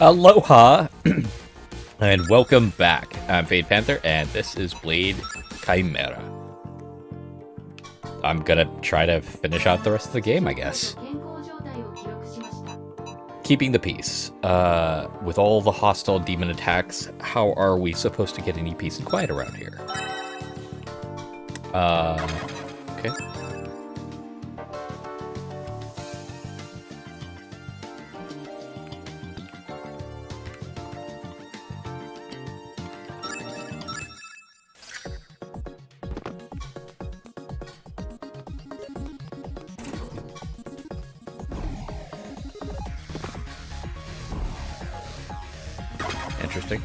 Aloha, and welcome back. I'm Fade Panther, and this is Blade Chimera. I'm gonna try to finish out the rest of the game, I guess. Keeping the peace. With all the hostile demon attacks, how are we supposed to get any peace and quiet around here? Okay. Interesting.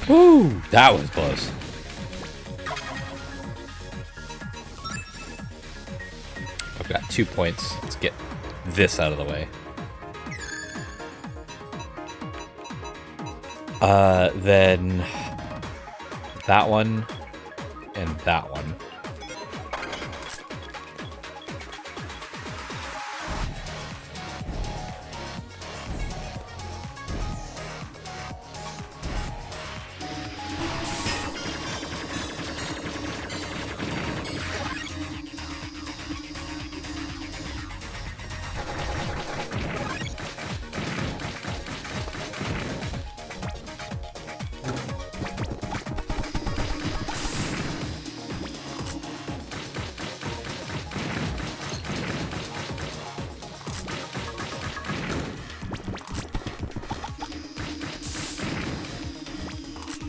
Woo! That was close. I've got 2 points. Let's get this out of the way. Then that one and that one.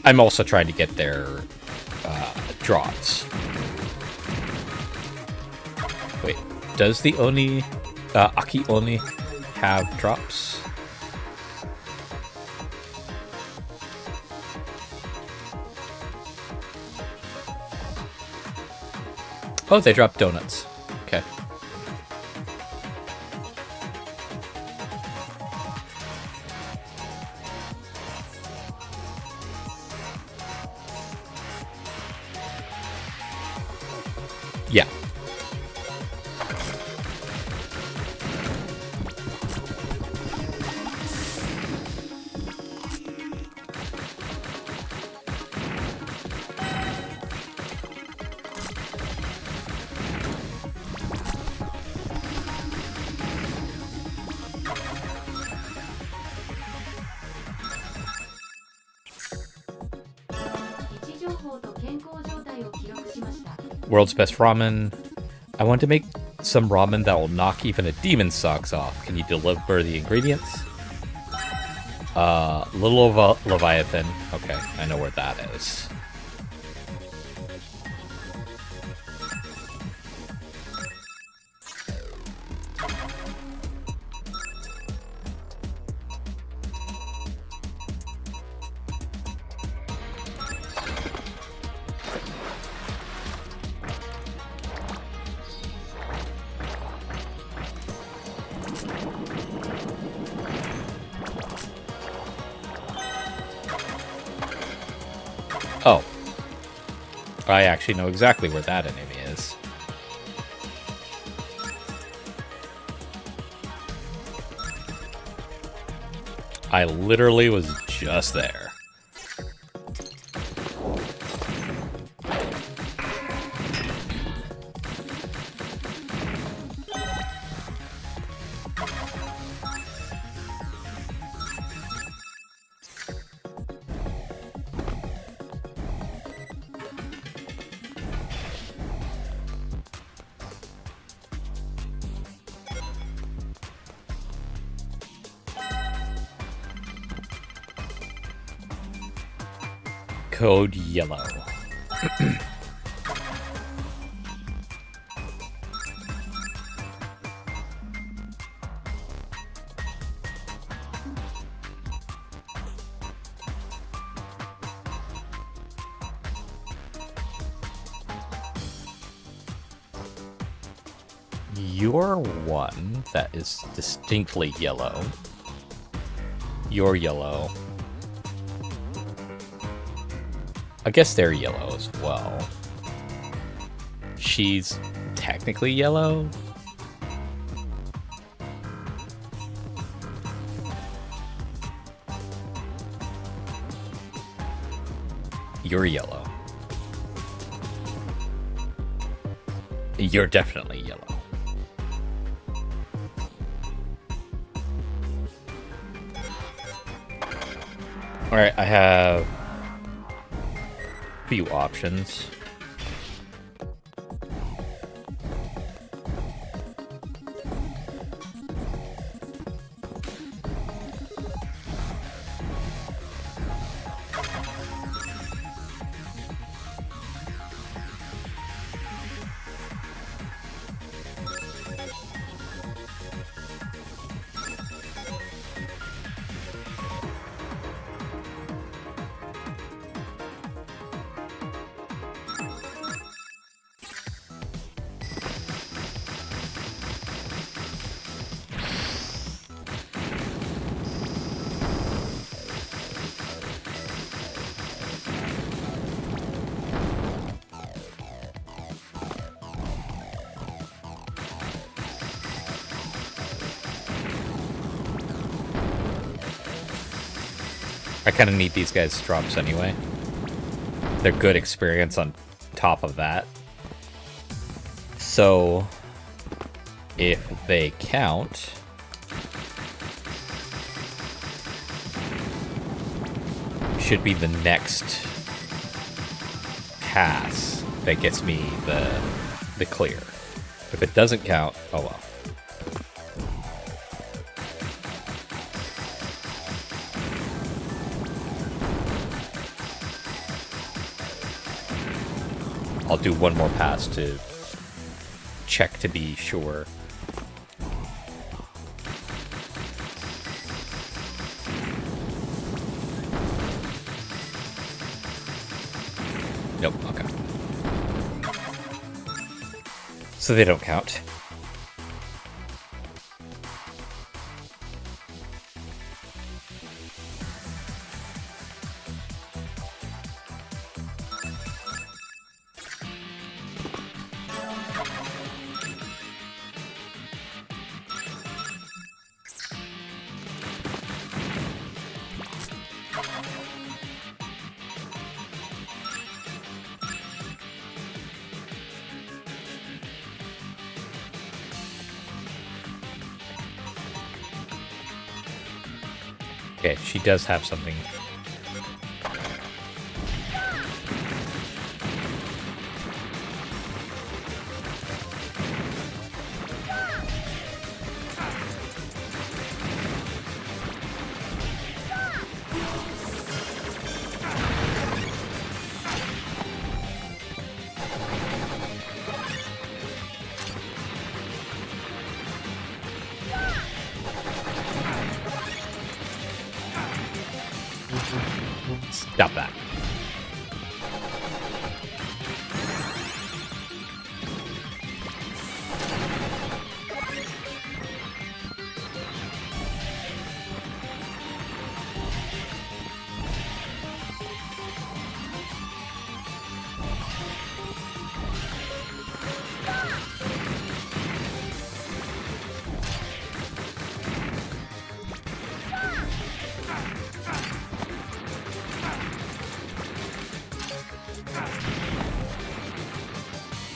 I'm also trying to get their drops. Wait, does the Oni, Aki Oni have drops? Oh, they drop donuts. Okay. Yeah. World's best ramen. I want to make some ramen that will knock even a demon's socks off. Can you deliver the ingredients? Little Leviathan. Okay, I know where that is. Oh. I actually know exactly where that enemy is. I literally was just there. Code yellow. You're one that is distinctly yellow. You're yellow. I guess they're yellow as well. She's technically yellow. You're yellow. You're definitely yellow. Alright, I have a few options. I kind of need these guys' drops anyway. They're good experience on top of that. So, if they count, should be the next pass that gets me the clear. If it doesn't count, oh well. I'll do one more pass to check to be sure. Nope, okay. So they don't count. Okay, she does have something. Stop that.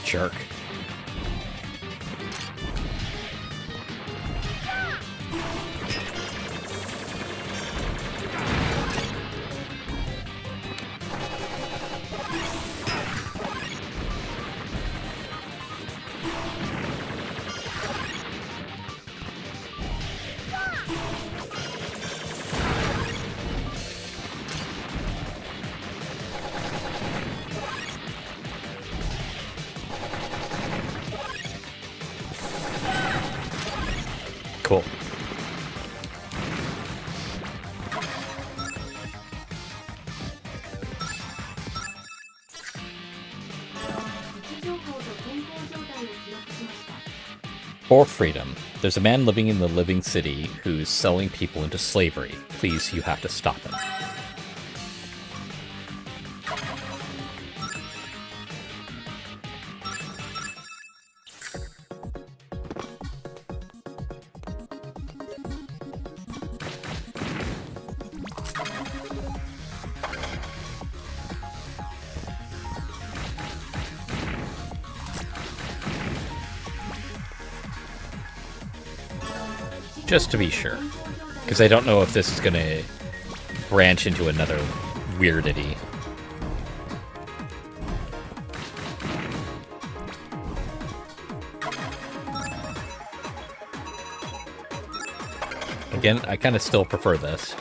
Jerk. Cool. Or freedom. There's a man living in the living city who's selling people into slavery. Please, you have to stop him. Just to be sure. Because I don't know if this is going to branch into another weirdity. Again, I kind of still prefer this.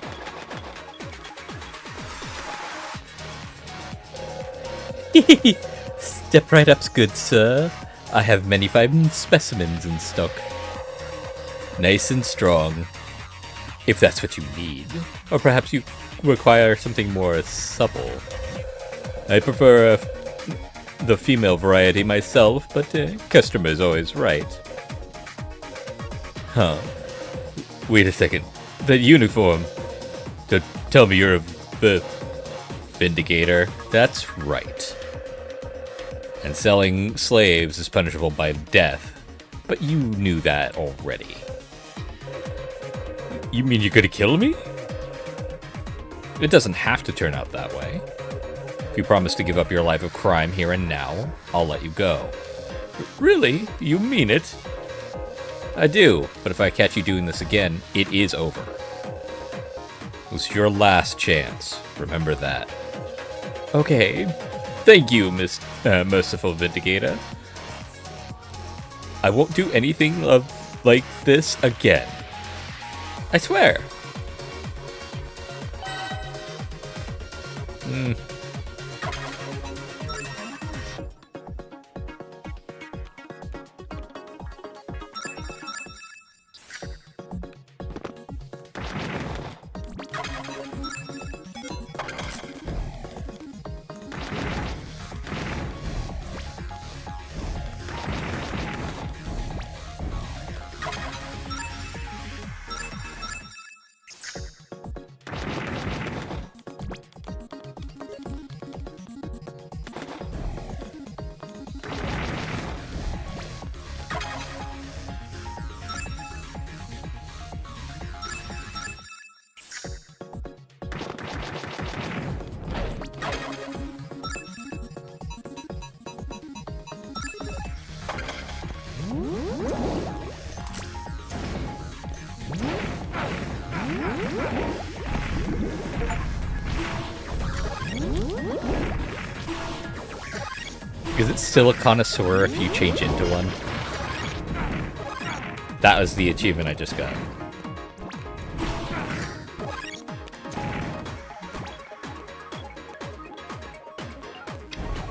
Step right up, good sir. I have many fine specimens in stock. Nice and strong, if that's what you need. Or perhaps you require something more supple. I prefer the female variety myself, but customer's always right. Huh. Wait a second. That uniform. Don't tell me you're the Vindicator. That's right. And selling slaves is punishable by death. But you knew that already. You mean you're gonna kill me? It doesn't have to turn out that way. If you promise to give up your life of crime here and now, I'll let you go. Really? You mean it? I do, but if I catch you doing this again, it is over. It was your last chance. Remember that. Okay. Thank you, Miss Merciful Vindicator. I won't do anything like this again. I swear. Is it still a connoisseur if you change into one? That was the achievement I just got.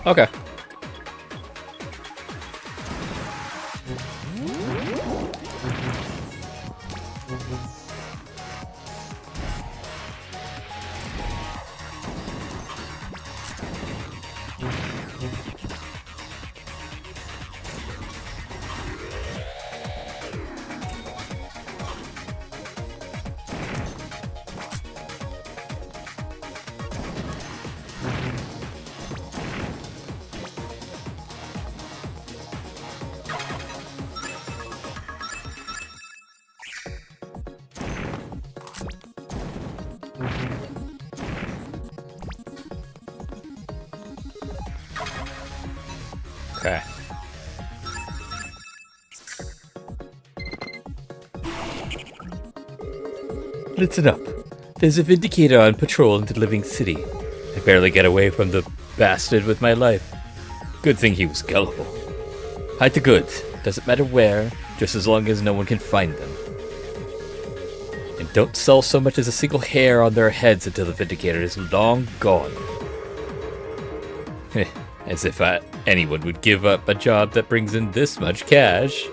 Okay. Okay. Listen up. There's a Vindicator on patrol in the living city. I barely get away from the bastard with my life. Good thing he was gullible. Hide the goods. Doesn't matter where, just as long as no one can find them. And don't sell so much as a single hair on their heads until the Vindicator is long gone. As if anyone would give up a job that brings in this much cash.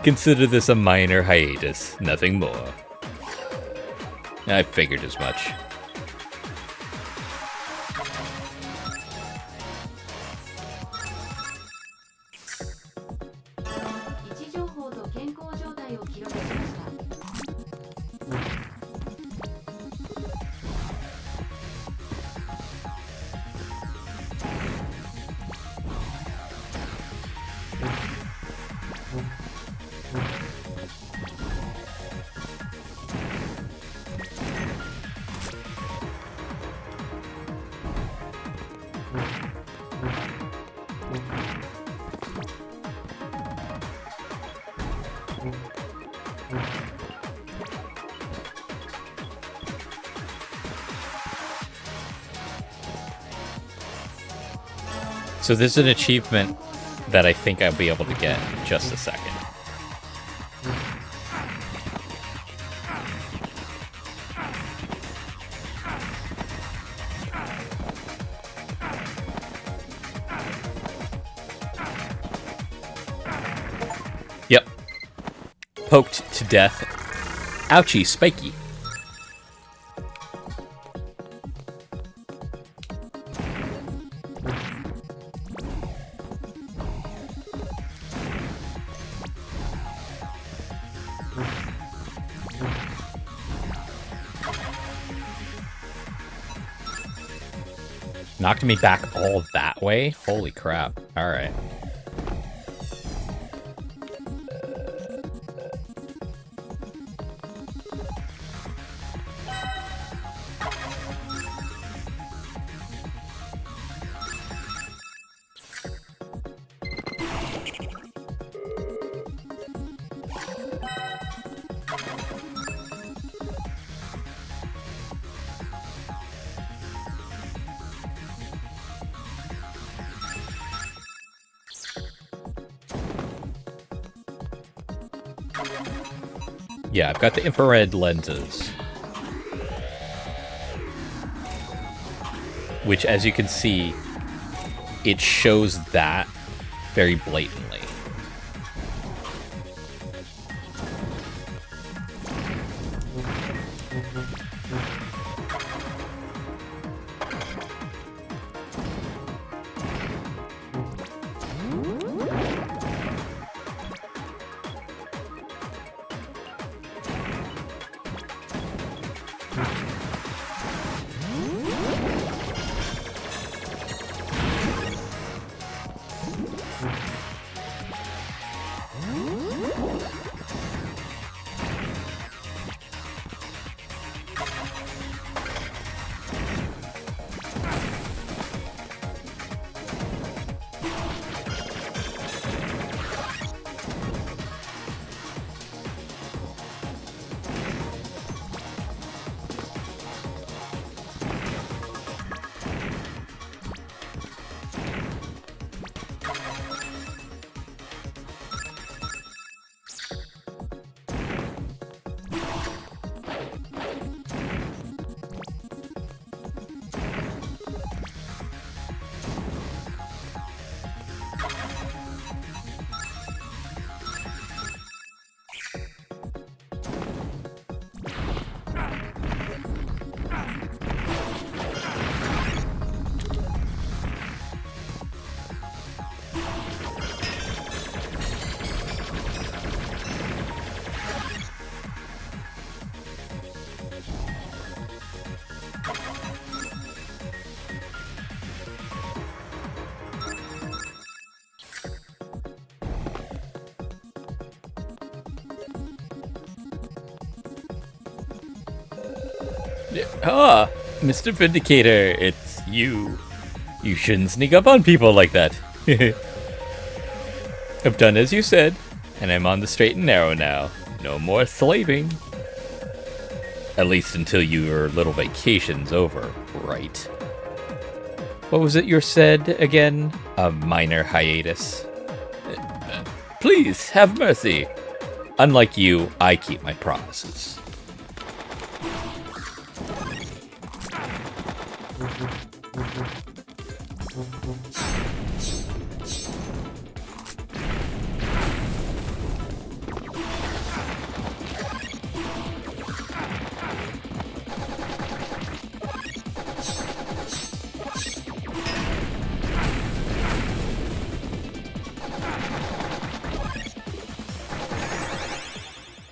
Consider this a minor hiatus, nothing more. I figured as much. So there's an achievement that I think I'll be able to get in just a second. Yep. Poked to death. Ouchie, spiky. Knocked me back all that way? Holy crap. Alright. Yeah, I've got the infrared lenses. Which, as you can see, it shows that very blatantly. Ah, Mr. Vindicator, it's you. You shouldn't sneak up on people like that. I've done as you said, and I'm on the straight and narrow now. No more slaving. At least until your little vacation's over, right? What was it you said again? A minor hiatus. Please, have mercy. Unlike you, I keep my promises.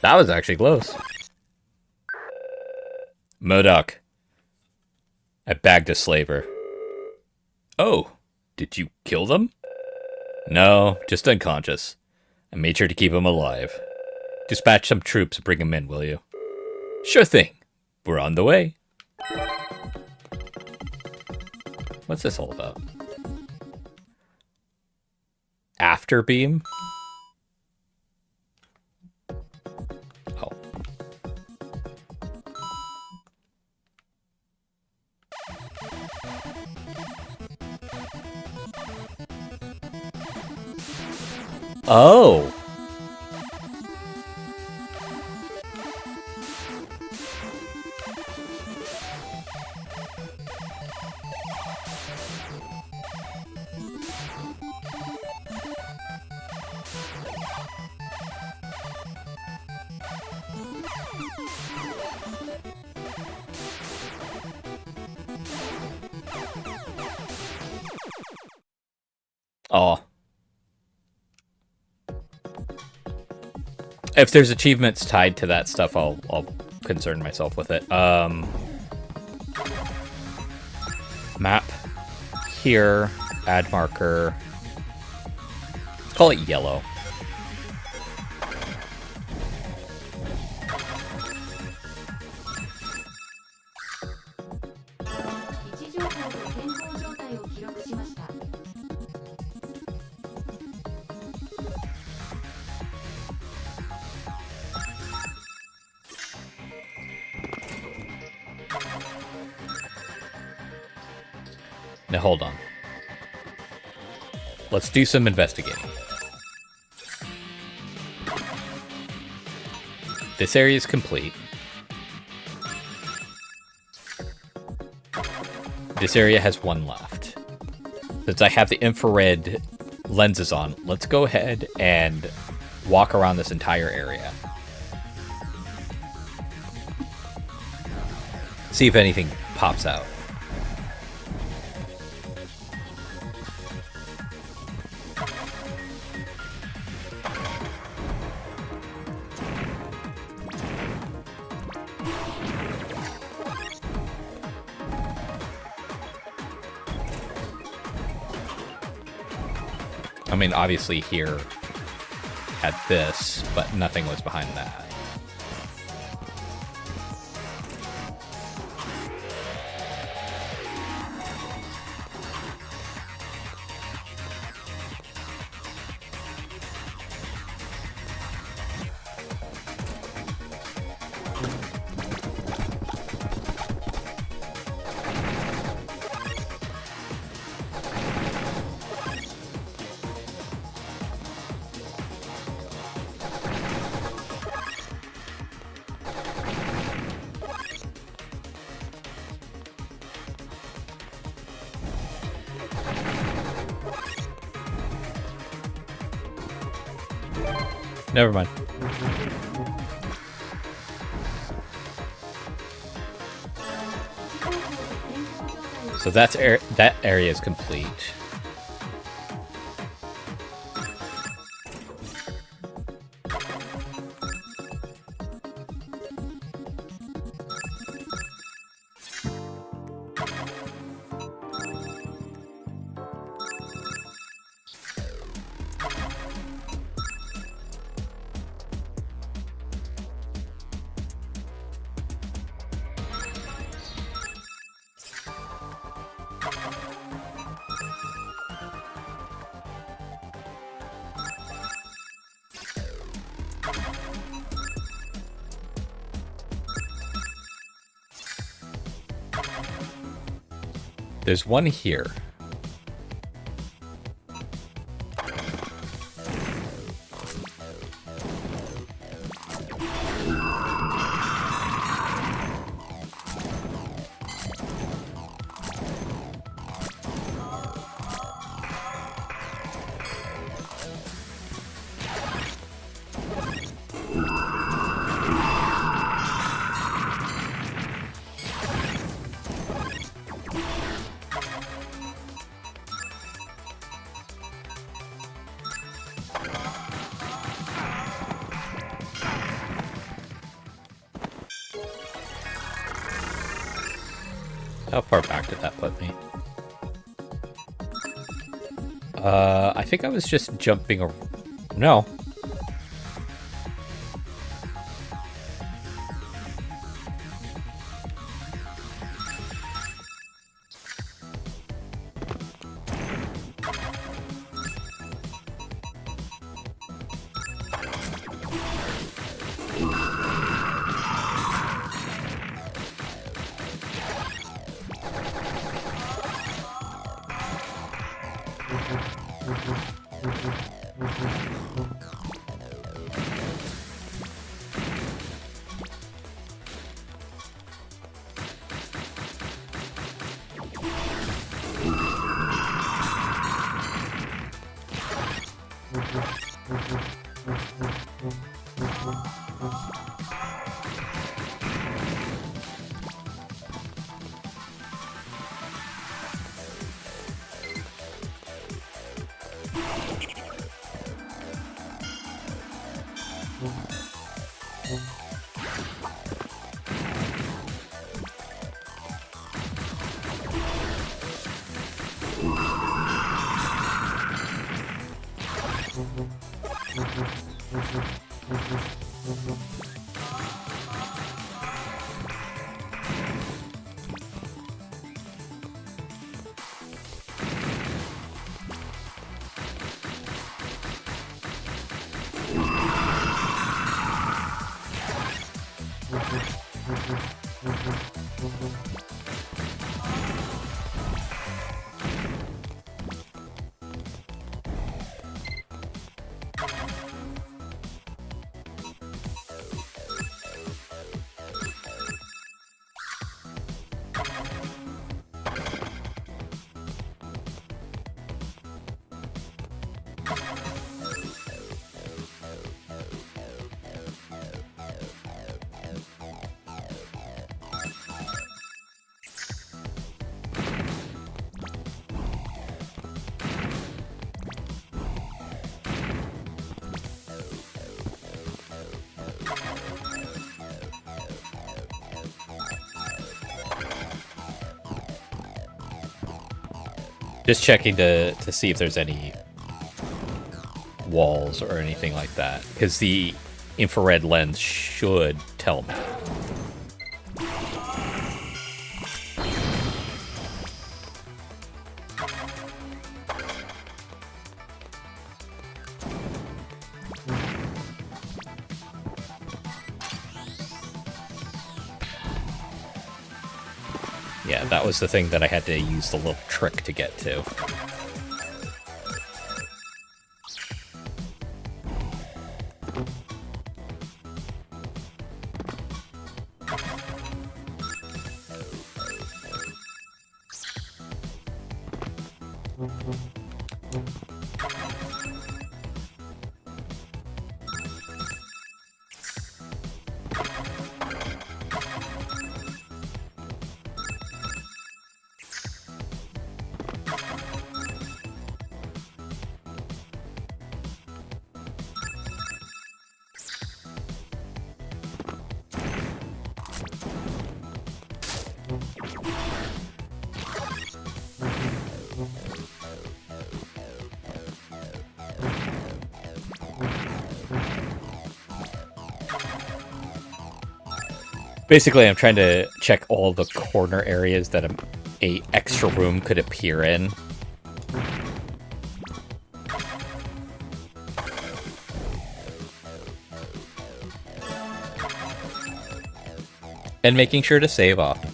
That was actually close. Modoc. I bagged a slaver. Oh, did you kill them? No, just unconscious. I made sure to keep him alive. Dispatch some troops and bring him in, will you? Sure thing. We're on the way. What's this all about? After beam? Oh. Oh! Oh. If there's achievements tied to that stuff, I'll concern myself with it. Map. Here. Add marker. Let's call it yellow. Now hold on. Let's do some investigating. This area is complete. This area has one left. Since I have the infrared lenses on, let's go ahead and walk around this entire area. See if anything pops out. I mean, obviously here had this, but nothing was behind that. Never mind. So that's that area is complete. There's one here. How far back did that put me? I think I was just jumping no. Just checking to see if there's any walls or anything like that, because the infrared lens should tell me. Yeah, that was the thing that I had to use the little trick to get to. Basically, I'm trying to check all the corner areas that a extra room could appear in. And making sure to save off.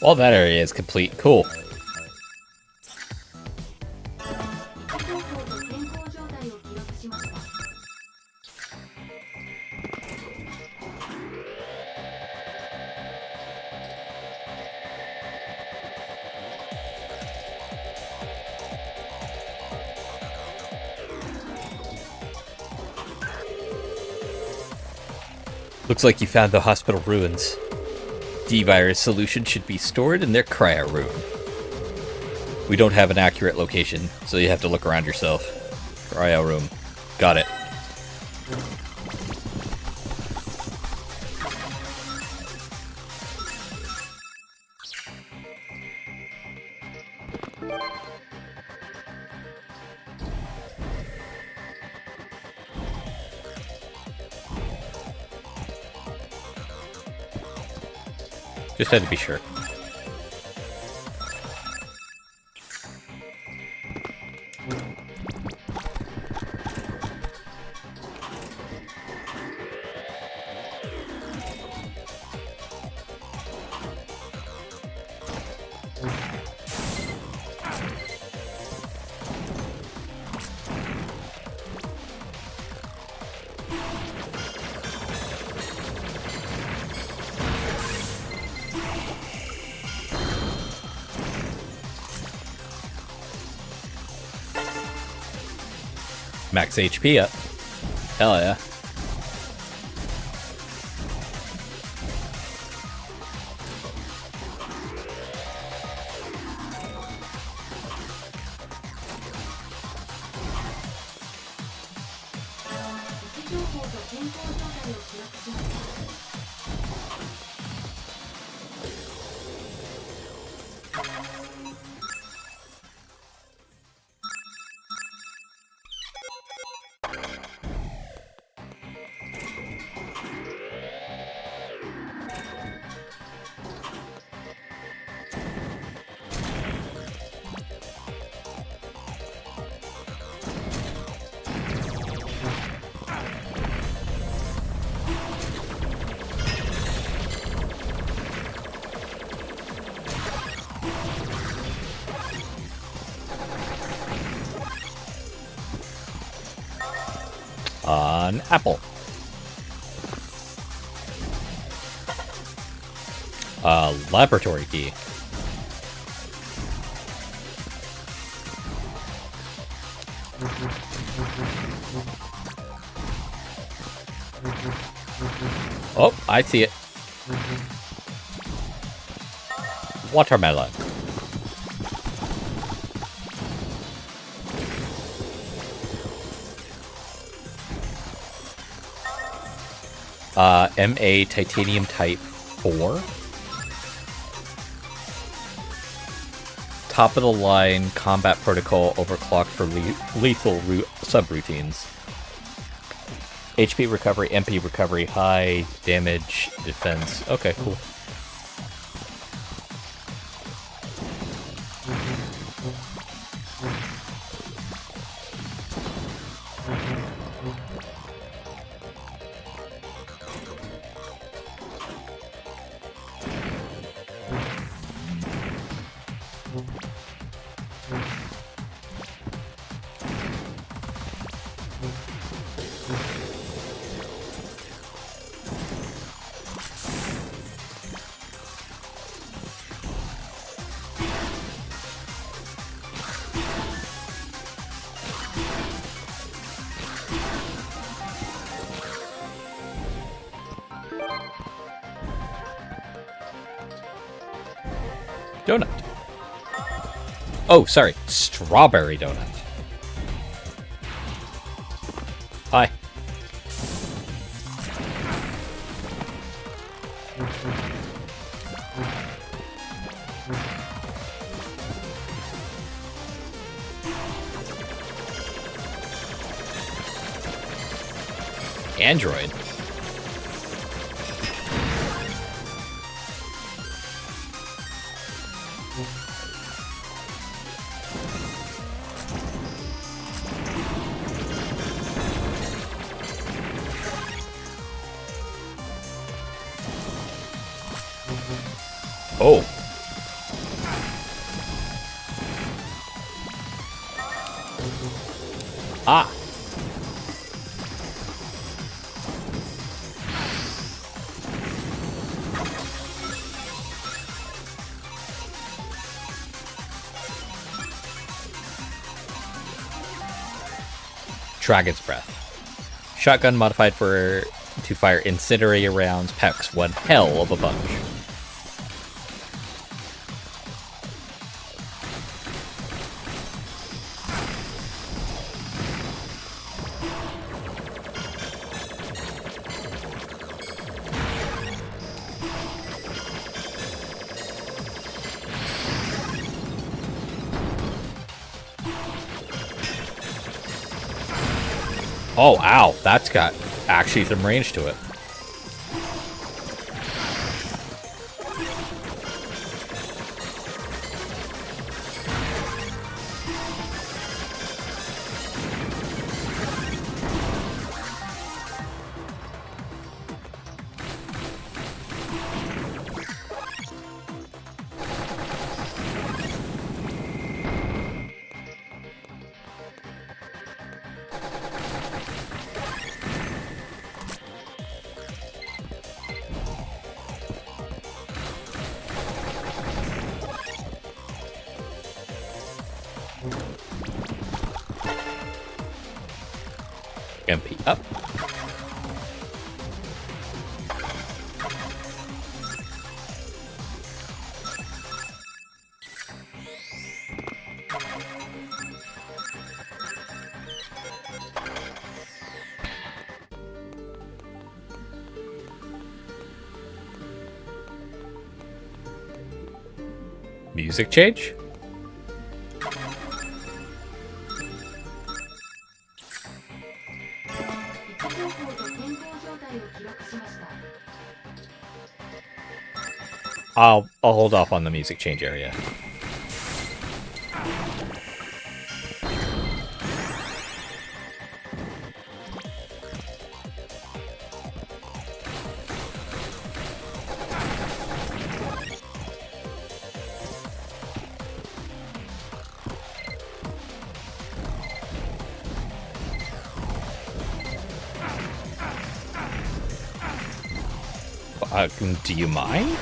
Well, that area is complete. Cool. Looks like you found the hospital ruins. D-virus solution should be stored in their cryo room. We don't have an accurate location, so you have to look around yourself. Cryo room. Got it. Just had to be sure. Max HP up. Hell yeah. An apple. A laboratory key. Oh, I see it. Watermelon. MA Titanium Type 4. Top of the line combat protocol overclocked for lethal subroutines. HP recovery, MP recovery, high damage defense. Okay, cool. Donut. Oh, sorry. Strawberry donut. Hi. Android. Oh. Ah! Dragon's Breath. Shotgun modified to fire incendiary rounds, packs one hell of a punch. Oh, ow. That's got actually some range to it. MP up. Music change? I'll hold off on the music change area. Do you mind?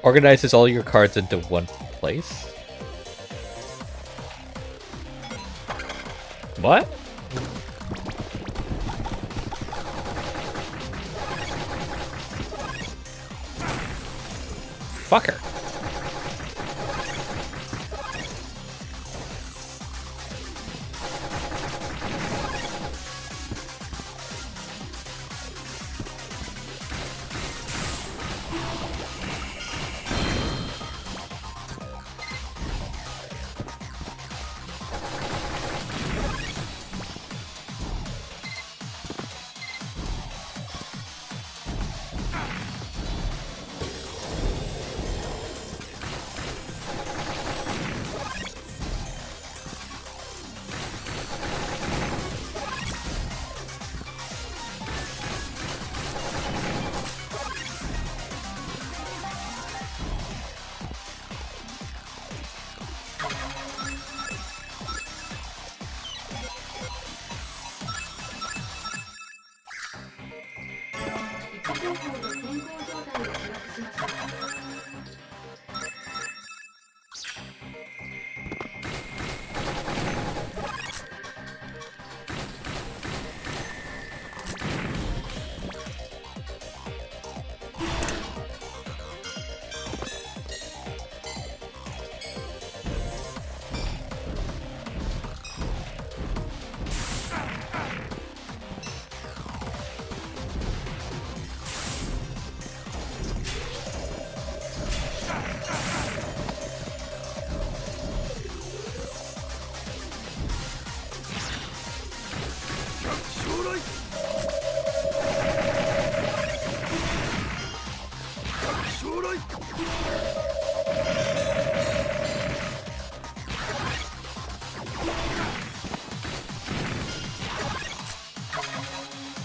Organizes all your cards into one place? What? Fucker.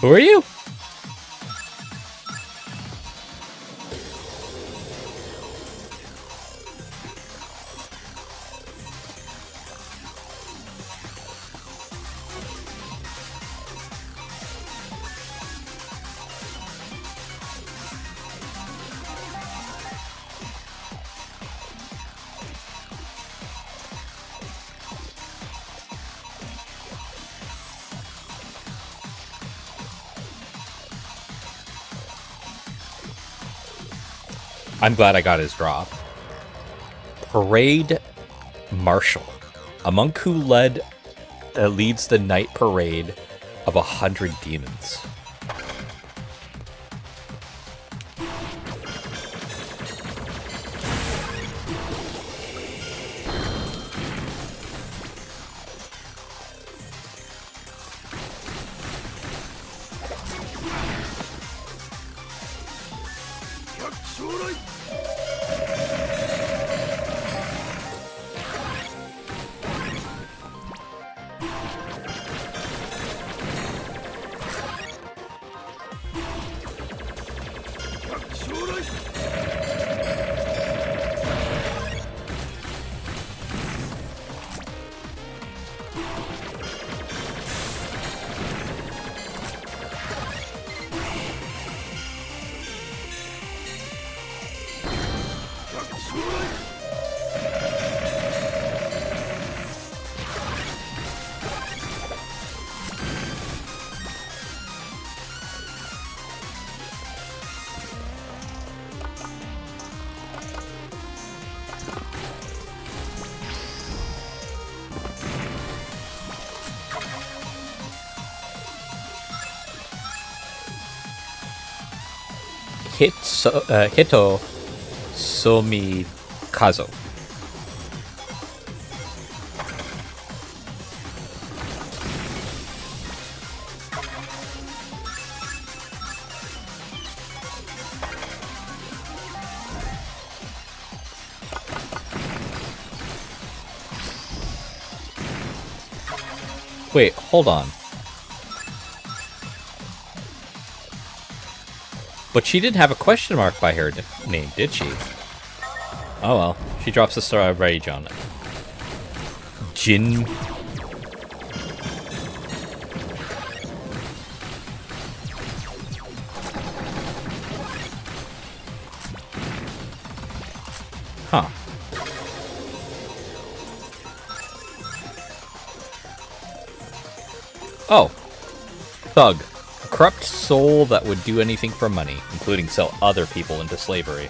Who are you? I'm glad I got his drop. Parade Marshal. A monk who leads the night parade of 100 demons. Hito Somikazo. Wait, hold on. But she didn't have a question mark by her name, did she? Oh well. She drops the star rage on it. Jin. Huh. Oh. Thug. A corrupt soul that would do anything for money, including sell other people into slavery.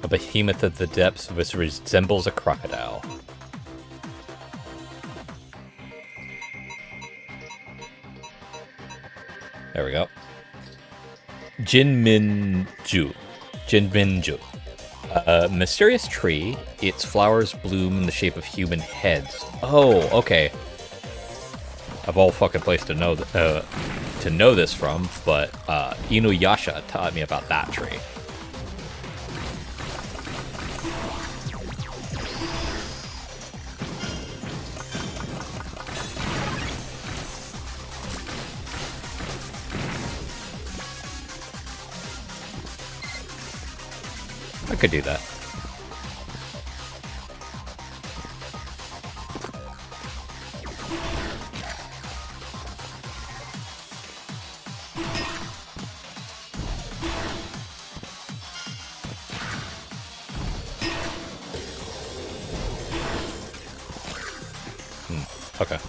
A behemoth at the depths which resembles a crocodile. There we go. Jinminju. Jinminju. A mysterious tree. Its flowers bloom in the shape of human heads. Oh, okay. Of all fucking place to know this from, but Inuyasha taught me about that tree. I could do that. Okay.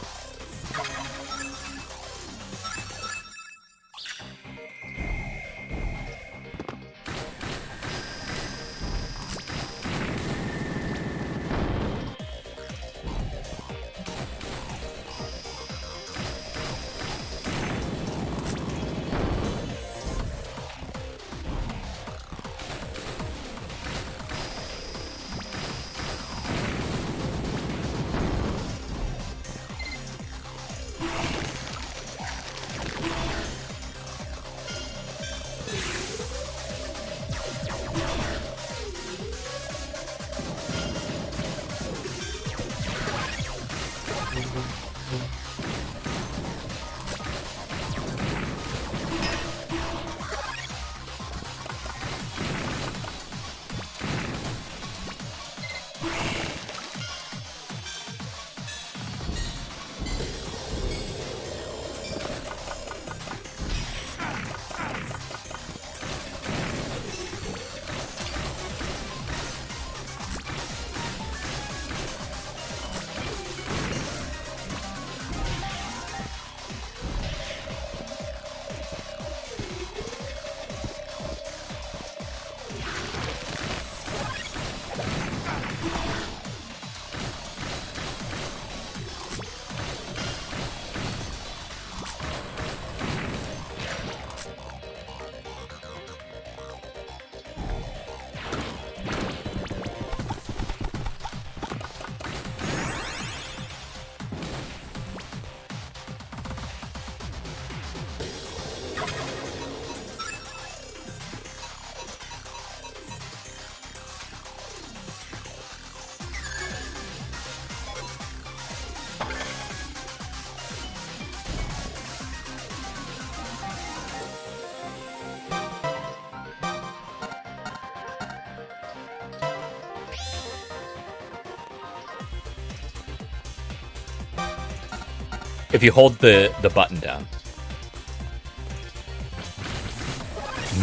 If you hold the button down.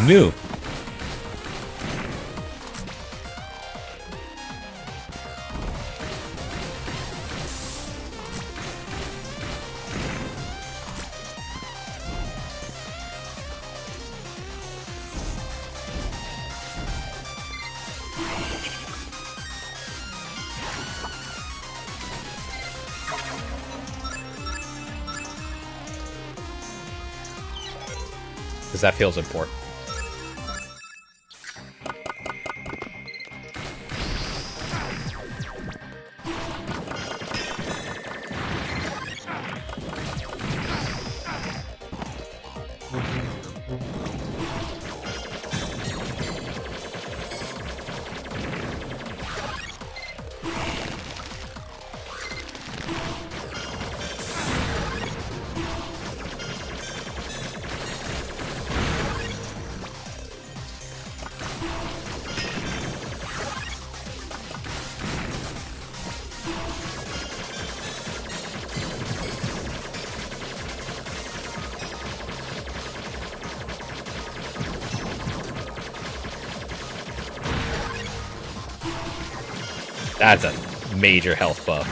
New. Because that feels important. That's a major health buff.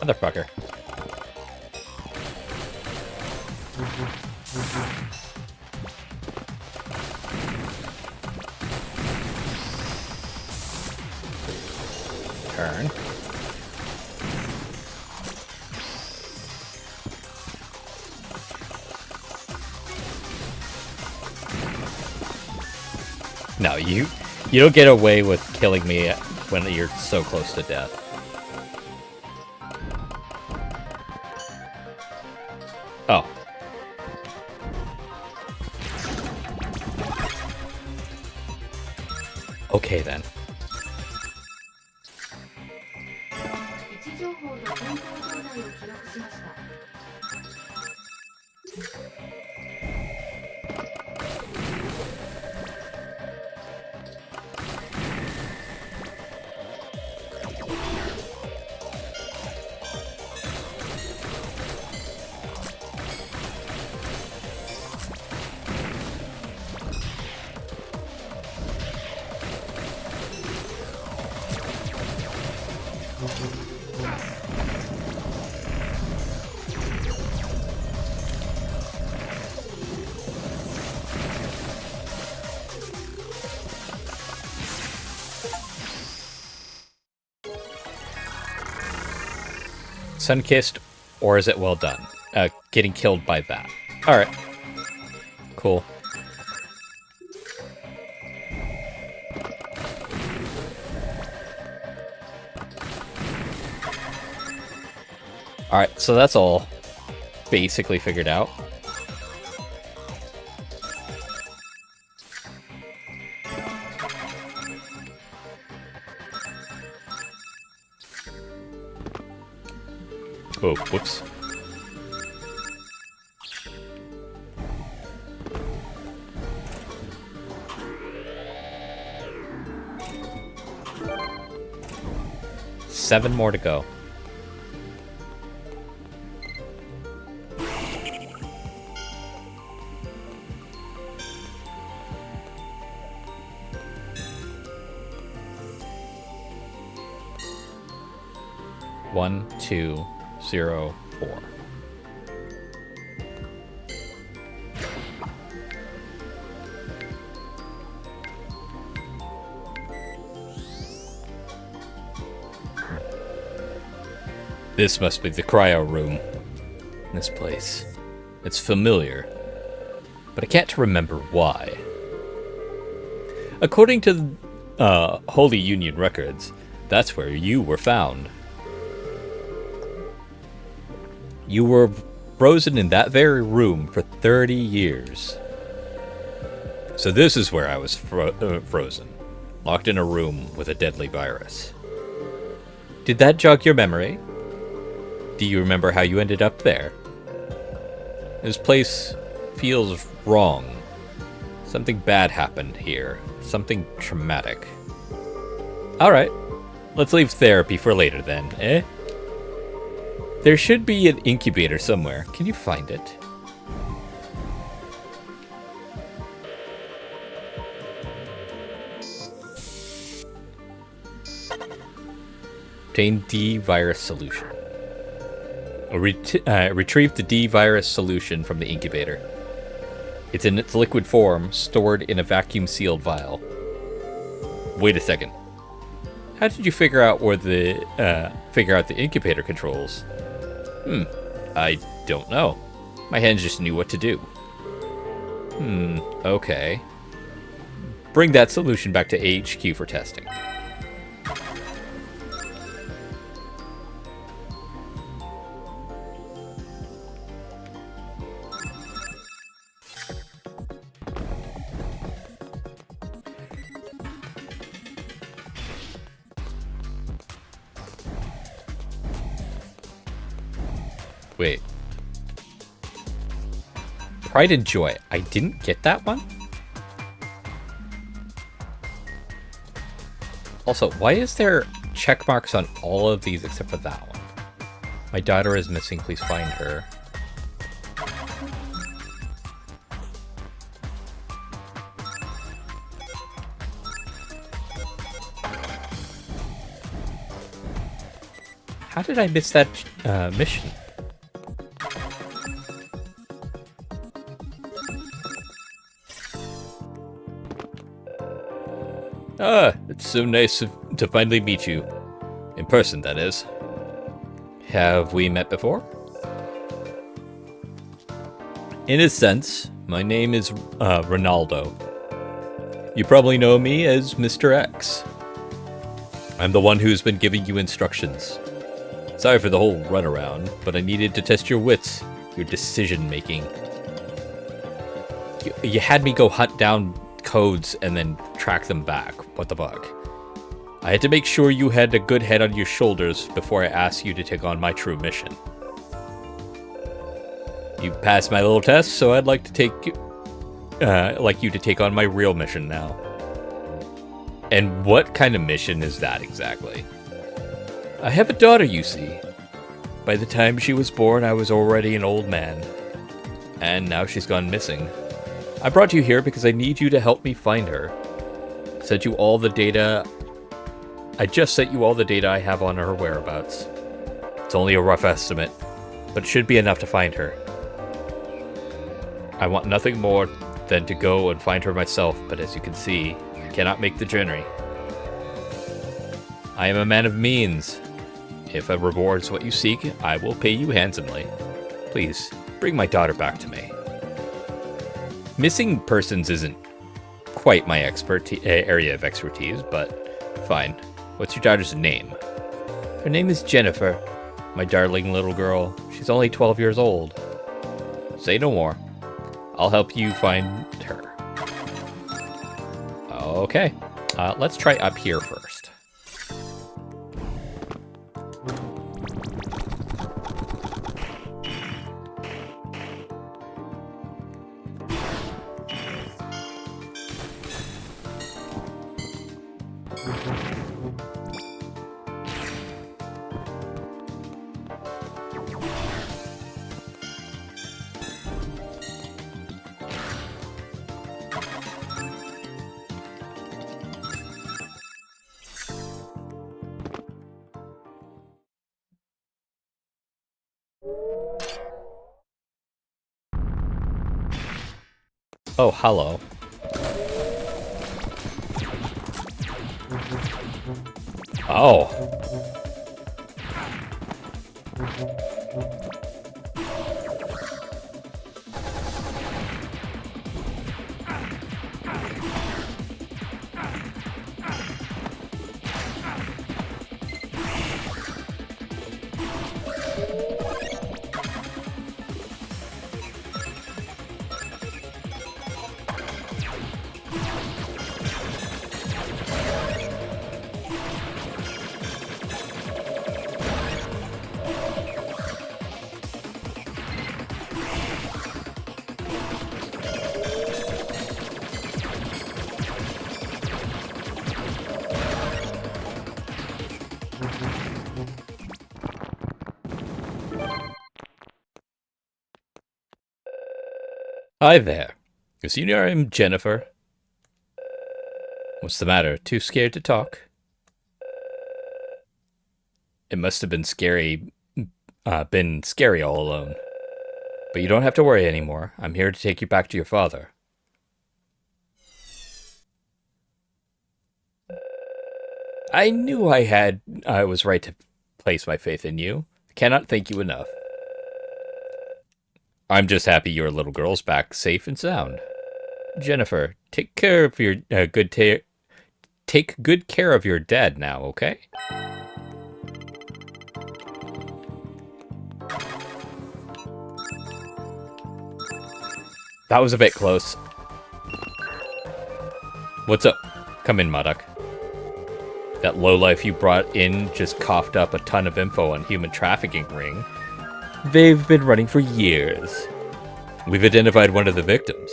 Motherfucker. Turn. No, you don't get away with killing me when you're so close to death. Oh. Okay then. Sun-kissed, or is it well done? Getting killed by that. Alright. Cool. Alright, so that's all basically figured out. Oh, whoops. Seven more to go. One, 2, 0, 4. This must be the cryo room. This place. It's familiar. but I can't remember why. According to Holy Union records, that's where you were found. You were frozen in that very room for 30 years. So this is where I was frozen, locked in a room with a deadly virus. Did that jog your memory? Do you remember how you ended up there? This place feels wrong. Something bad happened here. Something traumatic. Alright, let's leave therapy for later then, eh? There should be an incubator somewhere. Can you find it? Obtain D-virus solution. Retrieve the D-virus solution from the incubator. It's in its liquid form, stored in a vacuum-sealed vial. Wait a second. How did you figure out the incubator controls? I don't know. My hands just knew what to do. Okay. Bring that solution back to HQ for testing. Wait. Pride and Joy. I didn't get that one? Also, why is there check marks on all of these except for that one? My daughter is missing. Please find her. How did I miss that mission? It's so nice to finally meet you. In person, that is. Have we met before? In a sense, my name is Ronaldo. You probably know me as Mr. X. I'm the one who's been giving you instructions. Sorry for the whole runaround, but I needed to test your wits, your decision-making. You had me go hunt down codes and then track them back. What the fuck? I had to make sure you had a good head on your shoulders before I asked you to take on my true mission. You passed my little test, so I'd like you to take on my real mission now. And what kind of mission is that exactly? I have a daughter, you see. By the time she was born, I was already an old man. And now she's gone missing. I brought you here because I need you to help me find her. Sent you all the data. I just sent you all the data I have on her whereabouts. It's only a rough estimate, but it should be enough to find her. I want nothing more than to go and find her myself, but as you can see, I cannot make the journey. I am a man of means. If a reward is what you seek, I will pay you handsomely. Please, bring my daughter back to me. Missing persons isn't quite my area of expertise, but fine. What's your daughter's name? Her name is Jennifer, my darling little girl. She's only 12 years old. Say no more. I'll help you find her. Okay, let's try up here first. Oh, hello. Oh. Hi there. Is your name Jennifer? What's the matter? Too scared to talk? It must have been scary all alone. But you don't have to worry anymore. I'm here to take you back to your father. I knew I was right to place my faith in you. I cannot thank you enough. I'm just happy your little girl's back safe and sound. Jennifer, take care of your take good care of your dad now, okay? That was a bit close. What's up? Come in, Modoc. That lowlife you brought in just coughed up a ton of info on human trafficking ring. They've been running for years. We've identified one of the victims.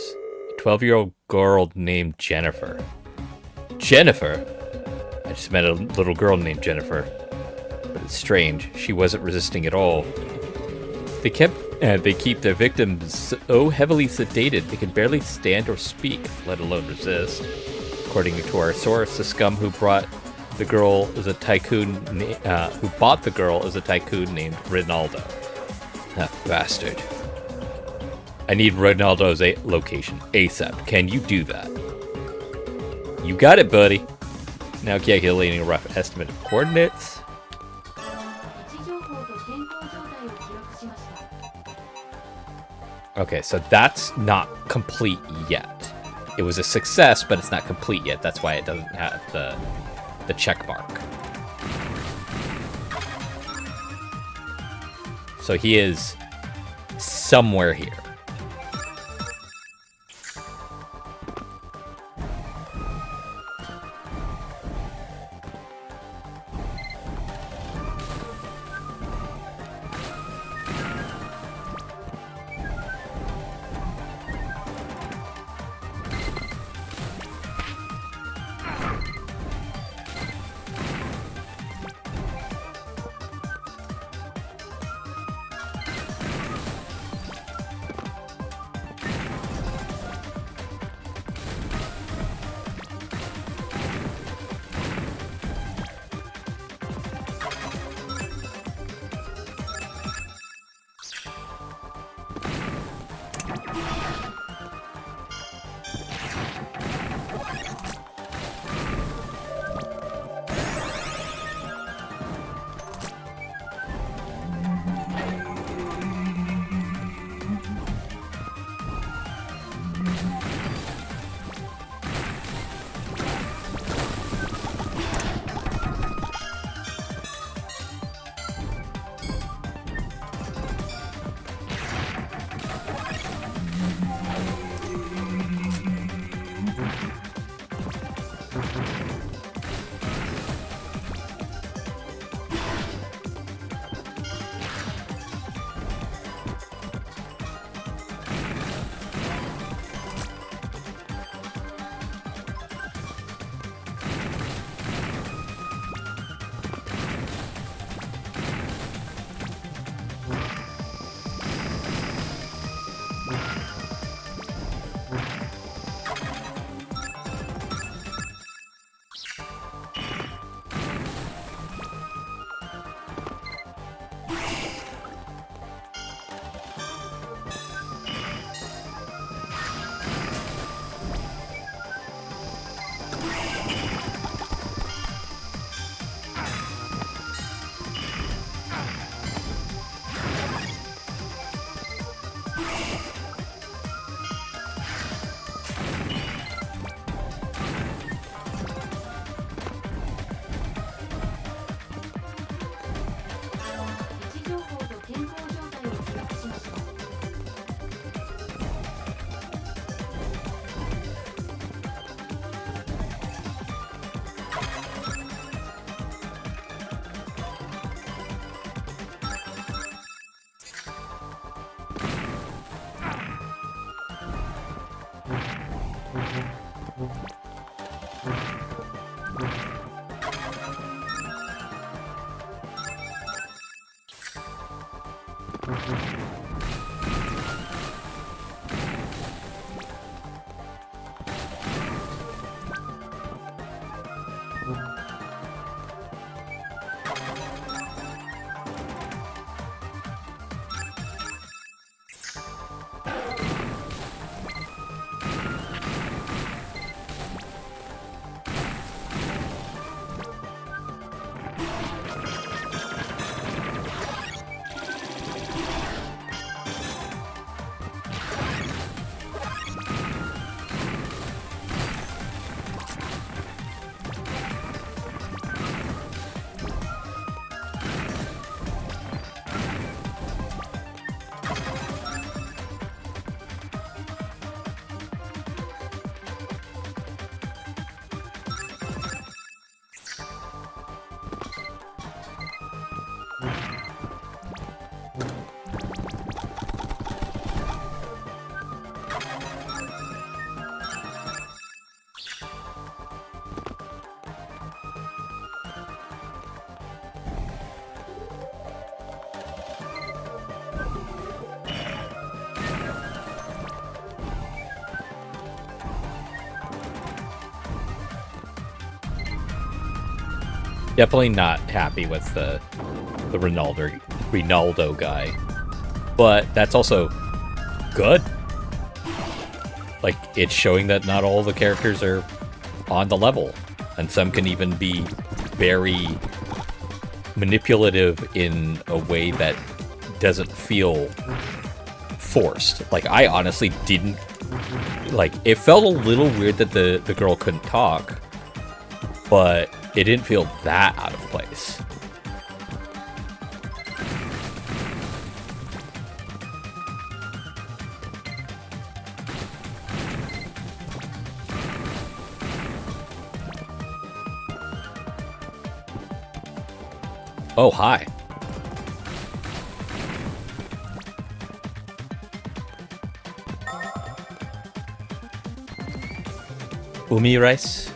A 12-year-old girl named Jennifer. Jennifer? I just met a little girl named Jennifer. But it's strange. She wasn't resisting at all. They keep their victims so heavily sedated they can barely stand or speak, let alone resist. According to our source, the scum who bought the girl is a tycoon named Ronaldo. That bastard. I need Ronaldo's location ASAP. Can you do that? You got it, buddy. Now calculating a rough estimate of coordinates. Okay, so that's not complete yet. It was a success, but it's not complete yet. That's why it doesn't have the check mark. So he is somewhere here. Definitely not happy with the Ronaldo guy. But that's also good. Like, it's showing that not all the characters are on the level. And some can even be very manipulative in a way that doesn't feel forced. Like, I honestly didn't... Like, it felt a little weird that the girl couldn't talk. But it didn't feel that out of place. Oh, hi. Umi rice?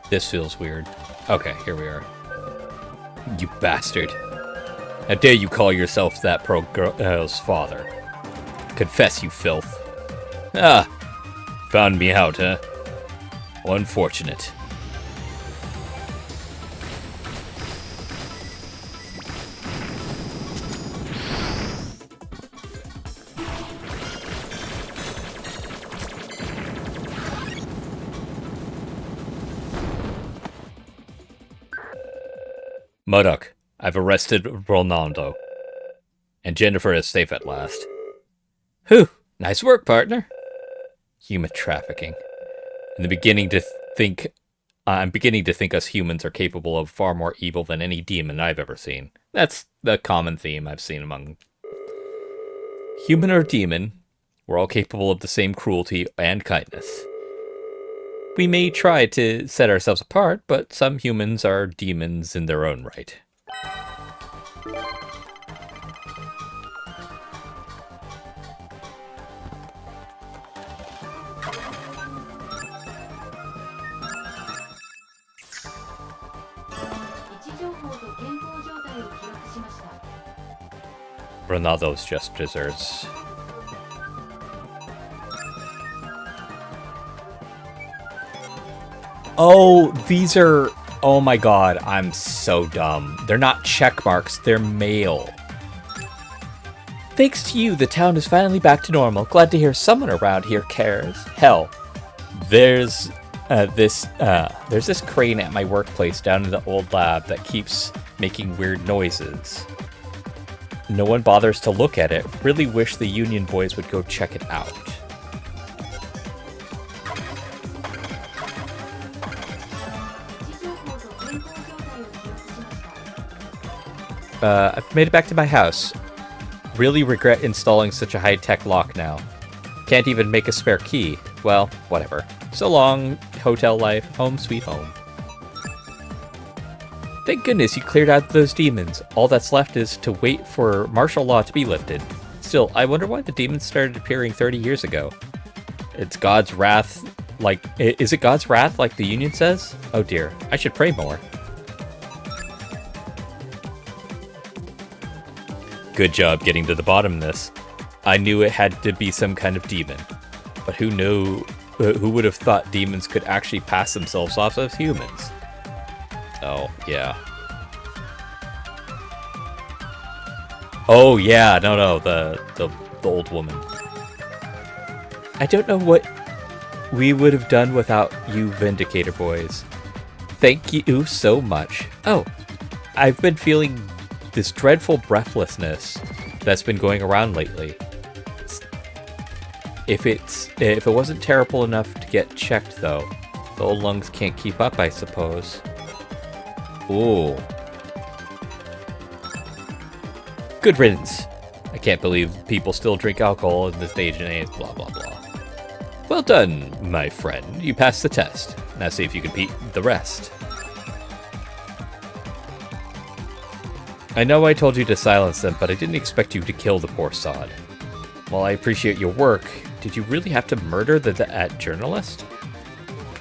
This feels weird. Okay, here we are. You bastard. How dare you call yourself that girl's father? Confess, you filth. Ah, found me out, huh? Unfortunate. Muddock, I've arrested Ronaldo. And Jennifer is safe at last. Whew, nice work, partner. Human trafficking. I'm beginning to think us humans are capable of far more evil than any demon I've ever seen. That's the common theme I've seen among... Human or demon, we're all capable of the same cruelty and kindness. We may try to set ourselves apart, but some humans are demons in their own right. Ronaldo's just desserts. Oh, these are... Oh my god, I'm so dumb. They're not check marks, they're mail. Thanks to you, the town is finally back to normal. Glad to hear someone around here cares. Hell, there's this crane at my workplace down in the old lab that keeps making weird noises. No one bothers to look at it. Really wish the Union boys would go check it out. I've made it back to my house. Really regret installing such a high-tech lock now. Can't even make a spare key. Well, whatever. So long, hotel life, home sweet home. Thank goodness you cleared out those demons. All that's left is to wait for martial law to be lifted. Still, I wonder why the demons started appearing 30 years ago. It's God's wrath, like... Is it God's wrath, like the Union says? Oh dear, I should pray more. Good job getting to the bottom of this. I knew it had to be some kind of demon. But who would have thought demons could actually pass themselves off as humans? Oh, yeah. Oh, yeah, no, the old woman. I don't know what we would have done without you Vindicator boys. Thank you so much. Oh, I've been feeling this dreadful breathlessness that's been going around lately. If it wasn't terrible enough to get checked, though, the old lungs can't keep up, I suppose. Ooh. Good riddance. I can't believe people still drink alcohol in this age and age, blah, blah, blah. Well done, my friend. You passed the test. Now see if you can beat the rest. I know I told you to silence them, but I didn't expect you to kill the poor sod. While I appreciate your work, did you really have to murder that journalist?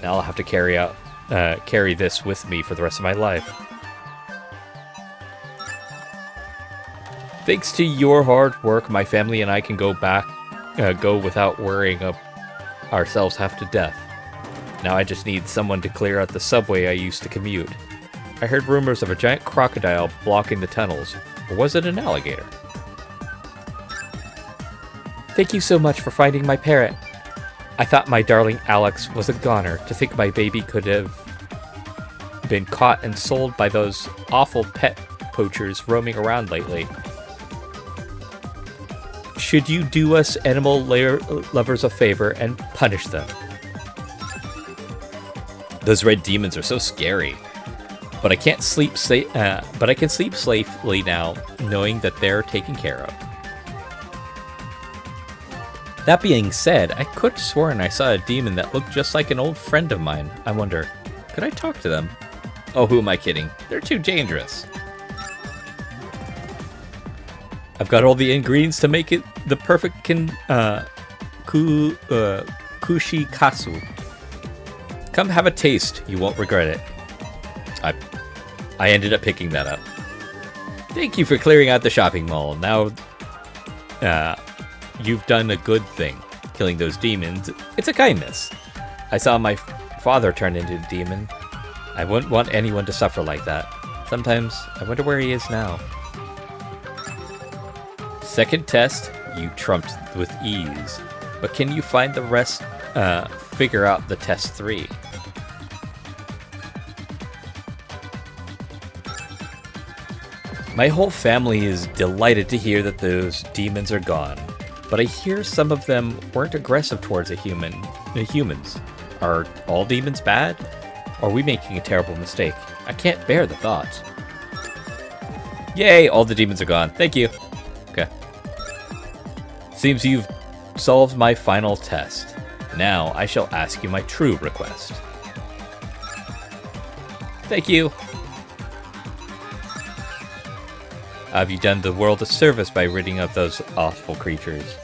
Now I'll have to carry this with me for the rest of my life. Thanks to your hard work, my family and I can go without worrying ourselves half to death. Now I just need someone to clear out the subway I used to commute. I heard rumors of a giant crocodile blocking the tunnels. Or was it an alligator? Thank you so much for finding my parrot. I thought my darling Alex was a goner. To think my baby could have been caught and sold by those awful pet poachers roaming around lately. Should you do us animal lovers a favor and punish them? Those red demons are so scary. But I can't sleep I can sleep safely now, knowing that they're taken care of. That being said, I could have sworn I saw a demon that looked just like an old friend of mine. I wonder, could I talk to them? Oh, who am I kidding? They're too dangerous. I've got all the ingredients to make it the perfect kushikatsu. Come have a taste. You won't regret it. I ended up picking that up. Thank you for clearing out the shopping mall. Now, you've done a good thing. Killing those demons, it's a kindness. I saw my father turn into a demon. I wouldn't want anyone to suffer like that. Sometimes, I wonder where he is now. Second test, you trumped with ease. But can you find the rest, figure out the test 3? My whole family is delighted to hear that those demons are gone, but I hear some of them weren't aggressive towards the humans. Are all demons bad? Or are we making a terrible mistake? I can't bear the thought. Yay, all the demons are gone. Thank you. Okay. Seems you've solved my final test. Now I shall ask you my true request. Thank you. Have you done the world a service by ridding of those awful creatures?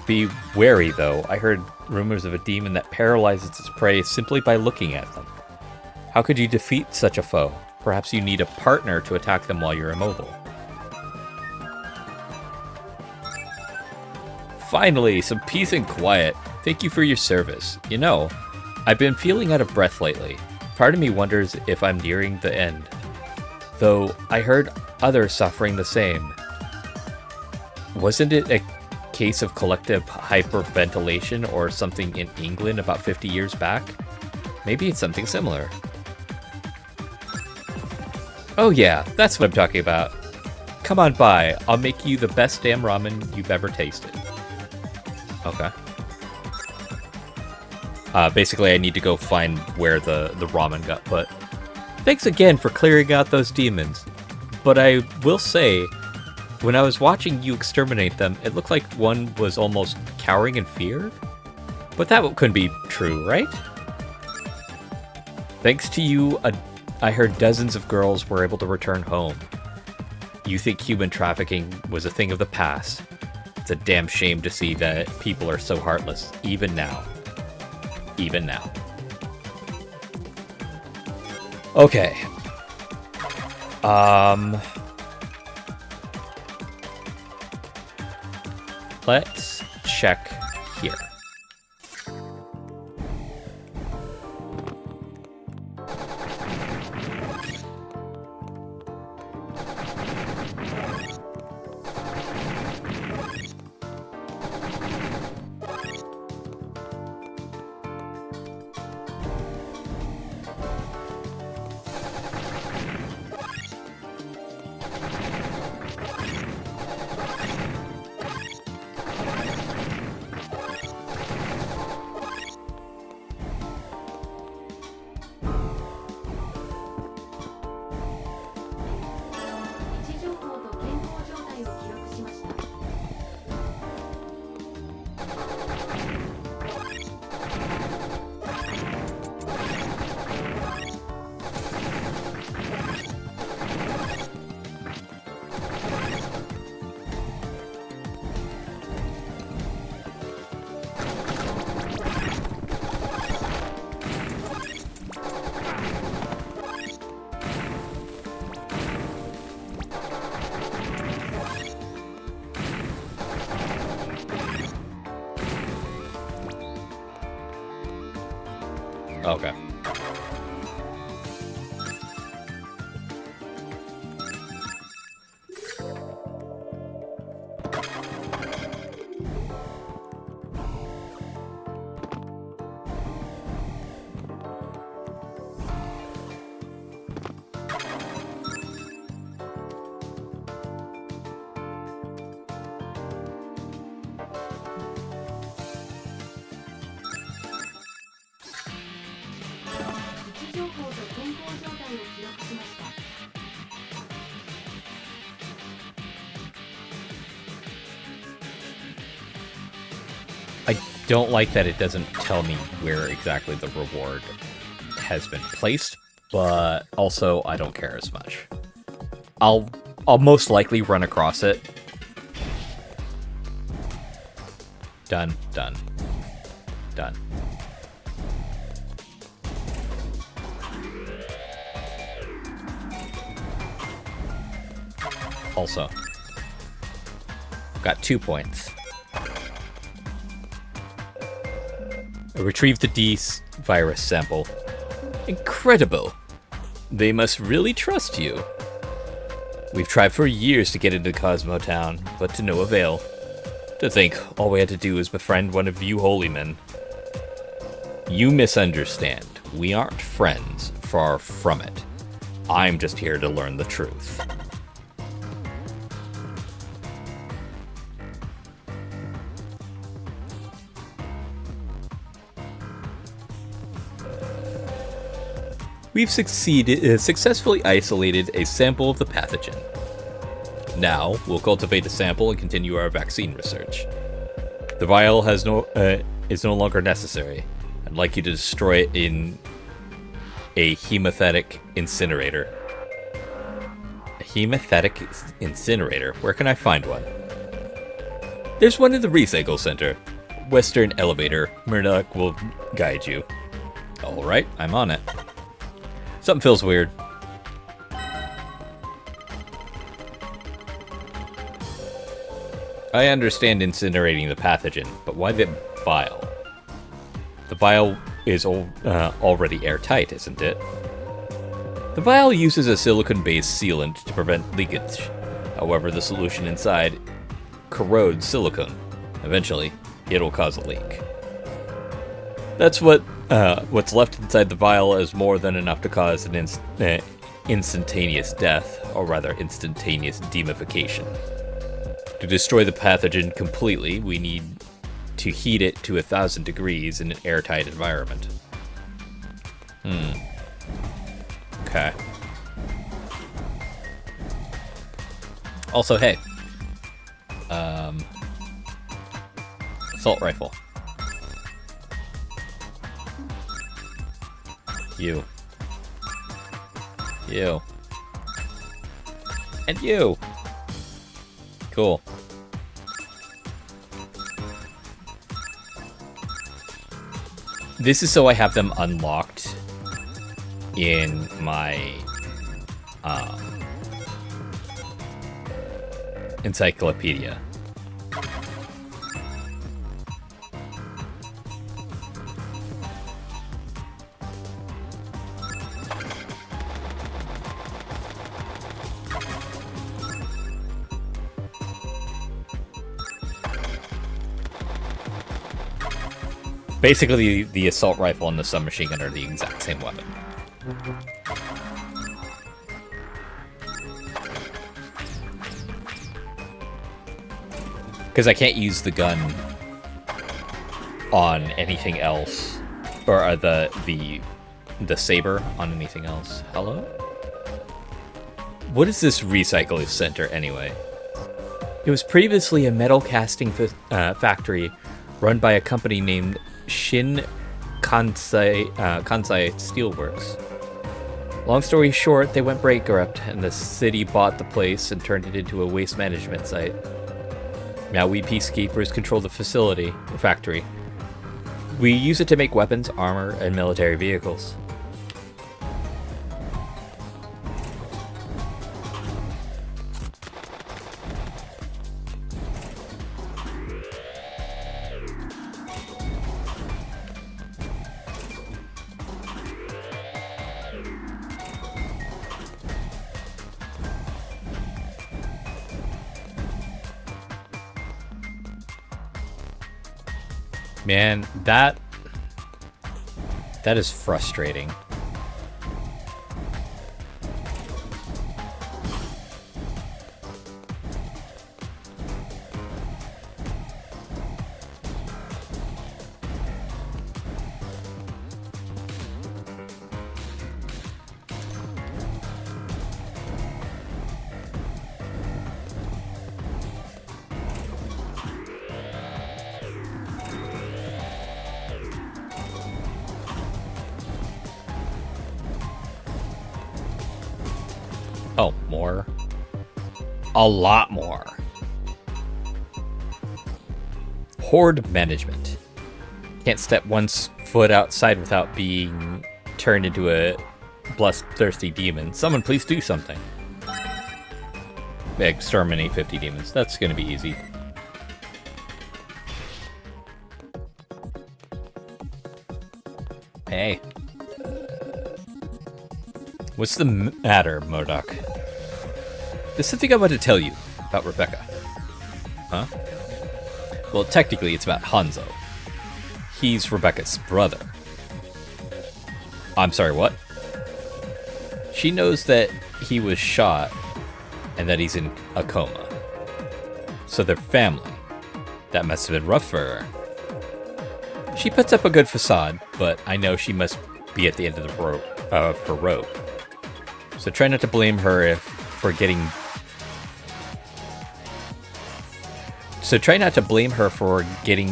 Be wary, though. I heard rumors of a demon that paralyzes its prey simply by looking at them. How could you defeat such a foe? Perhaps you need a partner to attack them while you're immobile. Finally, some peace and quiet. Thank you for your service. You know, I've been feeling out of breath lately. Part of me wonders if I'm nearing the end. Though I heard others suffering the same. Wasn't it a case of collective hyperventilation or something in England about 50 years back? Maybe it's something similar. Oh yeah, that's what I'm talking about. Come on by, I'll make you the best damn ramen you've ever tasted. Okay. Basically I need to go find where the ramen got put. Thanks again for clearing out those demons. But I will say, when I was watching you exterminate them, it looked like one was almost cowering in fear? But that couldn't be true, right? Thanks to you, I heard dozens of girls were able to return home. You think human trafficking was a thing of the past. It's a damn shame to see that people are so heartless, even now. Even now. Okay. Let's check here. Okay. I don't like that it doesn't tell me where exactly the reward has been placed, but also I don't care as much. I'll most likely run across it. Done, done, done. Also, got 2 points. I retrieved the D-virus sample. Incredible! They must really trust you. We've tried for years to get into Cosmo Town, but to no avail. To think all we had to do is befriend one of you holy men. You misunderstand. We aren't friends, far from it. I'm just here to learn the truth. We've successfully isolated a sample of the pathogen. Now, we'll cultivate a sample and continue our vaccine research. The vial is no longer necessary. I'd like you to destroy it in a hemothetic incinerator. A hemothetic incinerator? Where can I find one? There's one in the recycle center. Western elevator. Murdoch will guide you. Alright, I'm on it. Something feels weird. I understand incinerating the pathogen, but why the vial? The vial is already airtight, isn't it? The vial uses a silicon-based sealant to prevent leakage. However, the solution inside corrodes silicone. Eventually, it'll cause a leak. That's what's left inside the vial is more than enough to cause an instantaneous death, or rather instantaneous demification. To destroy the pathogen completely, we need to heat it to 1,000 degrees in an airtight environment. Okay. Also, hey. Assault rifle. You. You. And you! Cool. This is so I have them unlocked in my encyclopedia. Basically, the assault rifle and the submachine gun are the exact same weapon. Because I can't use the gun on anything else, or the saber on anything else. Hello? What is this recycling center anyway? It was previously a metal casting factory run by a company named Shin Kansai Steelworks. Long story short, they went bankrupt, and the city bought the place and turned it into a waste management site. Now we peacekeepers control the factory. We use it to make weapons, armor, and military vehicles. Man, that is frustrating. Oh, more? A lot more. Horde management. Can't step one foot outside without being turned into a bloodthirsty demon. Someone please do something. Exterminate 50 demons. That's gonna be easy. Hey. What's the matter, Modoc? There's something I want to tell you about Rebecca. Huh? Well, technically it's about Hanzo. He's Rebecca's brother. I'm sorry, what? She knows that he was shot and that he's in a coma. So they're family. That must have been rough for her. She puts up a good facade, but I know she must be at the end of the her rope. So try not to blame her for getting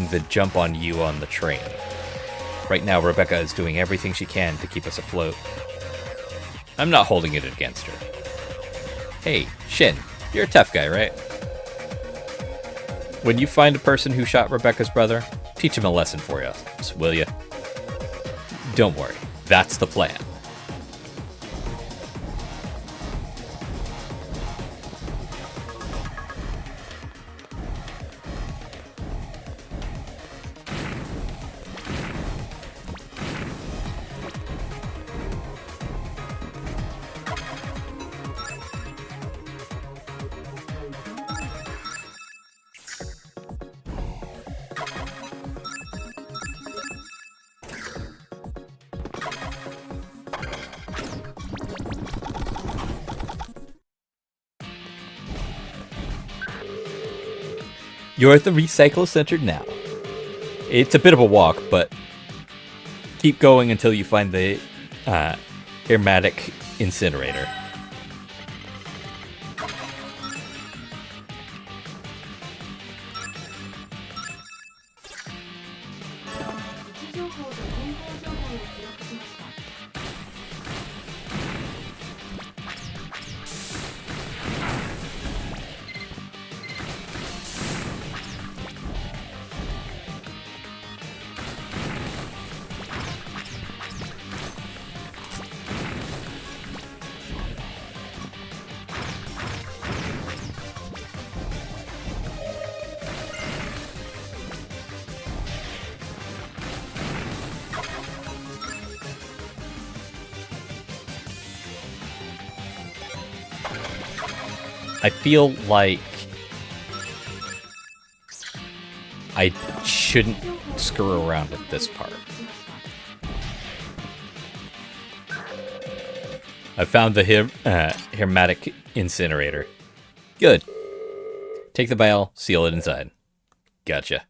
the jump on you on the train. Right now, Rebecca is doing everything she can to keep us afloat. I'm not holding it against her. Hey, Shin, you're a tough guy, right? When you find a person who shot Rebecca's brother, teach him a lesson for us, will ya? Don't worry, that's the plan. You're at the recycle center now. It's a bit of a walk, but keep going until you find the hermetic incinerator. I feel like I shouldn't screw around with this part. I found the hermetic incinerator. Good. Take the vial, seal it inside. Gotcha.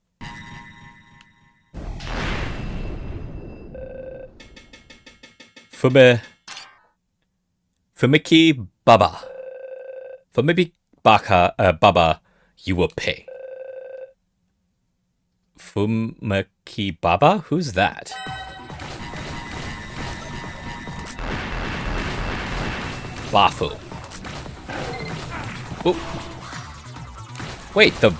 Fumiki Baba. Fumiki Baba, you will pay. Fumiki Baba? Who's that? Bafu. Oh. Wait, the...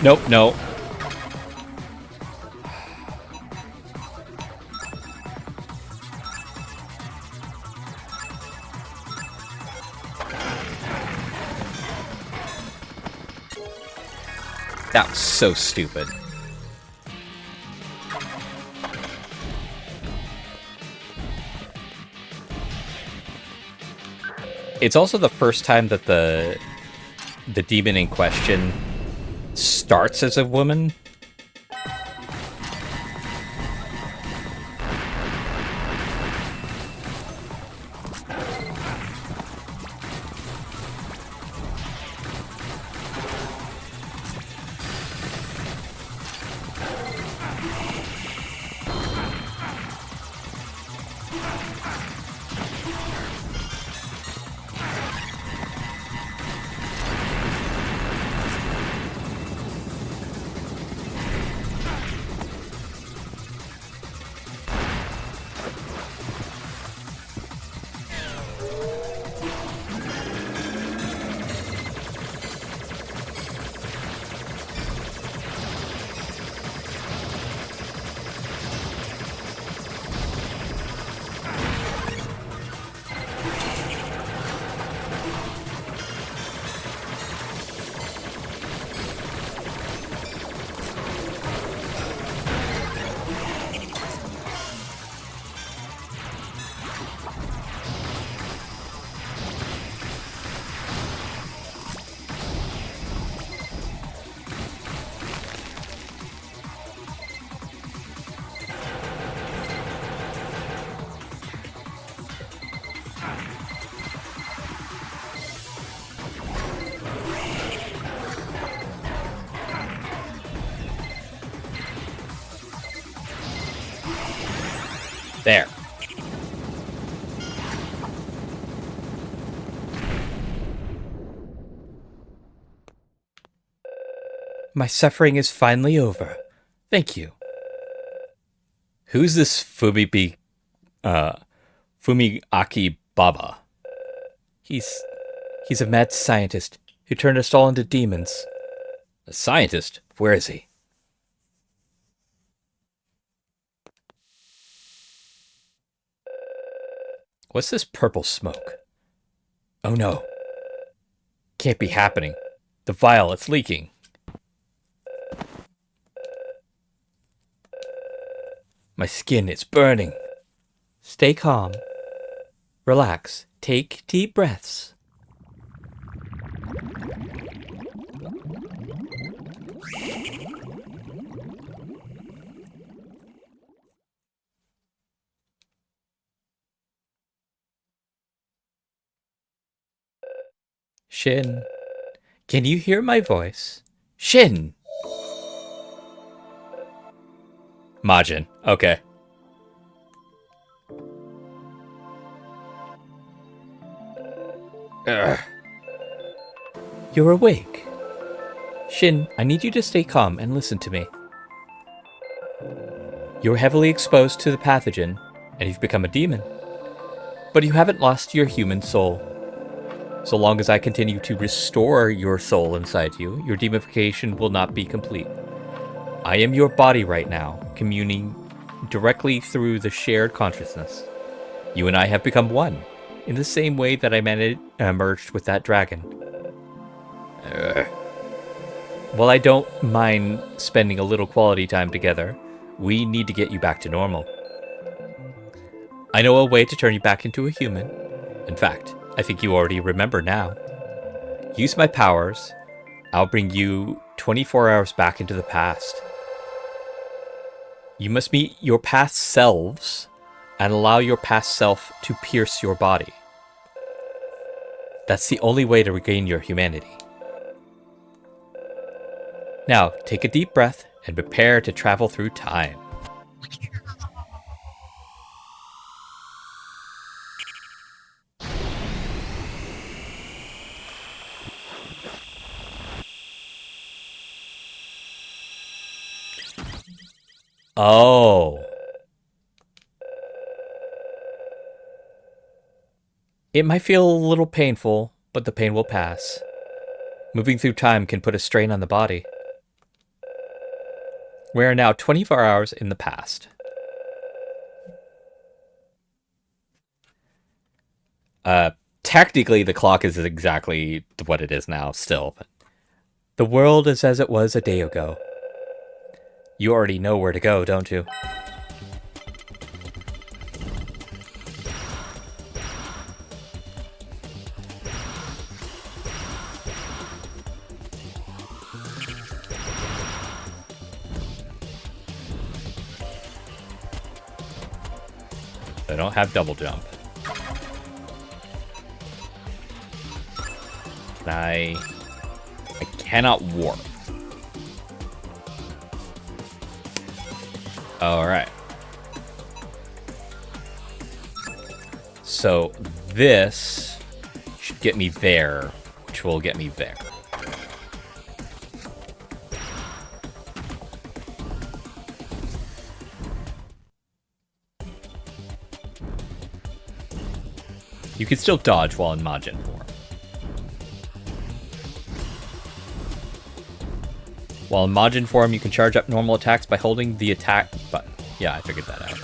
Nope, no. That was so stupid. It's also the first time that the demon in question starts as a woman. There. My suffering is finally over. Thank you. Who's this Fumiaki Baba? He's a mad scientist who turned us all into demons. A scientist? Where is he? What's this purple smoke? Oh no. Can't be happening. The vial, it's leaking. My skin, it's burning. Stay calm. Relax. Take deep breaths. Shin, can you hear my voice? Shin! Majin, okay. Ugh. You're awake. Shin, I need you to stay calm and listen to me. You're heavily exposed to the pathogen, and you've become a demon. But you haven't lost your human soul. So long as I continue to restore your soul inside you, your demonification will not be complete. I am your body right now, communing directly through the shared consciousness. You and I have become one, in the same way that I merged with that dragon. While I don't mind spending a little quality time together, we need to get you back to normal. I know a way to turn you back into a human. In fact, I think you already remember now. Use my powers. I'll bring you 24 hours back into the past. You must meet your past selves and allow your past self to pierce your body. That's the only way to regain your humanity. Now, take a deep breath and prepare to travel through time. Oh. It might feel a little painful, but the pain will pass. Moving through time can put a strain on the body. We are now 24 hours in the past. Technically, the clock is exactly what it is now, still. But the world is as it was a day ago. You already know where to go, don't you? I don't have double jump. I cannot warp. Alright. So this should get me there, which will get me there. You can still dodge while in Majin form. While in Majin form, you can charge up normal attacks by holding the attack button. Yeah, I figured that out.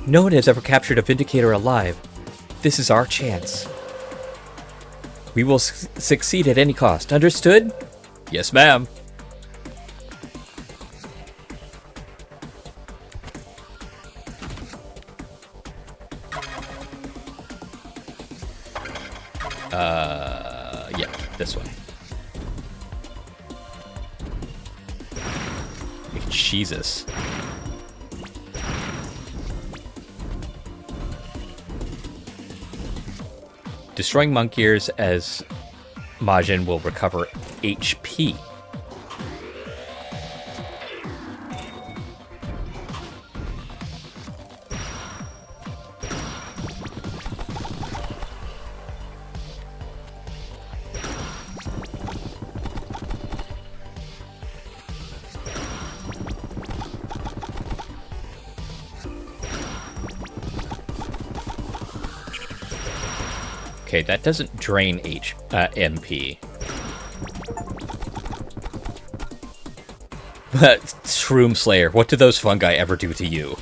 No one has ever captured a Vindicator alive. This is our chance. We will succeed at any cost. Understood? Yes, ma'am. Yeah, this way. Jesus. Destroying monk ears as Majin will recover HP. Okay, that doesn't drain MP. Shroom Slayer, what do those fungi ever do to you?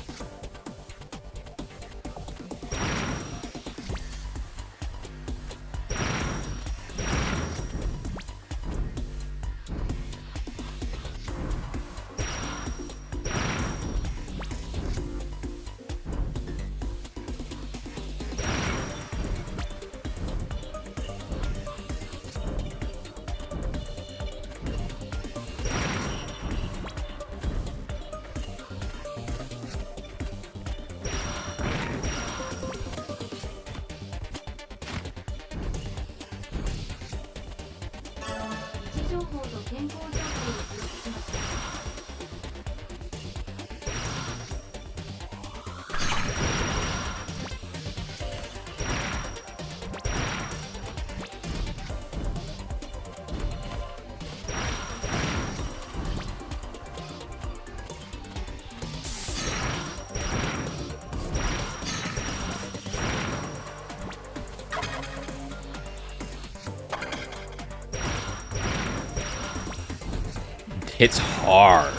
Hits hard.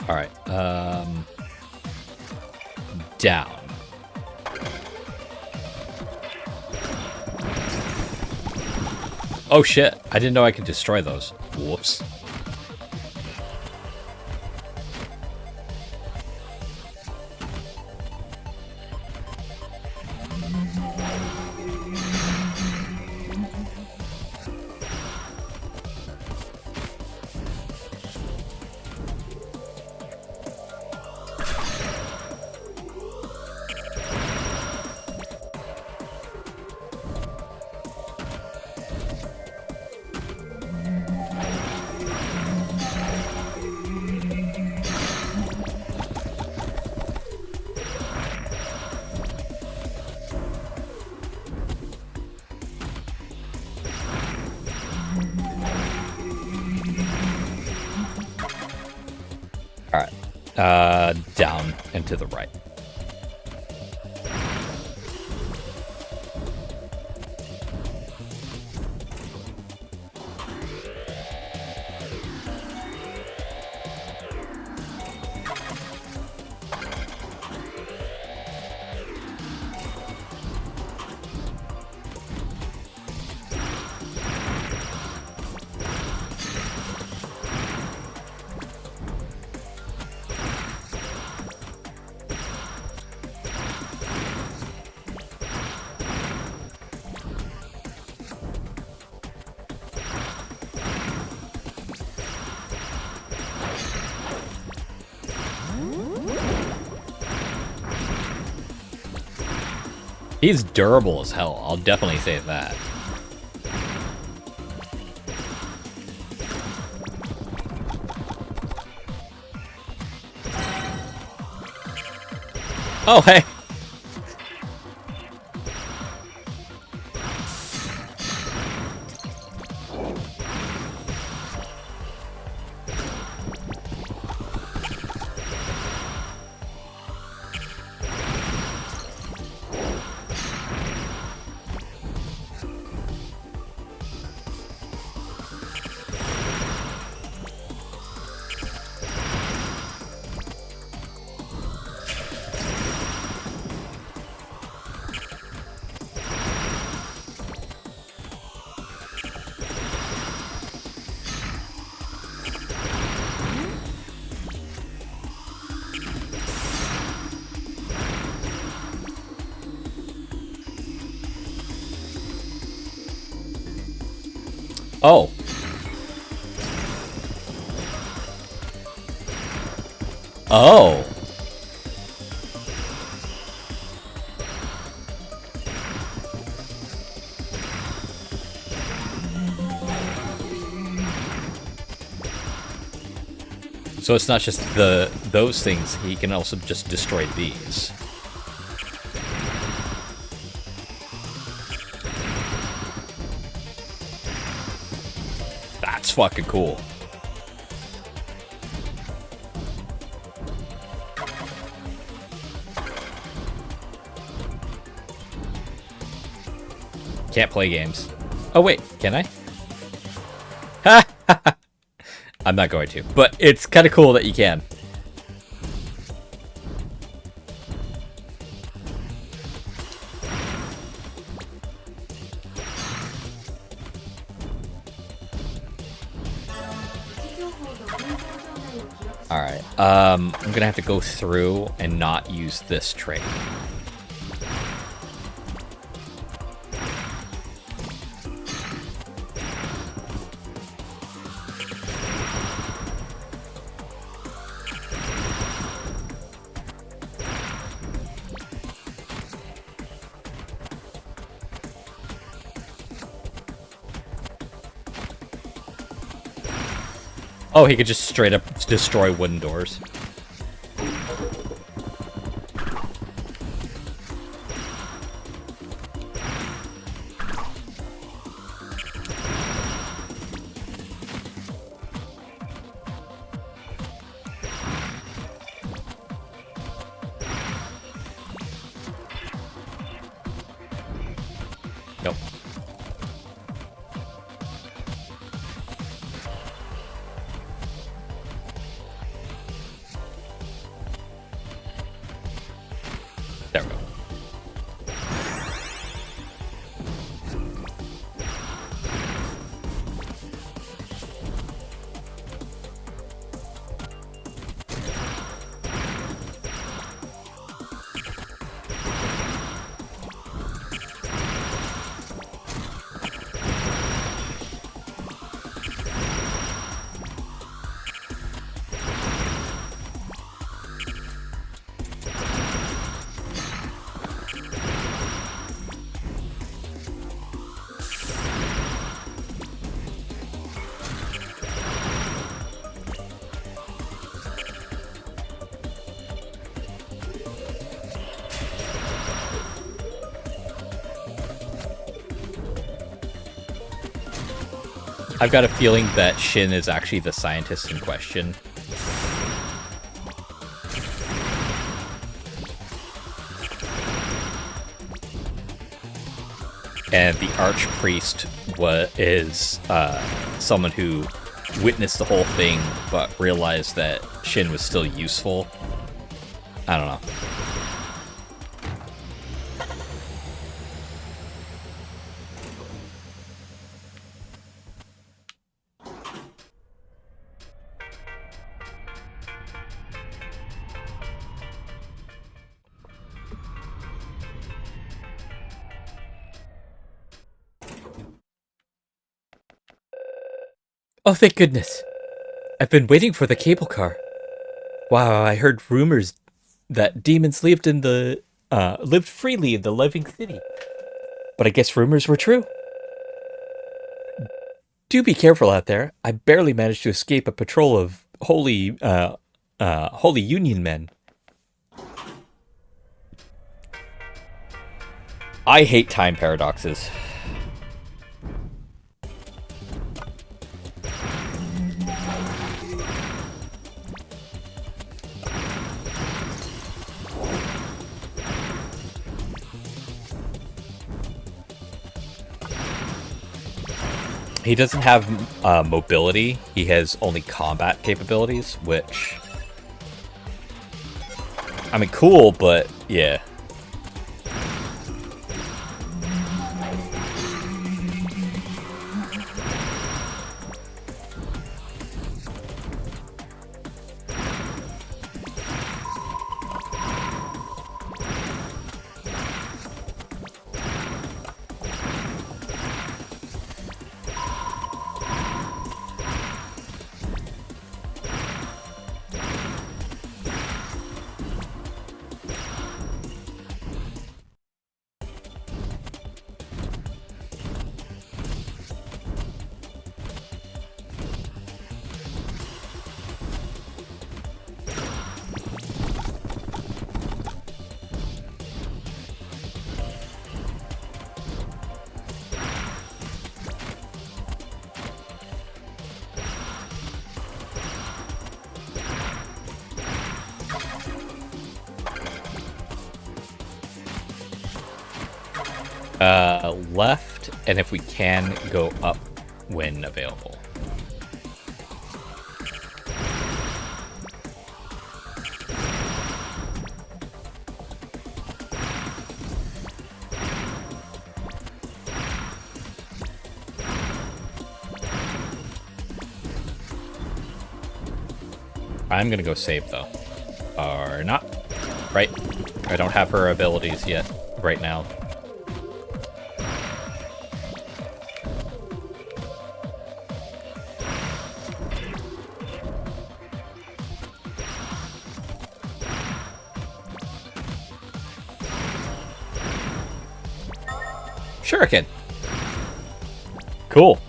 All right. Down. Oh shit, I didn't know I could destroy those. Whoops. Down and to the right. He's durable as hell, I'll definitely say that. Oh, hey! Oh. Oh. So it's not just those things, he can also just destroy these. That's fucking cool. Can't play games. Oh wait, can I? Ha! I'm not going to, but it's kind of cool that you can. Alright, I'm gonna have to go through and not use this trait. Oh, he could just straight up destroy wooden doors. Nope. There we go. I've got a feeling that Shin is actually the scientist in question. And the Archpriest is someone who witnessed the whole thing, but realized that Shin was still useful. I don't know. Oh, thank goodness. I've been waiting for the cable car. Wow, I heard rumors that demons lived freely in the living city. But I guess rumors were true. Do be careful out there. I barely managed to escape a patrol of holy Union men. I hate time paradoxes. He doesn't have mobility. He has only combat capabilities, which... I mean, cool, but yeah. Left, and if we can, go up when available. I'm gonna go save, though. Or not. Right. I don't have her abilities yet, right now. Shuriken. Cool.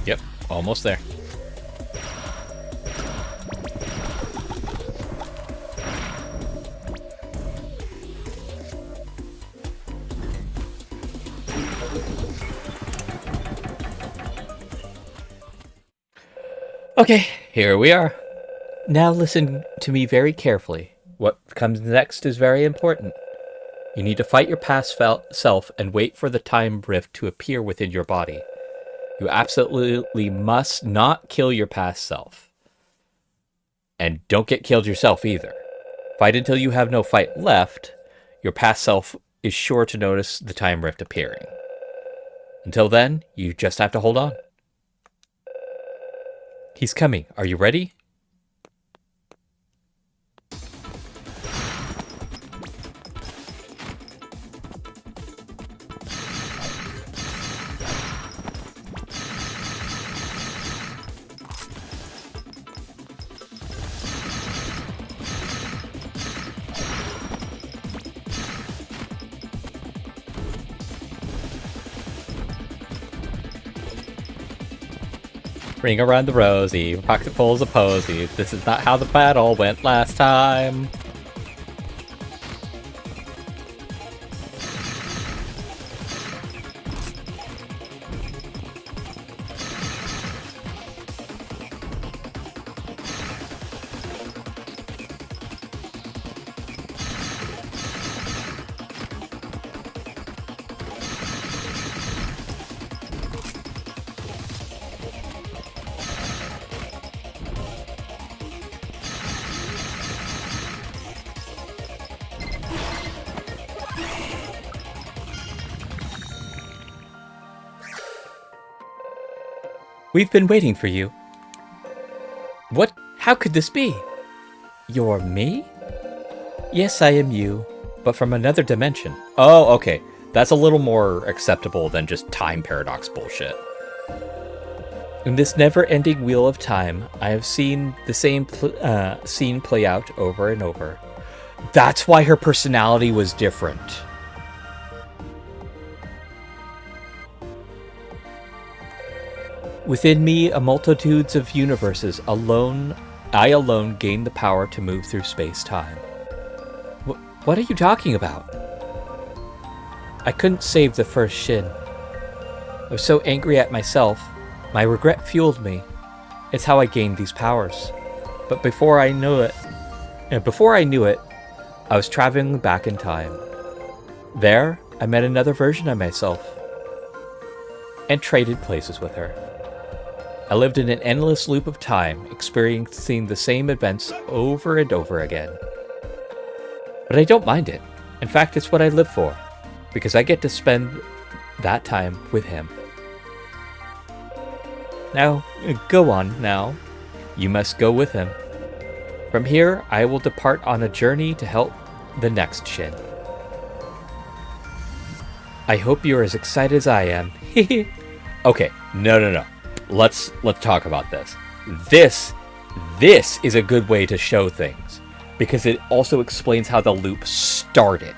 Yep, almost there. Okay, here we are. Now listen to me very carefully. What comes next is very important. You need to fight your past self and wait for the time rift to appear within your body. You absolutely must not kill your past self. And don't get killed yourself either. Fight until you have no fight left. Your past self is sure to notice the time rift appearing. Until then, you just have to hold on. He's coming. Are you ready? Ring around the rosy, pocketfuls of posies. This is not how the battle went last time. We've been waiting for you. What? How could this be? You're me? Yes, I am you, but from another dimension. Oh, okay. That's a little more acceptable than just time paradox bullshit. In this never-ending wheel of time, I have seen the same scene play out over and over. That's why her personality was different. Within me, a multitudes of universes, I alone gain the power to move through space-time. What are you talking about? I couldn't save the first Shin. I was so angry at myself. My regret fueled me. It's how I gained these powers. But before I knew it, I was traveling back in time. There, I met another version of myself and traded places with her. I lived in an endless loop of time, experiencing the same events over and over again. But I don't mind it. In fact, it's what I live for, because I get to spend that time with him. Now, go on now. You must go with him. From here, I will depart on a journey to help the next Shin. I hope you're as excited as I am. Okay, no. Let's talk about this. This is a good way to show things, because it also explains how the loop started.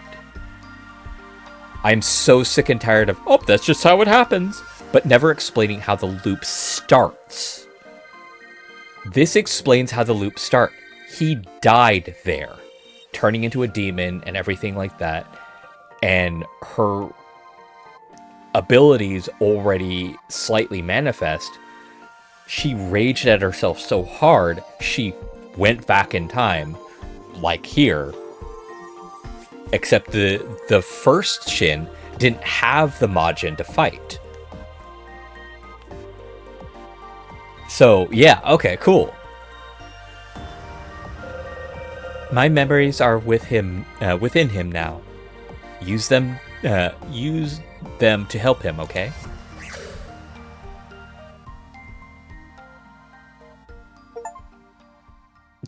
I'm so sick and tired of, oh, that's just how it happens. but never explaining how the loop starts. This explains how the loop starts. He died there, turning into a demon and everything like that, and her abilities already slightly manifest. She raged at herself so hard, she went back in time, like here. Except the first Shin didn't have the Majin to fight. So, yeah, okay, cool. My memories are with him, within him now. Use them to help him, okay?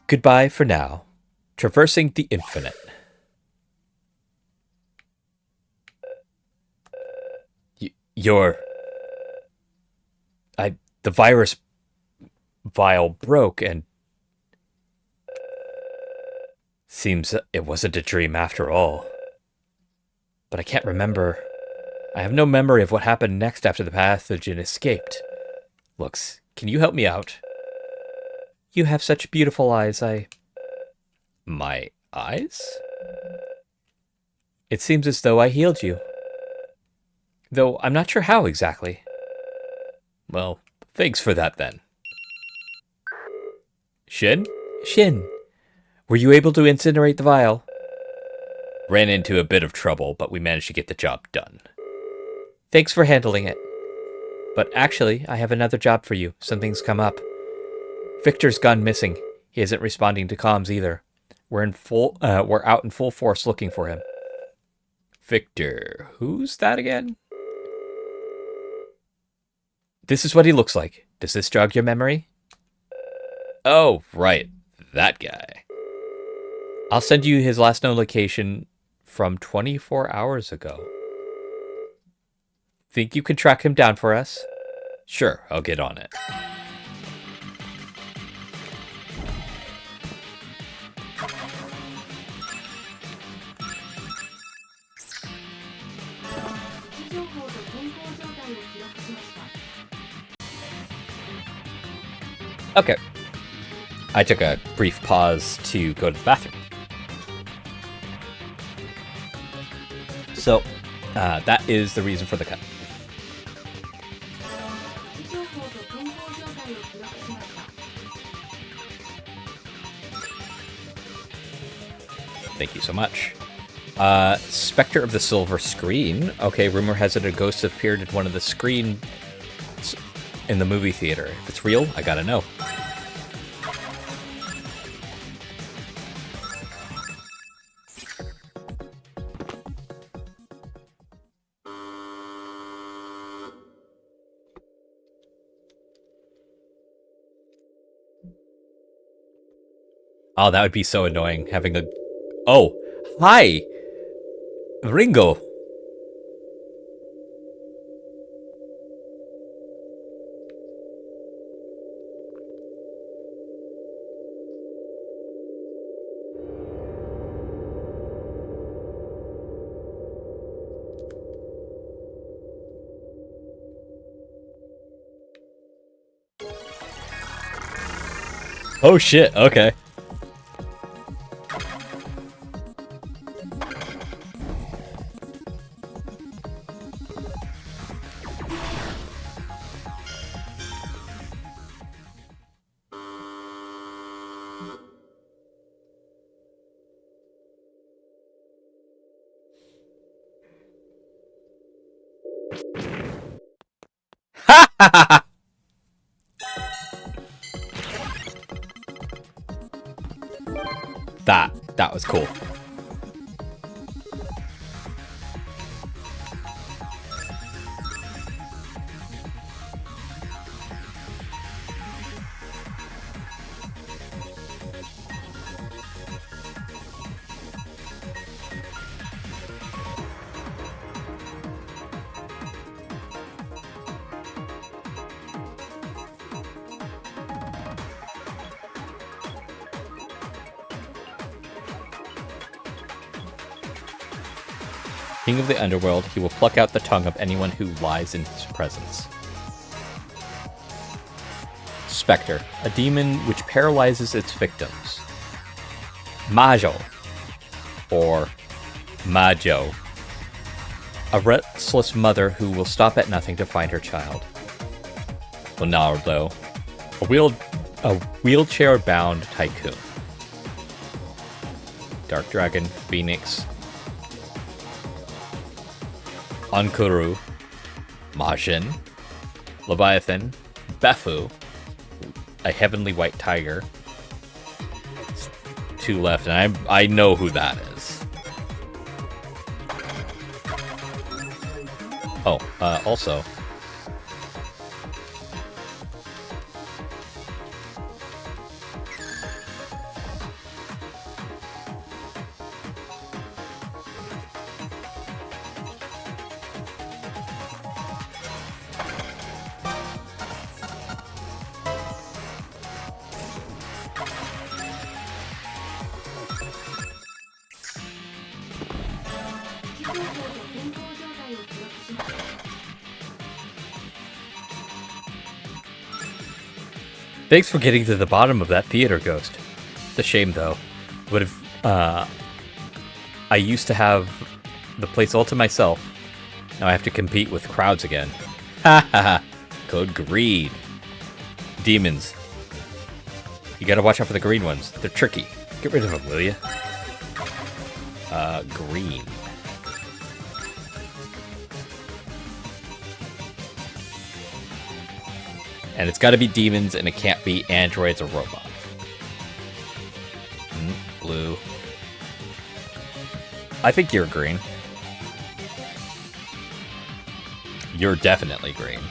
Goodbye for now. Traversing the infinite. The virus vial broke and... Seems it wasn't a dream after all. But I can't remember. I have no memory of what happened next after the pathogen escaped. Looks, can you help me out? You have such beautiful eyes, My eyes? It seems as though I healed you. Though I'm not sure how exactly. Well, thanks for that then. Shin? Shin, were you able to incinerate the vial? Ran into a bit of trouble, but we managed to get the job done. Thanks for handling it. But actually, I have another job for you. Something's come up. Victor's gone missing. He isn't responding to comms either. We're out in full force looking for him. Victor, who's that again? This is what he looks like. Does this jog your memory? Oh, right. That guy. I'll send you his last known location from 24 hours ago. Think you can track him down for us? Sure, I'll get on it. Okay. I took a brief pause to go to the bathroom. So, that is the reason for the cut. Thank you so much. Spectre of the Silver Screen. Okay, rumor has it a ghost appeared at one of the screens in the movie theater. If it's real, I gotta know. Oh, that would be so annoying, having a... Oh, hi! Ringo! Oh shit, okay. That was cool. King of the underworld, he will pluck out the tongue of anyone who lies in his presence. Spectre, a demon which paralyzes its victims. Majo, or Majo, a restless mother who will stop at nothing to find her child. Leonardo, a wheelchair-bound tycoon. Dark Dragon, Phoenix. Ankuru, Majin. Leviathan, Befu, a heavenly white tiger. 2 left, and I know who that is. Oh, also. Thanks for getting to the bottom of that theater, Ghost. It's a shame, though. Would have. I used to have the place all to myself. Now I have to compete with crowds again. Ha ha ha. Code green. Demons. You gotta watch out for the green ones. They're tricky. Get rid of them, will ya? Green. And it's gotta be demons, and it can't be androids or robots. Blue. I think you're green. You're definitely green.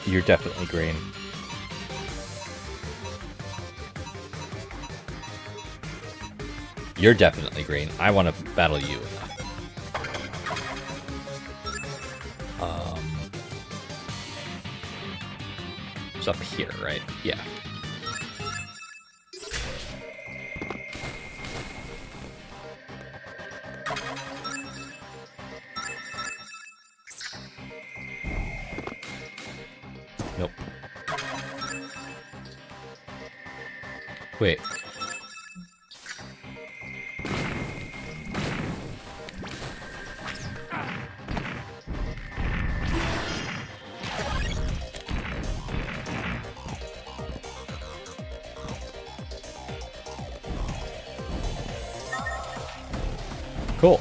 You're definitely green. You're definitely green. I want to battle you. It's up here, right? Yeah. Nope. Wait. Cool.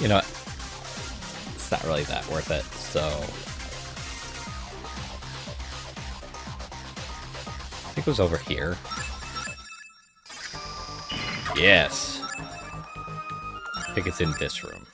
You know what? It's not really that worth it, so... I think it was over here. Yes. I think it's in this room.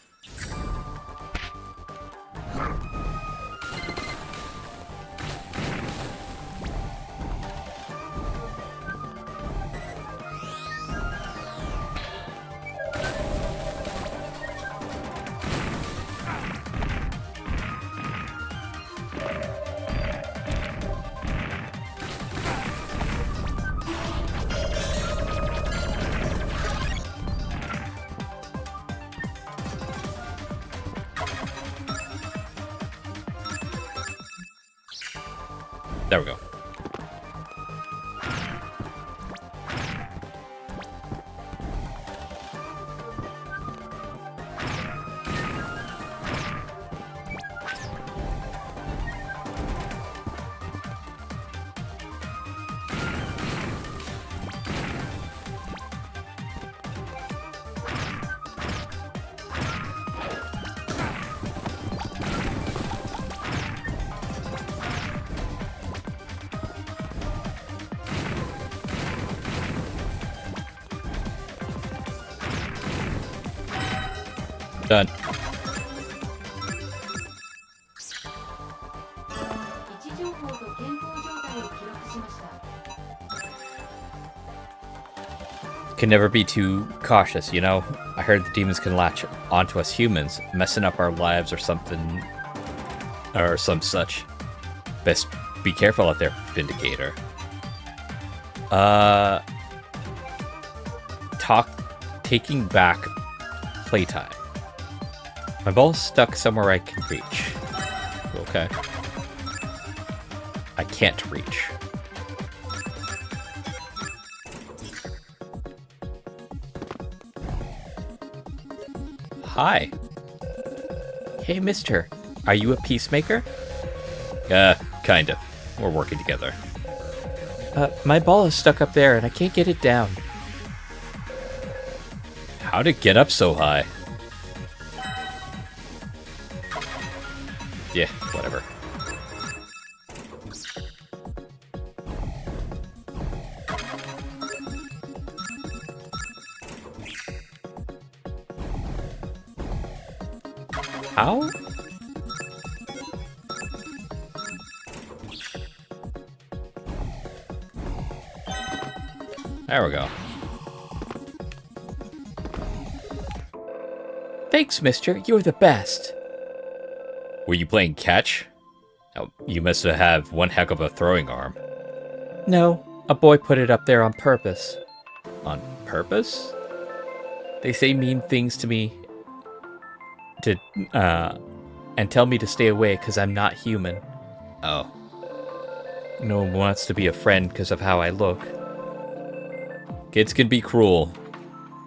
There we go. Done. Can never be too cautious, you know? I heard the demons can latch onto us humans, messing up our lives or something. Or some such. Best be careful out there, Vindicator. Taking back playtime. My ball's stuck somewhere I can reach. Okay. I can't reach. Hi. Hey, mister. Are you a peacemaker? Kind of. We're working together. My ball is stuck up there and I can't get it down. How'd it get up so high? Yeah, whatever. How? There we go. Thanks, mister. You're the best. Were you playing catch? Oh, you must have one heck of a throwing arm. No, a boy put it up there on purpose. On purpose? They say mean things to me and tell me to stay away because I'm not human. Oh. No one wants to be a friend because of how I look. Kids can be cruel.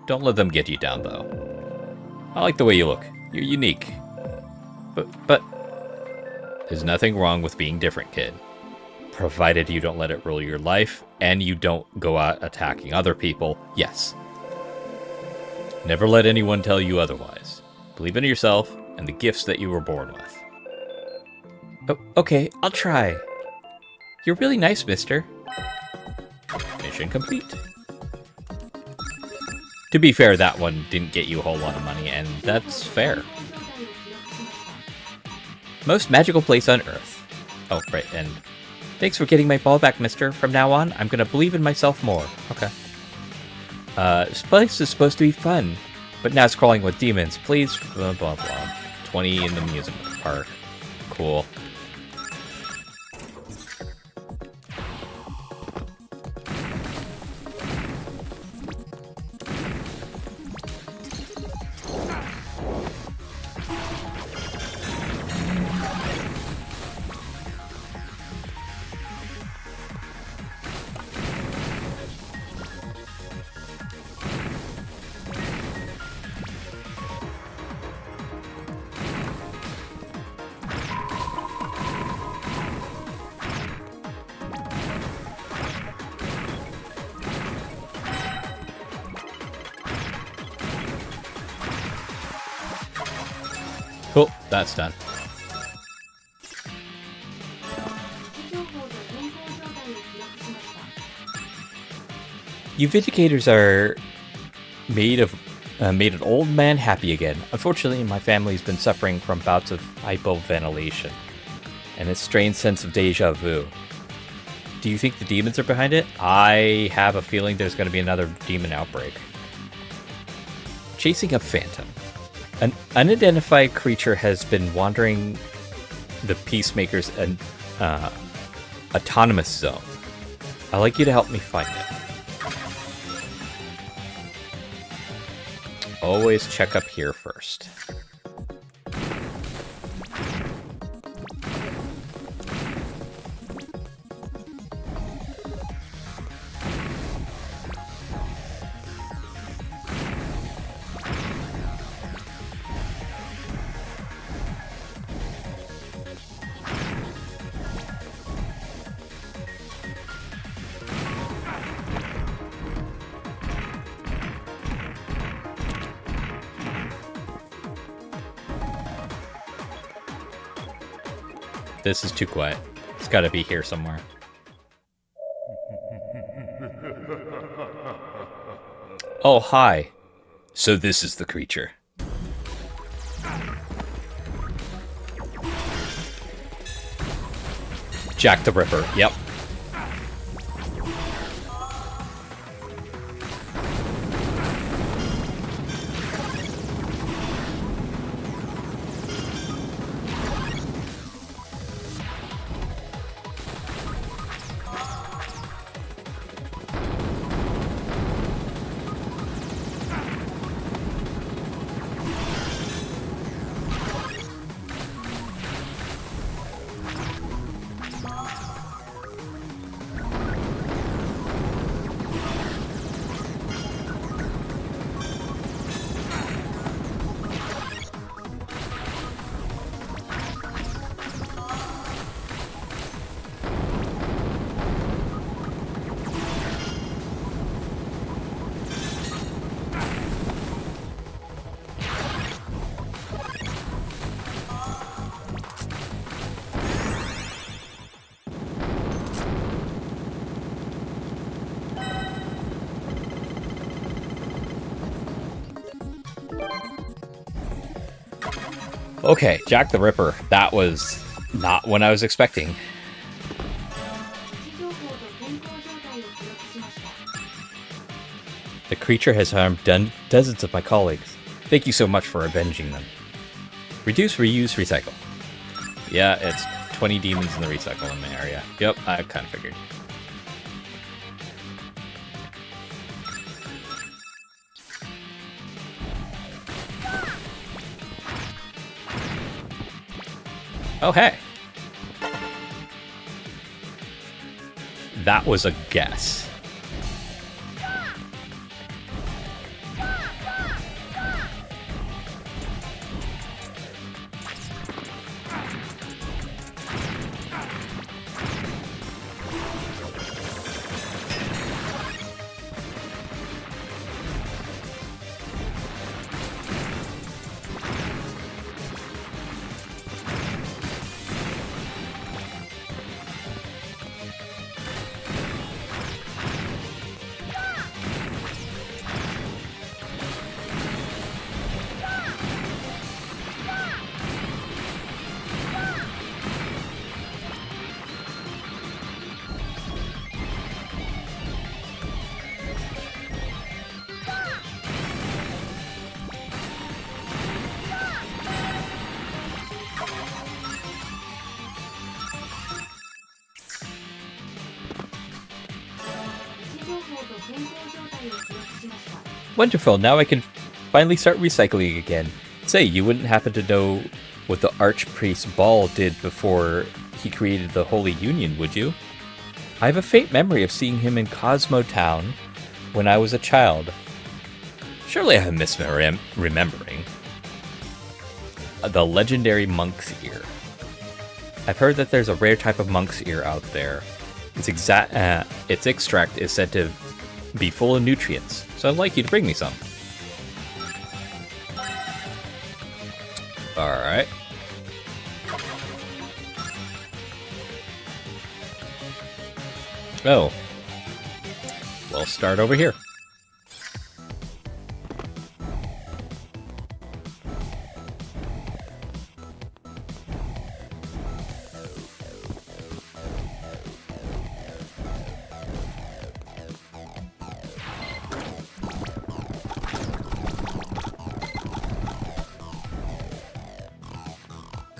Don't let them get you down, though. I like the way you look. You're unique. But... There's nothing wrong with being different, kid. Provided you don't let it rule your life, and you don't go out attacking other people, yes. Never let anyone tell you otherwise. Believe in yourself and the gifts that you were born with. Oh, okay, I'll try. You're really nice, mister. Mission complete. To be fair, that one didn't get you a whole lot of money, and that's fair. Most magical place on Earth. Oh, right, and thanks for getting my ball back, mister. From now on, I'm gonna believe in myself more. Okay. This place is supposed to be fun, but now it's crawling with demons. Please, blah, blah, blah. 20 in the amusement park. Cool. Cool, that's done. You Vindicators are made an old man happy again. Unfortunately, my family's been suffering from bouts of hypoventilation and a strange sense of deja vu. Do you think the demons are behind it? I have a feeling there's going to be another demon outbreak. Chasing a phantom. An unidentified creature has been wandering the Peacemaker's autonomous zone. I'd like you to help me find it. Always check up here first. This is too quiet. It's got to be here somewhere. Oh, hi. So this is the creature. Jack the Ripper. Yep. Okay, Jack the Ripper. That was not what I was expecting. The creature has harmed dozens of my colleagues. Thank you so much for avenging them. Reduce, reuse, recycle. Yeah, it's 20 demons in the recycle in the area. Yep, I kind of figured. Oh, hey. That was a guess. Wonderful, now I can finally start recycling again. Say, you wouldn't happen to know what the Archpriest Ball did before he created the Holy Union, would you? I have a faint memory of seeing him in Cosmo Town when I was a child. Surely I'm misremembering. The legendary monk's ear. I've heard that there's a rare type of monk's ear out there. Its extract is said to be full of nutrients, so I'd like you to bring me some. Alright. Oh. We'll start over here.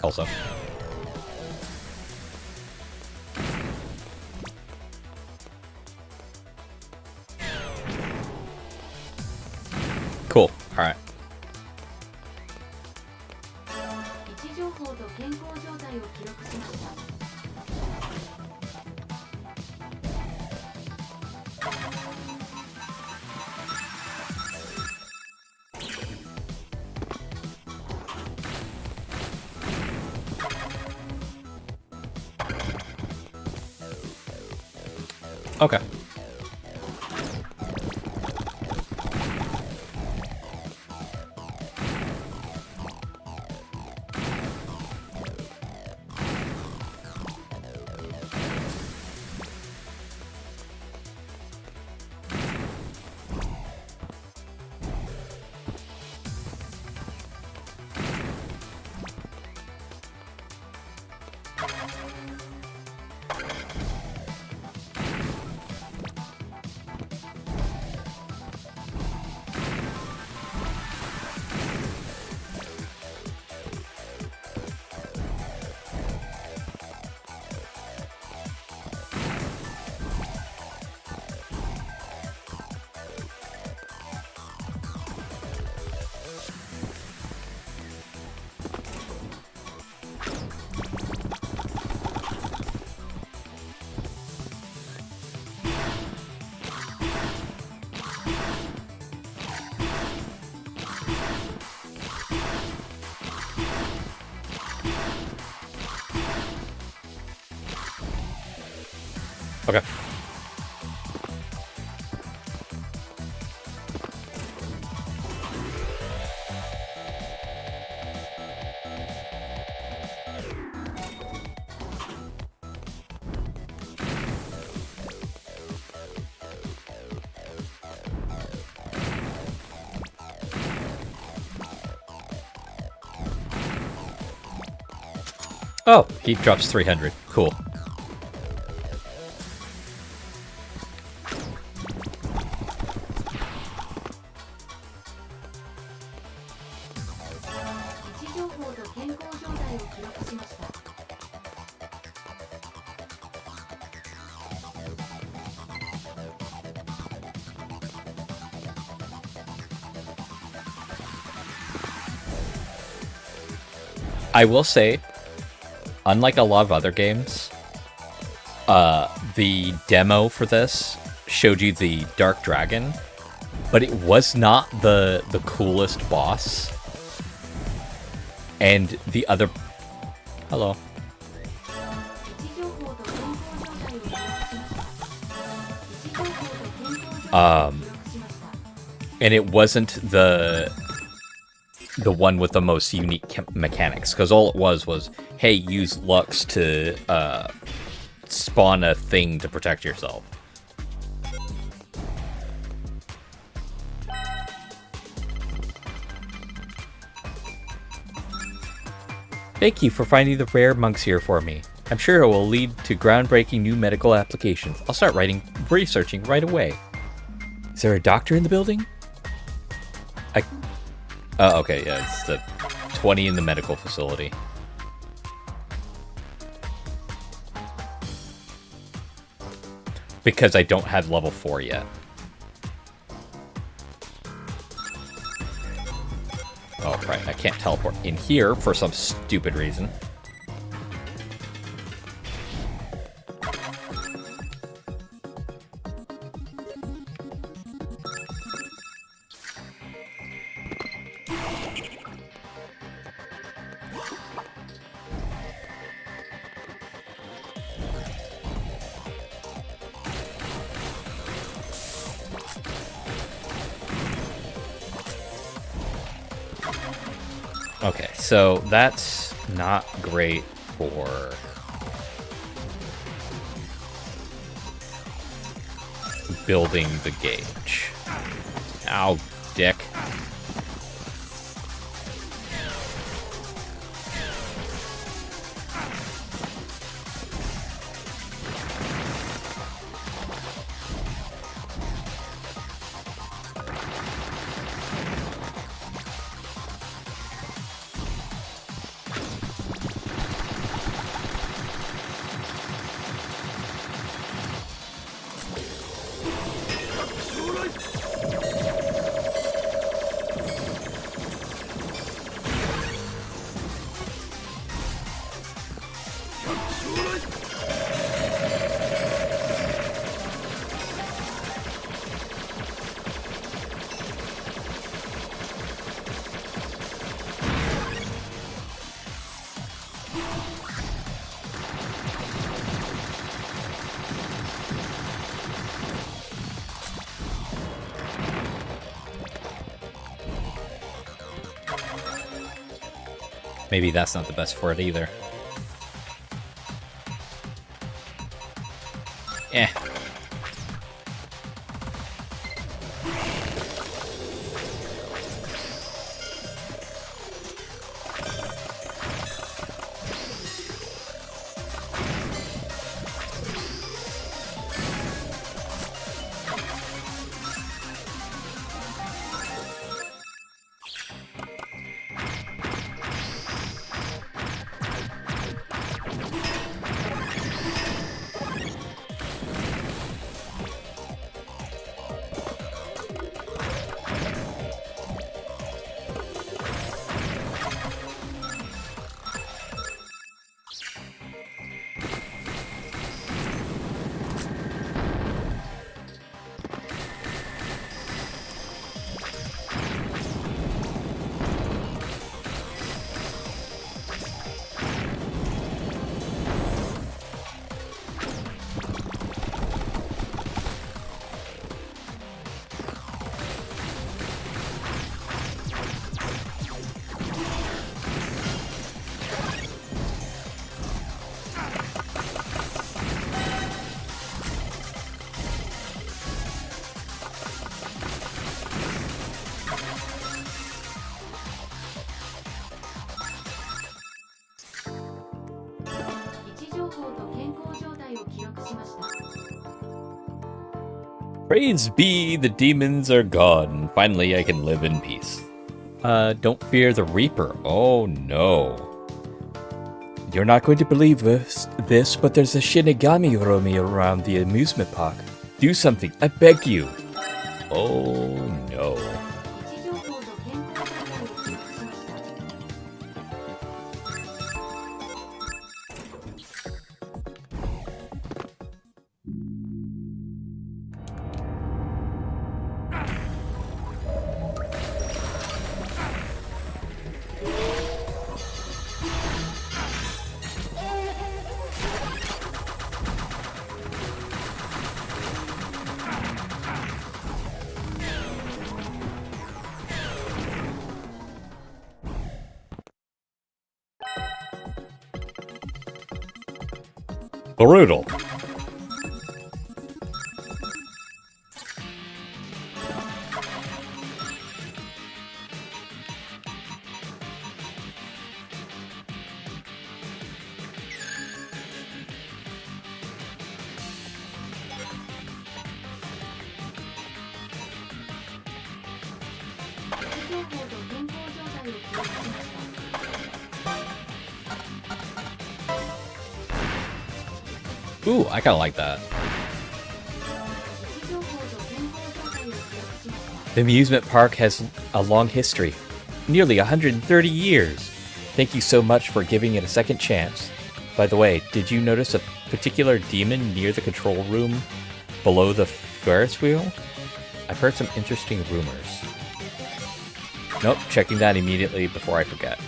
Also. Cool. All right. Okay. Okay. Oh, he drops 300. Cool. I will say, unlike a lot of other games, the demo for this showed you the Dark Dragon, but it was not the coolest boss. And the other... Hello. And it wasn't the one with the most unique mechanics, because all it was, hey, use Lux to spawn a thing to protect yourself. Thank you for finding the rare monks here for me. I'm sure it will lead to groundbreaking new medical applications. I'll start researching right away. Is there a doctor in the building? Oh, okay, yeah, it's the 20 in the medical facility. Because I don't have level 4 yet. Oh, right, I can't teleport in here for some stupid reason. Okay, so that's not great for building the gauge. Ow, dick. Maybe that's not the best for it either. Eh. Praise be, the demons are gone. Finally, I can live in peace. Don't fear the Reaper. Oh, no. You're not going to believe this, but there's a Shinigami roaming around the amusement park. Do something, I beg you. Oh, no. Brutal. Ooh, I kind of like that. The amusement park has a long history, nearly 130 years. Thank you so much for giving it a second chance. By the way, did you notice a particular demon near the control room below the Ferris wheel? I've heard some interesting rumors. Nope, checking that immediately before I forget.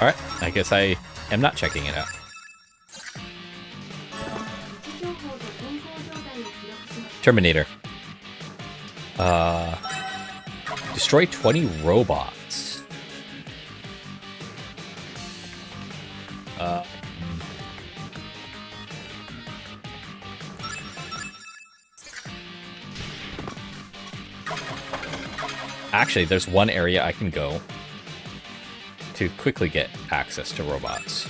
Alright, I guess I am not checking it out. Terminator. Destroy 20 robots. Actually, there's one area I can go to quickly get access to robots.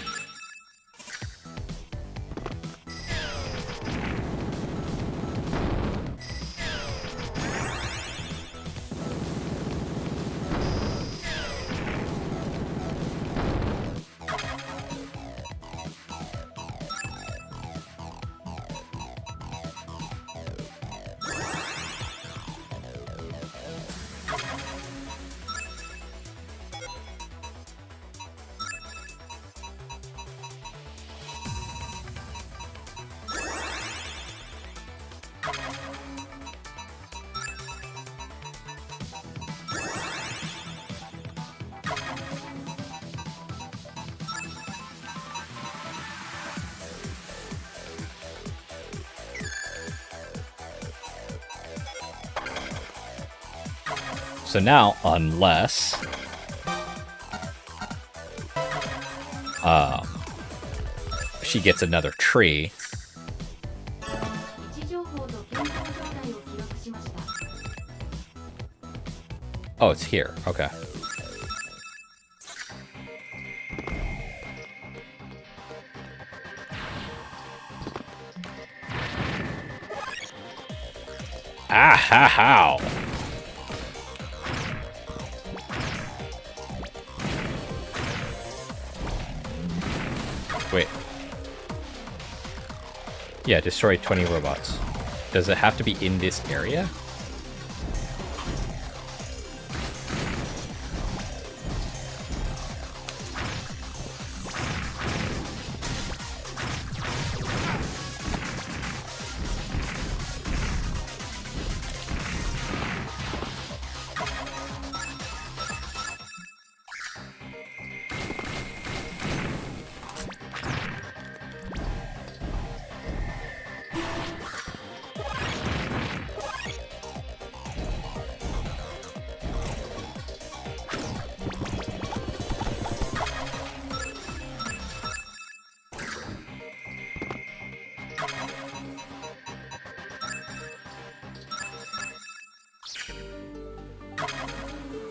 So now, unless she gets another tree. Oh, it's here. Okay. Ah ha how. Wait. Yeah, destroy 20 robots. Does it have to be in this area?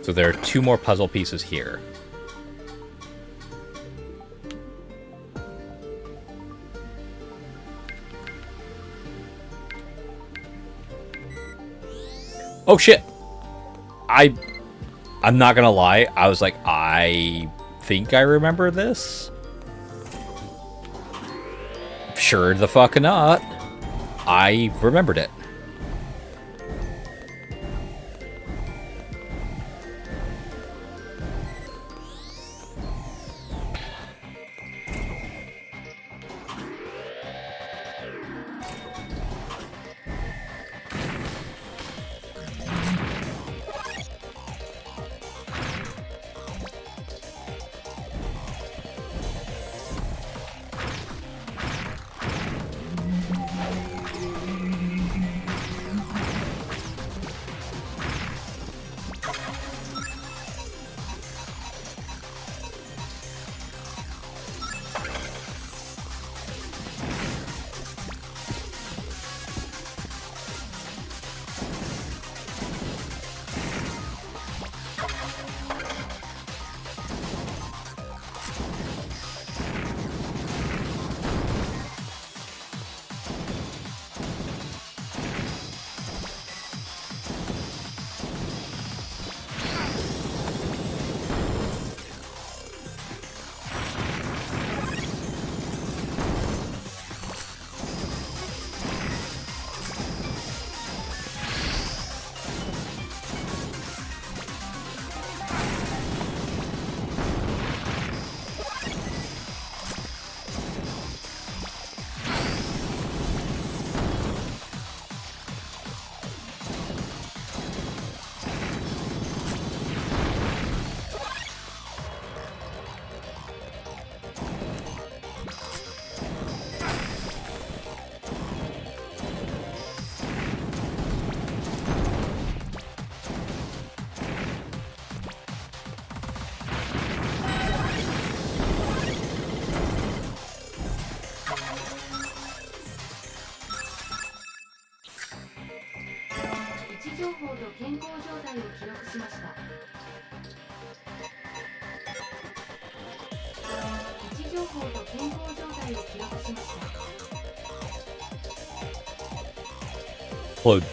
So there are 2 more puzzle pieces here. Oh shit! I'm not gonna lie, I was like, I think I remember this? Sure the fuck not. I remembered it.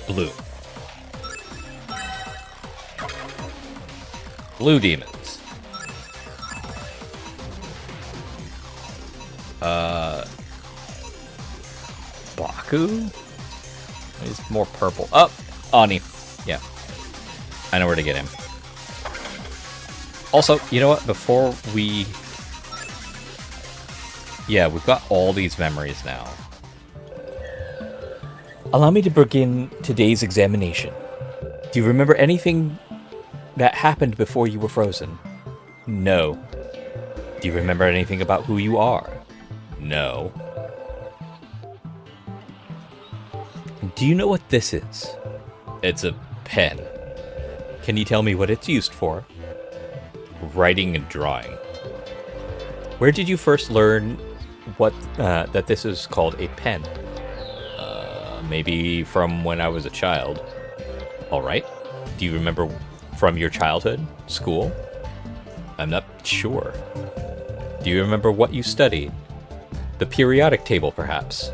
Blue. Blue demons. Baku? He's more purple. Oh, Ani. Yeah. I know where to get him. Also, you know what? Before we... Yeah, we've got all these memories now. Allow me to begin today's examination. Do you remember anything that happened before you were frozen? No. Do you remember anything about who you are? No. Do you know what this is? It's a pen. Can you tell me what it's used for? Writing and drawing. Where did you first learn what that this is called a pen? Maybe from when I was a child. Alright. Do you remember from your childhood? School? I'm not sure. Do you remember what you studied? The periodic table, perhaps?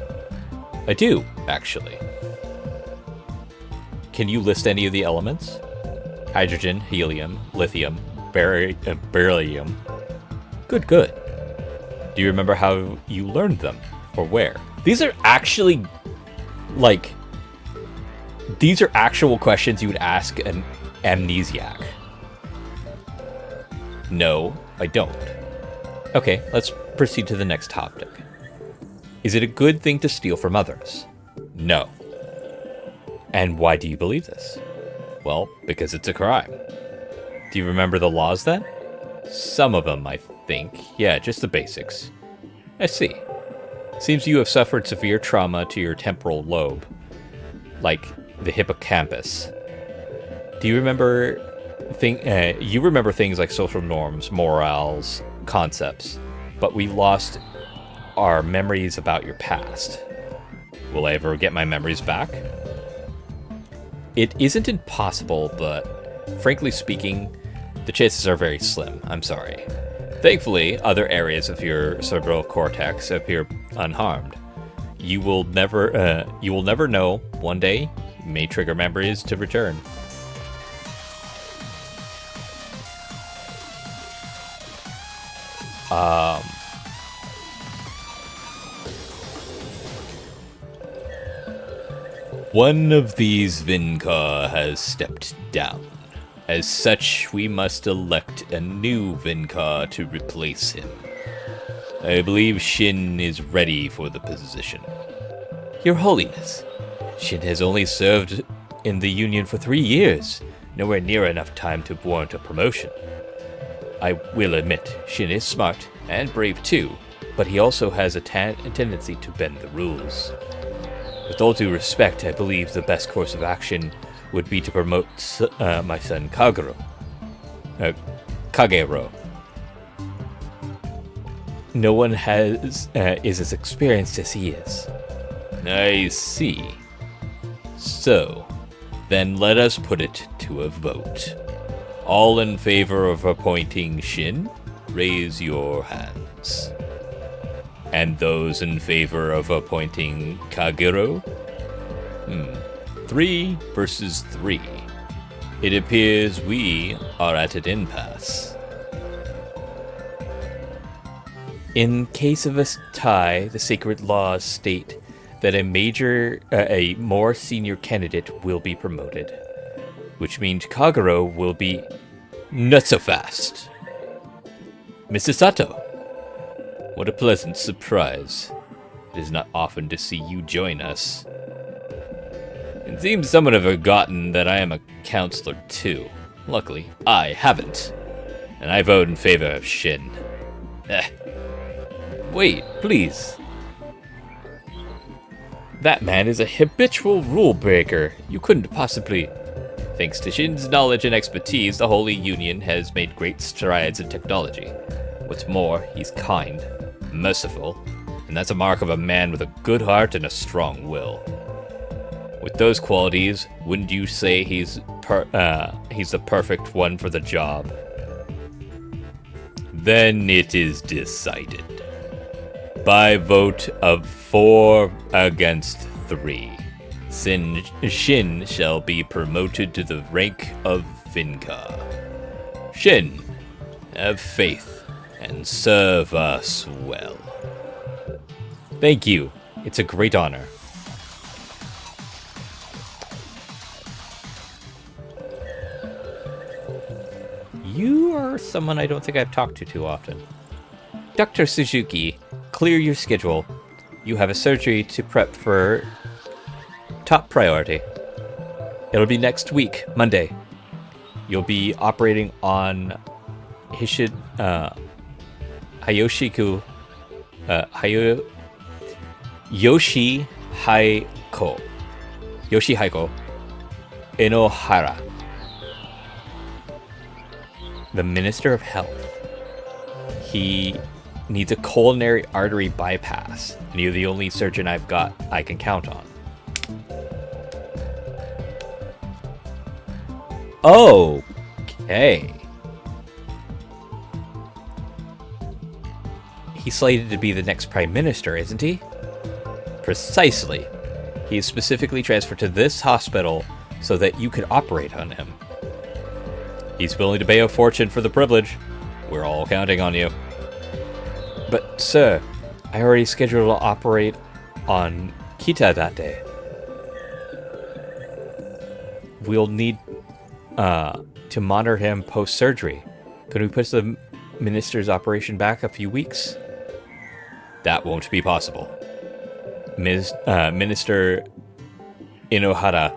I do, actually. Can you list any of the elements? Hydrogen, helium, lithium, beryllium. Good. Do you remember how you learned them? Or where? These are actually... Like, these are actual questions you would ask an amnesiac. No, I don't. Okay, let's proceed to the next topic. Is it a good thing to steal from others? No. And why do you believe this? Well, because it's a crime. Do you remember the laws then? Some of them, I think. Yeah, just the basics. I see. Seems you have suffered severe trauma to your temporal lobe, like the hippocampus. Do you remember you remember things like social norms, morals, concepts, but we lost our memories about your past. Will I ever get my memories back? It isn't impossible, but frankly speaking, The chances are very slim, I'm sorry. Thankfully, other areas of your cerebral cortex appear unharmed. You will never know. One day, you may trigger memories to return. One of these Vincar has stepped down. As such, we must elect a new Vincar to replace him. I believe Shin is ready for the position. Your Holiness, Shin has only served in the Union for 3 years, nowhere near enough time to warrant a promotion. I will admit, Shin is smart and brave too, but he also has a tendency to bend the rules. With all due respect, I believe the best course of action would be to promote my son Kagero. No one is as experienced as he is. I see. So, then let us put it to a vote. All in favor of appointing Shin, raise your hands. And those in favor of appointing Kagero? 3 versus 3. It appears we are at an impasse. In case of a tie, the sacred laws state that a more senior candidate will be promoted, which means Kagero will be not so fast. Mrs. Sato, what a pleasant surprise. It is not often to see you join us. It seems someone have forgotten that I am a counselor too. Luckily, I haven't. And I vote in favor of Shin. Wait, please. That man is a habitual rule breaker. You couldn't possibly... Thanks to Shin's knowledge and expertise, the Holy Union has made great strides in technology. What's more, he's kind, merciful, and that's a mark of a man with a good heart and a strong will. With those qualities, wouldn't you say he's the perfect one for the job? Then it is decided. By vote of 4 against 3, Shin shall be promoted to the rank of Vincar. Shin, have faith and serve us well. Thank you. It's a great honor. You are someone I don't think I've talked to too often. Dr. Suzuki, clear your schedule. You have a surgery to prep for. Top priority. It'll be next week, Monday. You'll be operating on Yoshihaiko Enohara, the Minister of Health. He needs a coronary artery bypass, and you're the only surgeon I can count on. Okay. He's slated to be the next Prime Minister, isn't he? Precisely. He is specifically transferred to this hospital so that you could operate on him. He's willing to pay a fortune for the privilege. We're all counting on you. But, sir, I already scheduled to operate on Kita that day. We'll need to monitor him post-surgery. Could we push the minister's operation back a few weeks? That won't be possible. Minister Inohara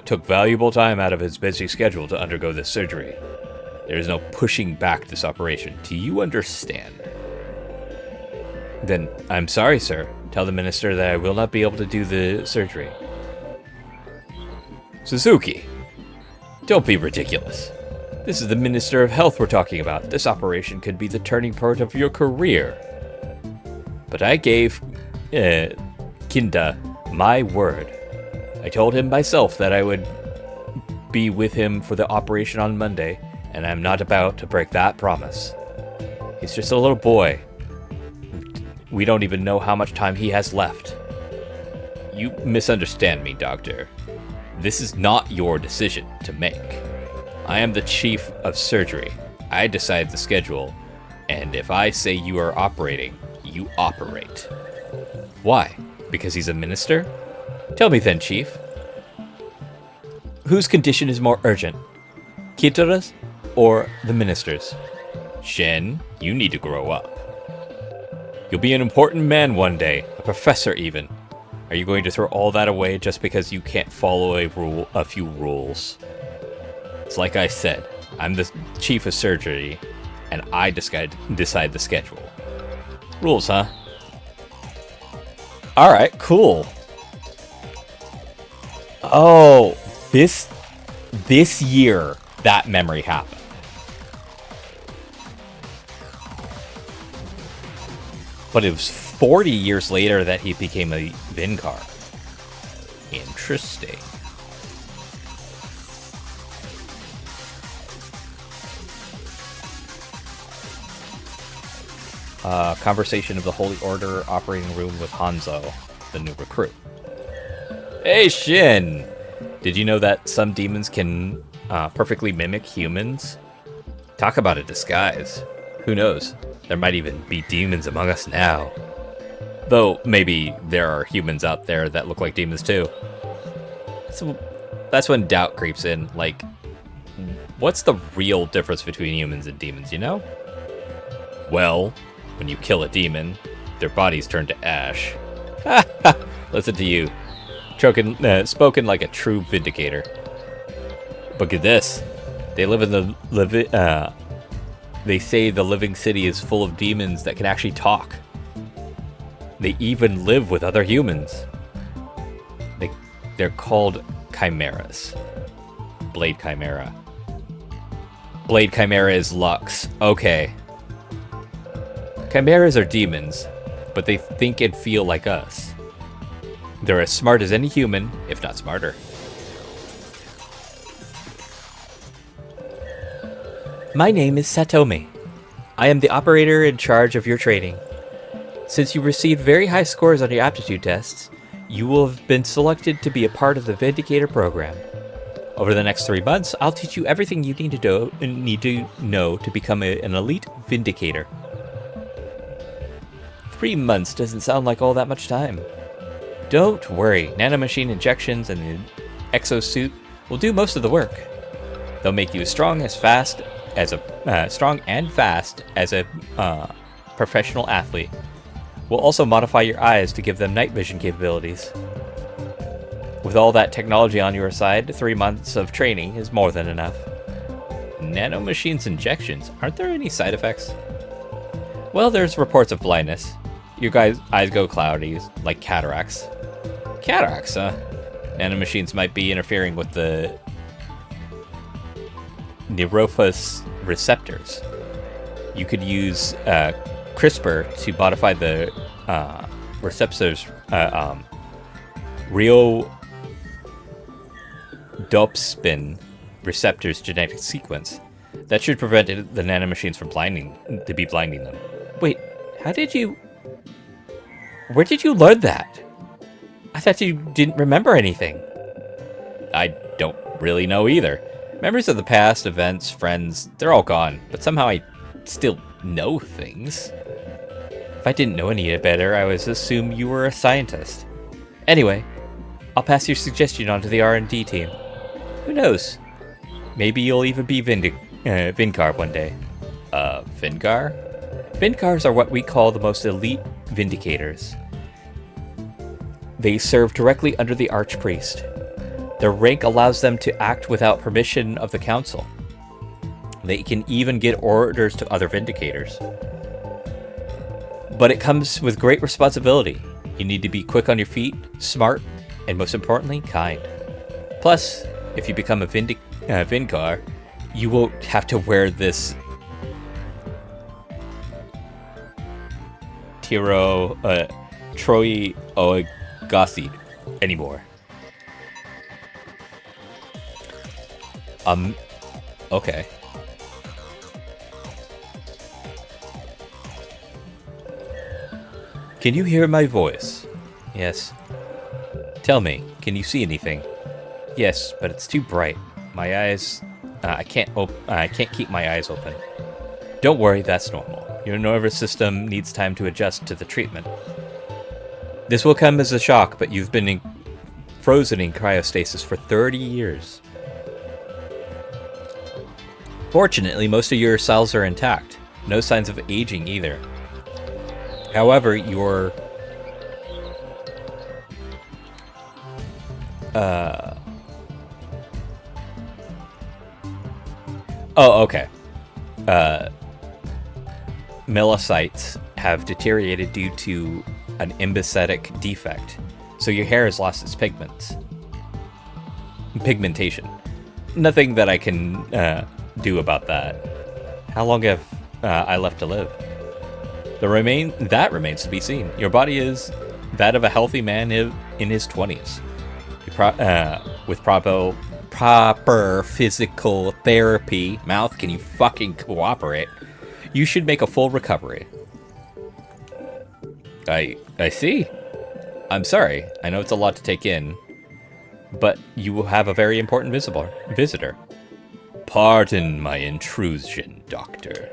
took valuable time out of his busy schedule to undergo this surgery. There is no pushing back this operation. Do you understand? Then, I'm sorry, sir. Tell the minister that I will not be able to do the surgery. Suzuki, don't be ridiculous. This is the Minister of Health we're talking about. This operation could be the turning point of your career. But I gave Kinda my word. I told him myself that I would be with him for the operation on Monday, and I'm not about to break that promise. He's just a little boy. We don't even know how much time he has left. You misunderstand me, Doctor. This is not your decision to make. I am the chief of surgery. I decide the schedule, and if I say you are operating, you operate. Why? Because he's a minister? Tell me then, Chief. Whose condition is more urgent? Kitara's or the minister's? Shen, you need to grow up. You'll be an important man one day, a professor even. Are you going to throw all that away just because you can't follow a few rules? It's like I said, I'm the chief of surgery, and I decide the schedule. Rules, huh? Alright, cool. Oh, this year, that memory happened. But it was 40 years later that he became a Vinkar. Interesting. Conversation of the Holy Order operating room with Hanzo, the new recruit. Hey, Shin! Did you know that some demons can perfectly mimic humans? Talk about a disguise. Who knows? There might even be demons among us now. Though, maybe there are humans out there that look like demons too. So, that's when doubt creeps in. Like, what's the real difference between humans and demons, you know? Well, when you kill a demon, their bodies turn to ash. Listen to you. Spoken like a true vindicator. But get this. They live in the... they say the living city is full of demons that can actually talk. They even live with other humans. They're called chimeras. Blade Chimera. Blade Chimera is Lux. Okay. Chimeras are demons, but they think and feel like us. They're as smart as any human, if not smarter. My name is Satomi. I am the operator in charge of your training. Since you received very high scores on your aptitude tests, you will have been selected to be a part of the Vindicator program. Over the next 3 months, I'll teach you everything you need to know to become an elite Vindicator. 3 months doesn't sound like all that much time. Don't worry, nanomachine injections and the exosuit will do most of the work. They'll make you as strong and fast as a professional athlete. We'll also modify your eyes to give them night vision capabilities. With all that technology on your side, 3 months of training is more than enough. Nanomachines injections, aren't there any side effects? Well, there's reports of blindness. Your guys' eyes go cloudy, like cataracts. Cataracts, huh? Nanomachines might be interfering with the neurophus receptors. You could use CRISPR to modify the receptors, rhodopsin receptors genetic sequence. That should prevent the nanomachines from blinding them. Wait, where did you learn that? I thought you didn't remember anything. I don't really know either. Memories of the past, events, friends, they're all gone, but somehow I still know things. If I didn't know any better, I would assume you were a scientist. Anyway, I'll pass your suggestion on to the R&D team. Who knows? Maybe you'll even be Vinkar one day. Vinkar? Vinkars are what we call the most elite Vindicators. They serve directly under the Archpriest. Their rank allows them to act without permission of the Council. They can even get orders to other Vindicators. But it comes with great responsibility. You need to be quick on your feet, smart, and most importantly, kind. Plus, if you become a Vinkar, you won't have to wear this Troy Oegasi anymore. Okay. Can you hear my voice? Yes. Tell me, can you see anything? Yes, but it's too bright. My eyes... I can't keep my eyes open. Don't worry, that's normal. Your nervous system needs time to adjust to the treatment. This will come as a shock, but you've been frozen in cryostasis for 30 years. Fortunately, most of your cells are intact. No signs of aging either. However, your... Oh, okay. Melanocytes have deteriorated due to an imbescetic defect, so your hair has lost its pigmentation. Nothing that I can do about that. How long have I left to live? That remains to be seen. Your body is that of a healthy man in his 20s. With proper physical therapy. Mouth, can you fucking cooperate? You should make a full recovery. I see. I'm sorry. I know it's a lot to take in. But you will have a very important visitor. Pardon my intrusion, Doctor.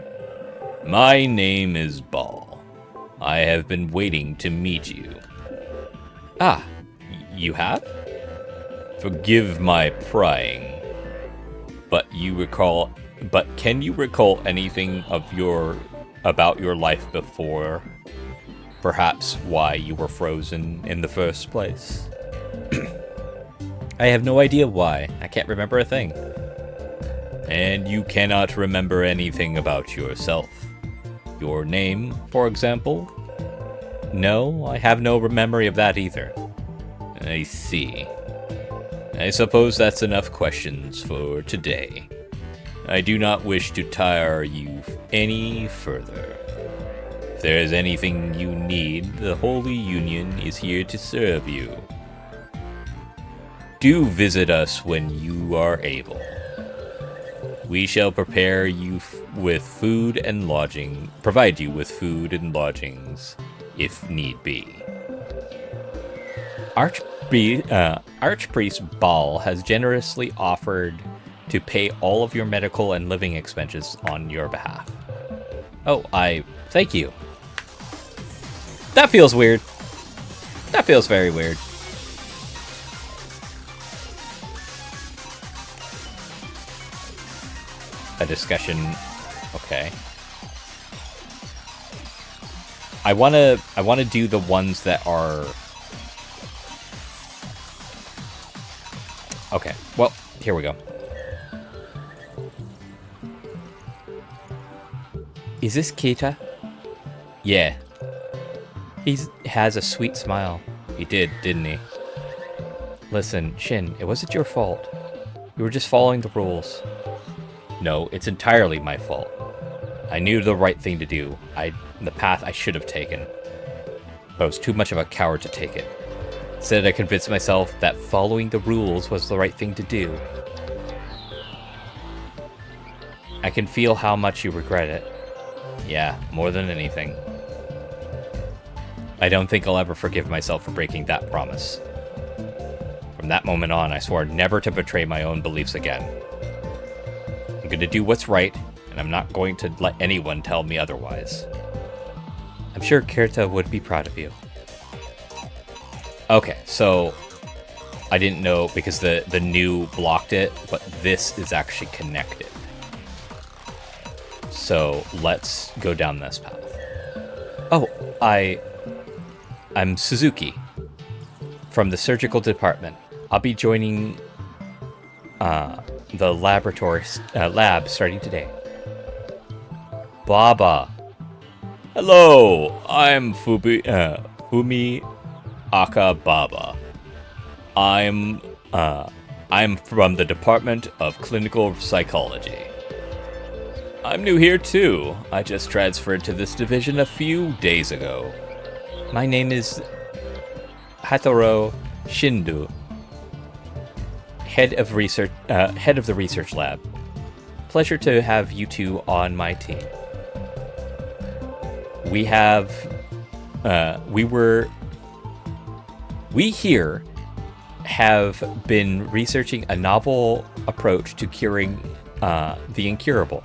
My name is Ball. I have been waiting to meet you. Ah, you have? Forgive my prying. But can you recall anything about your life before? Perhaps why you were frozen in the first place? I have no idea why. I can't remember a thing. And you cannot remember anything about yourself? Your name, for example? No, I have no memory of that either. I see. I suppose that's enough questions for today. I do not wish to tire you any further. If there is anything you need, the Holy Union is here to serve you. Do visit us when you are able. We shall prepare you with food and lodging, provide you with food and lodgings, if need be. Archpriest Ball has generously offered to pay all of your medical and living expenses on your behalf. Oh, thank you. That feels weird. That feels very weird. A discussion. Okay. I wanna do the ones that are... Okay, well, here we go. Is this Keita? Yeah. He has a sweet smile. He did, didn't he? Listen, Shin, it wasn't your fault. You were just following the rules. No, it's entirely my fault. I knew the right thing to do. The path I should have taken. But I was too much of a coward to take it. Instead, I convinced myself that following the rules was the right thing to do. I can feel how much you regret it. Yeah, more than anything. I don't think I'll ever forgive myself for breaking that promise. From that moment on, I swore never to betray my own beliefs again. I'm going to do what's right, and I'm not going to let anyone tell me otherwise. I'm sure Kirita would be proud of you. Okay, so I didn't know because the new blocked it, but this is actually connected. So let's go down this path. Oh, I'm Suzuki from the surgical department. I'll be joining the lab starting today. Baba. Hello, I'm Fumi Akababa. I'm from the Department of Clinical Psychology. I'm new here too. I just transferred to this division a few days ago. My name is Hataro Shindu. head of the research lab. Pleasure to have you two on my team. We here have been researching a novel approach to curing the incurable,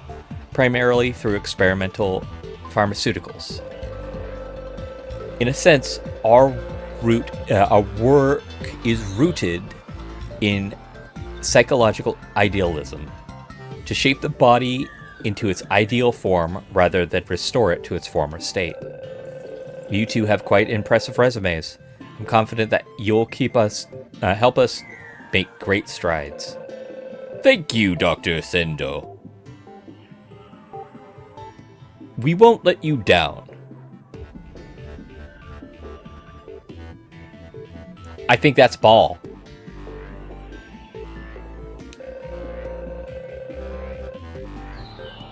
primarily through experimental pharmaceuticals. In a sense, our work is rooted in psychological idealism, to shape the body into its ideal form rather than restore it to its former state. You two have quite impressive resumes. I'm confident that you'll help us make great strides. Thank you, Dr. Sendo. We won't let you down. I think that's Ball.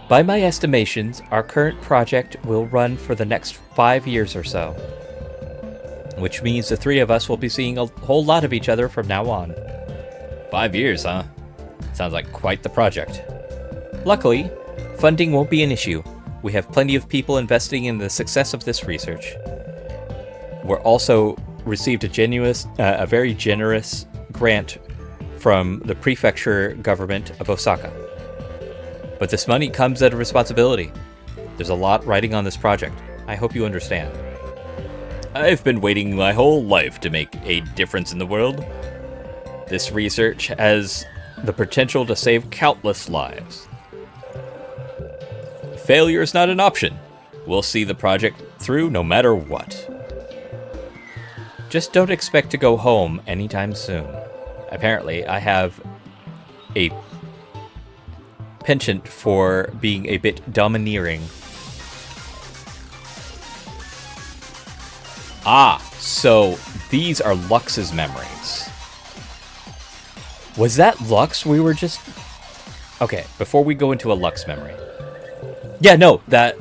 By my estimations, our current project will run for the next 5 years or so, which means the three of us will be seeing a whole lot of each other from now on. 5 years, huh? Sounds like quite the project. Luckily, funding won't be an issue. We have plenty of people investing in the success of this research. We're also received a very generous grant from the prefecture government of Osaka. But this money comes at a responsibility. There's a lot riding on this project. I hope you understand. I've been waiting my whole life to make a difference in the world. This research has the potential to save countless lives. Failure is not an option. We'll see the project through no matter what. Just don't expect to go home anytime soon. Apparently, I have a penchant for being a bit domineering. Ah, so these are Lux's memories. Was that Lux we were just... Okay, before we go into a Lux memory. Yeah, no, that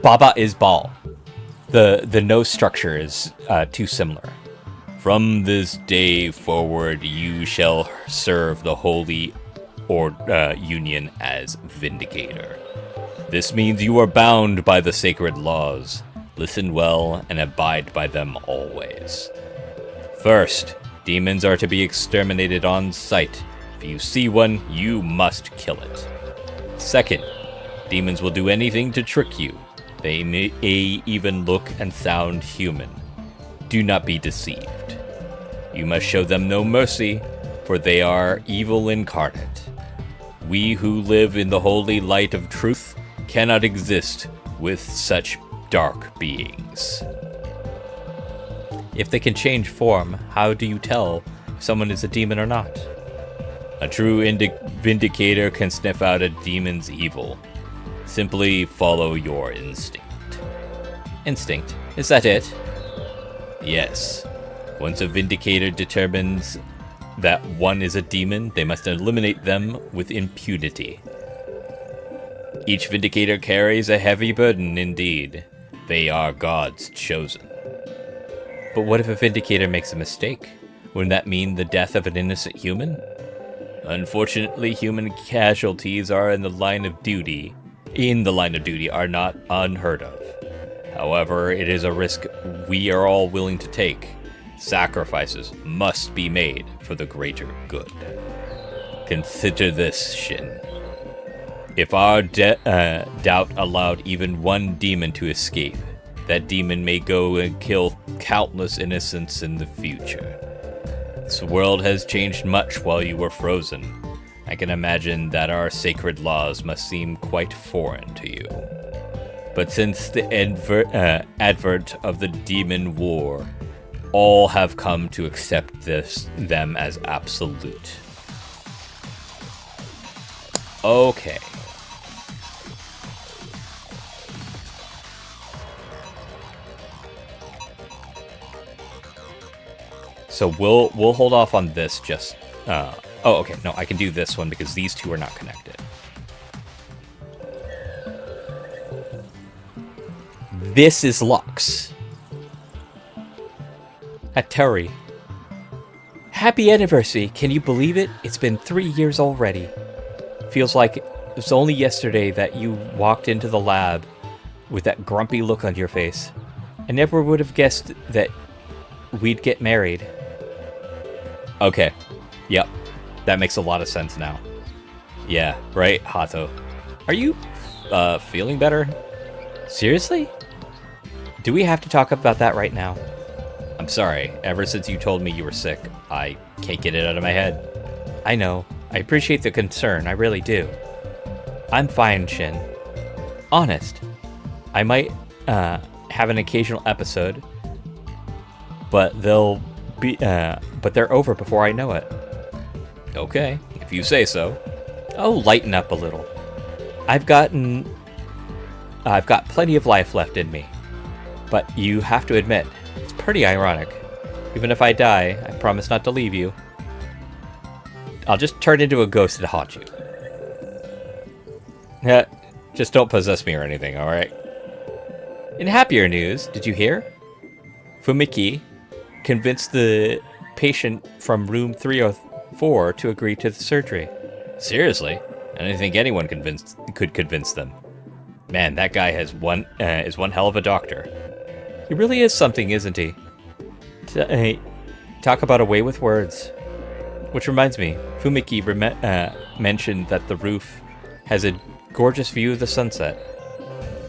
Baba is Ball. The nose structure is too similar. From this day forward, you shall serve the Holy Union as Vindicator. This means you are bound by the sacred laws. Listen well and abide by them always. First, demons are to be exterminated on sight. If you see one, you must kill it. Second, demons will do anything to trick you. They may even look and sound human. Do not be deceived. You must show them no mercy, for they are evil incarnate. We who live in the holy light of truth cannot exist with such dark beings. If they can change form, how do you tell if someone is a demon or not? A true vindicator can sniff out a demon's evil. Simply follow your instinct. Instinct? Is that it? Yes. Once a vindicator determines that one is a demon, they must eliminate them with impunity. Each vindicator carries a heavy burden indeed. They are God's chosen. But what if a vindicator makes a mistake? Wouldn't that mean the death of an innocent human? Unfortunately, human casualties are in the line of duty are not unheard of. However, it is a risk we are all willing to take. Sacrifices must be made for the greater good. Consider this, Shin. If our doubt allowed even one demon to escape, that demon may go and kill countless innocents in the future. This world has changed much while you were frozen. I can imagine that our sacred laws must seem quite foreign to you. But since the advent of the demon war, all have come to accept them as absolute. Okay. So we'll hold off on this just... oh, okay. No, I can do this one because these two are not connected. This is Lux. Hattori. Happy anniversary. Can you believe it? It's been 3 years already. Feels like it was only yesterday that you walked into the lab with that grumpy look on your face. I never would have guessed that we'd get married. Okay. Yep. That makes a lot of sense now. Yeah, right, Hato. Are you, feeling better? Seriously? Do we have to talk about that right now? I'm sorry. Ever since you told me you were sick, I can't get it out of my head. I know. I appreciate the concern. I really do. I'm fine, Shin. Honest. I might, have an occasional episode, but they're over before I know it. Okay, if you say so. Oh, lighten up a little. I've got plenty of life left in me. But you have to admit, it's pretty ironic. Even if I die, I promise not to leave you. I'll just turn into a ghost and haunt you. Yeah, just don't possess me or anything, alright? In happier news, did you hear? Fumiki convinced the patient from room 304 to agree to the surgery. Seriously? I didn't think anyone could convince them. Man, that guy is one hell of a doctor. He really is something, isn't he? Talk about a way with words. Which reminds me, Fumiki mentioned that the roof has a gorgeous view of the sunset.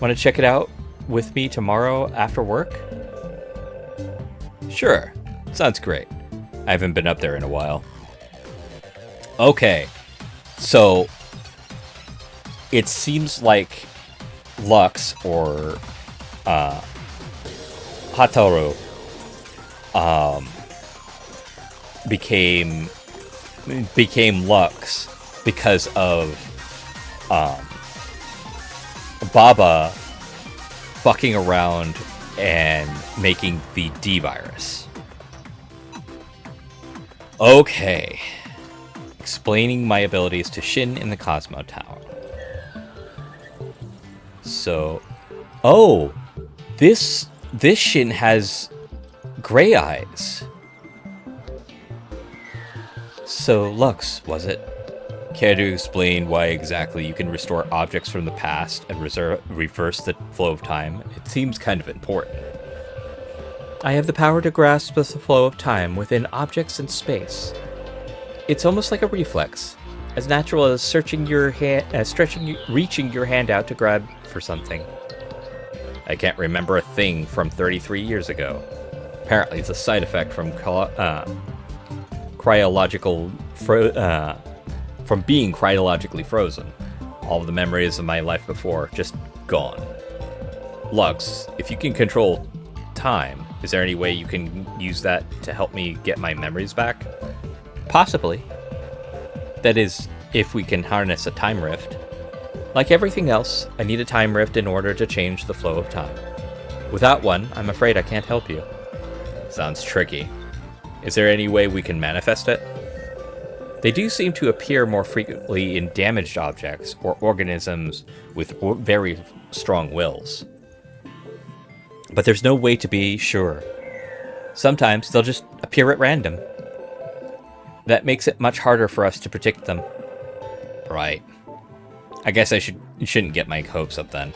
Want to check it out with me tomorrow after work? Sure. Sounds great. I haven't been up there in a while. Okay. So, it seems like Lux or Hataru became Lux because of Baba fucking around and making the D virus. Okay. Explaining my abilities to Shin in the Cosmo Tower. So, oh, this Shin has gray eyes. So, Lux, was it? Care to explain why exactly you can restore objects from the past and reverse the flow of time? It seems kind of important. I have the power to grasp the flow of time within objects in space. It's almost like a reflex, as natural as reaching your hand out to grab for something. I can't remember a thing from 33 years ago. Apparently, it's a side effect from from being cryologically frozen. All of the memories of my life before just gone. Lux, if you can control time, is there any way you can use that to help me get my memories back? Possibly. That is, if we can harness a time rift. Like everything else, I need a time rift in order to change the flow of time. Without one, I'm afraid I can't help you. Sounds tricky. Is there any way we can manifest it? They do seem to appear more frequently in damaged objects or organisms with very strong wills. But there's no way to be sure. Sometimes they'll just appear at random. That makes it much harder for us to predict them. Right. I guess I shouldn't get my hopes up then.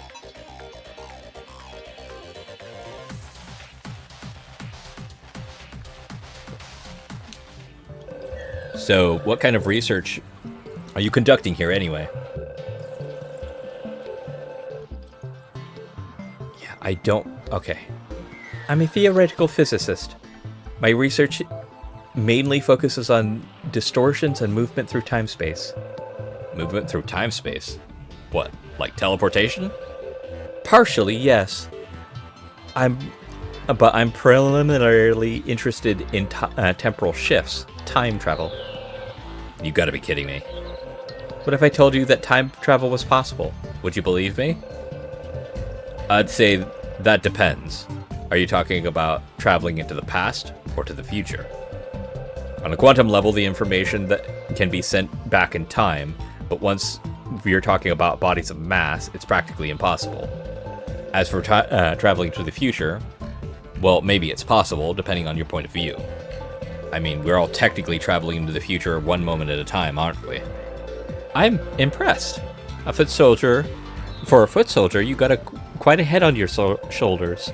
So, what kind of research are you conducting here anyway? Yeah, I don't... Okay. I'm a theoretical physicist. My research mainly focuses on distortions and movement through time-space. Movement through time-space? What, like teleportation? Partially, yes. But I'm preliminarily interested in temporal shifts, time travel. You gotta be kidding me. What if I told you that time travel was possible? Would you believe me? I'd say that depends. Are you talking about traveling into the past or to the future? On a quantum level, the information that can be sent back in time, but once you're talking about bodies of mass, it's practically impossible. As for traveling to the future, well, maybe it's possible, depending on your point of view. I mean, we're all technically traveling into the future one moment at a time, aren't we? I'm impressed. A foot soldier. For a foot soldier, you got quite a head on your shoulders.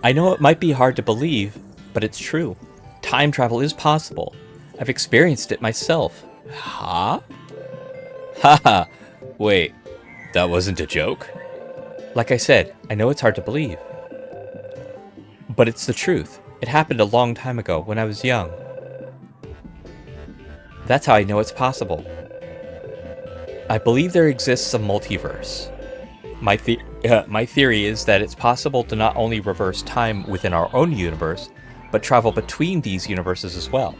I know it might be hard to believe, but it's true. Time travel is possible. I've experienced it myself. Huh? Haha. Wait, that wasn't a joke? Like I said, I know it's hard to believe. But it's the truth. It happened a long time ago when I was young. That's how I know it's possible. I believe there exists a multiverse. My theory is that it's possible to not only reverse time within our own universe, but travel between these universes as well.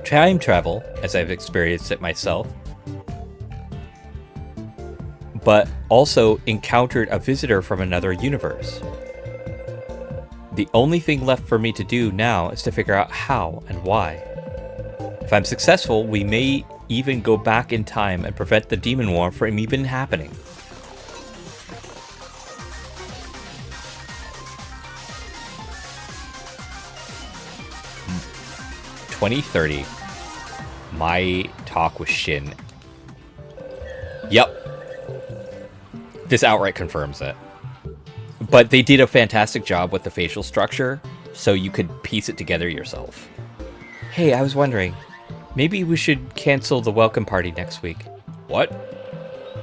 Time travel, as I've experienced it myself, but also encountered a visitor from another universe. The only thing left for me to do now is to figure out how and why. If I'm successful, we may even go back in time and prevent the demon war from even happening. Hmm. 2030. My talk with Shin. Yep. This outright confirms it. But they did a fantastic job with the facial structure, so you could piece it together yourself. Hey, I was wondering, maybe we should cancel the welcome party next week. What?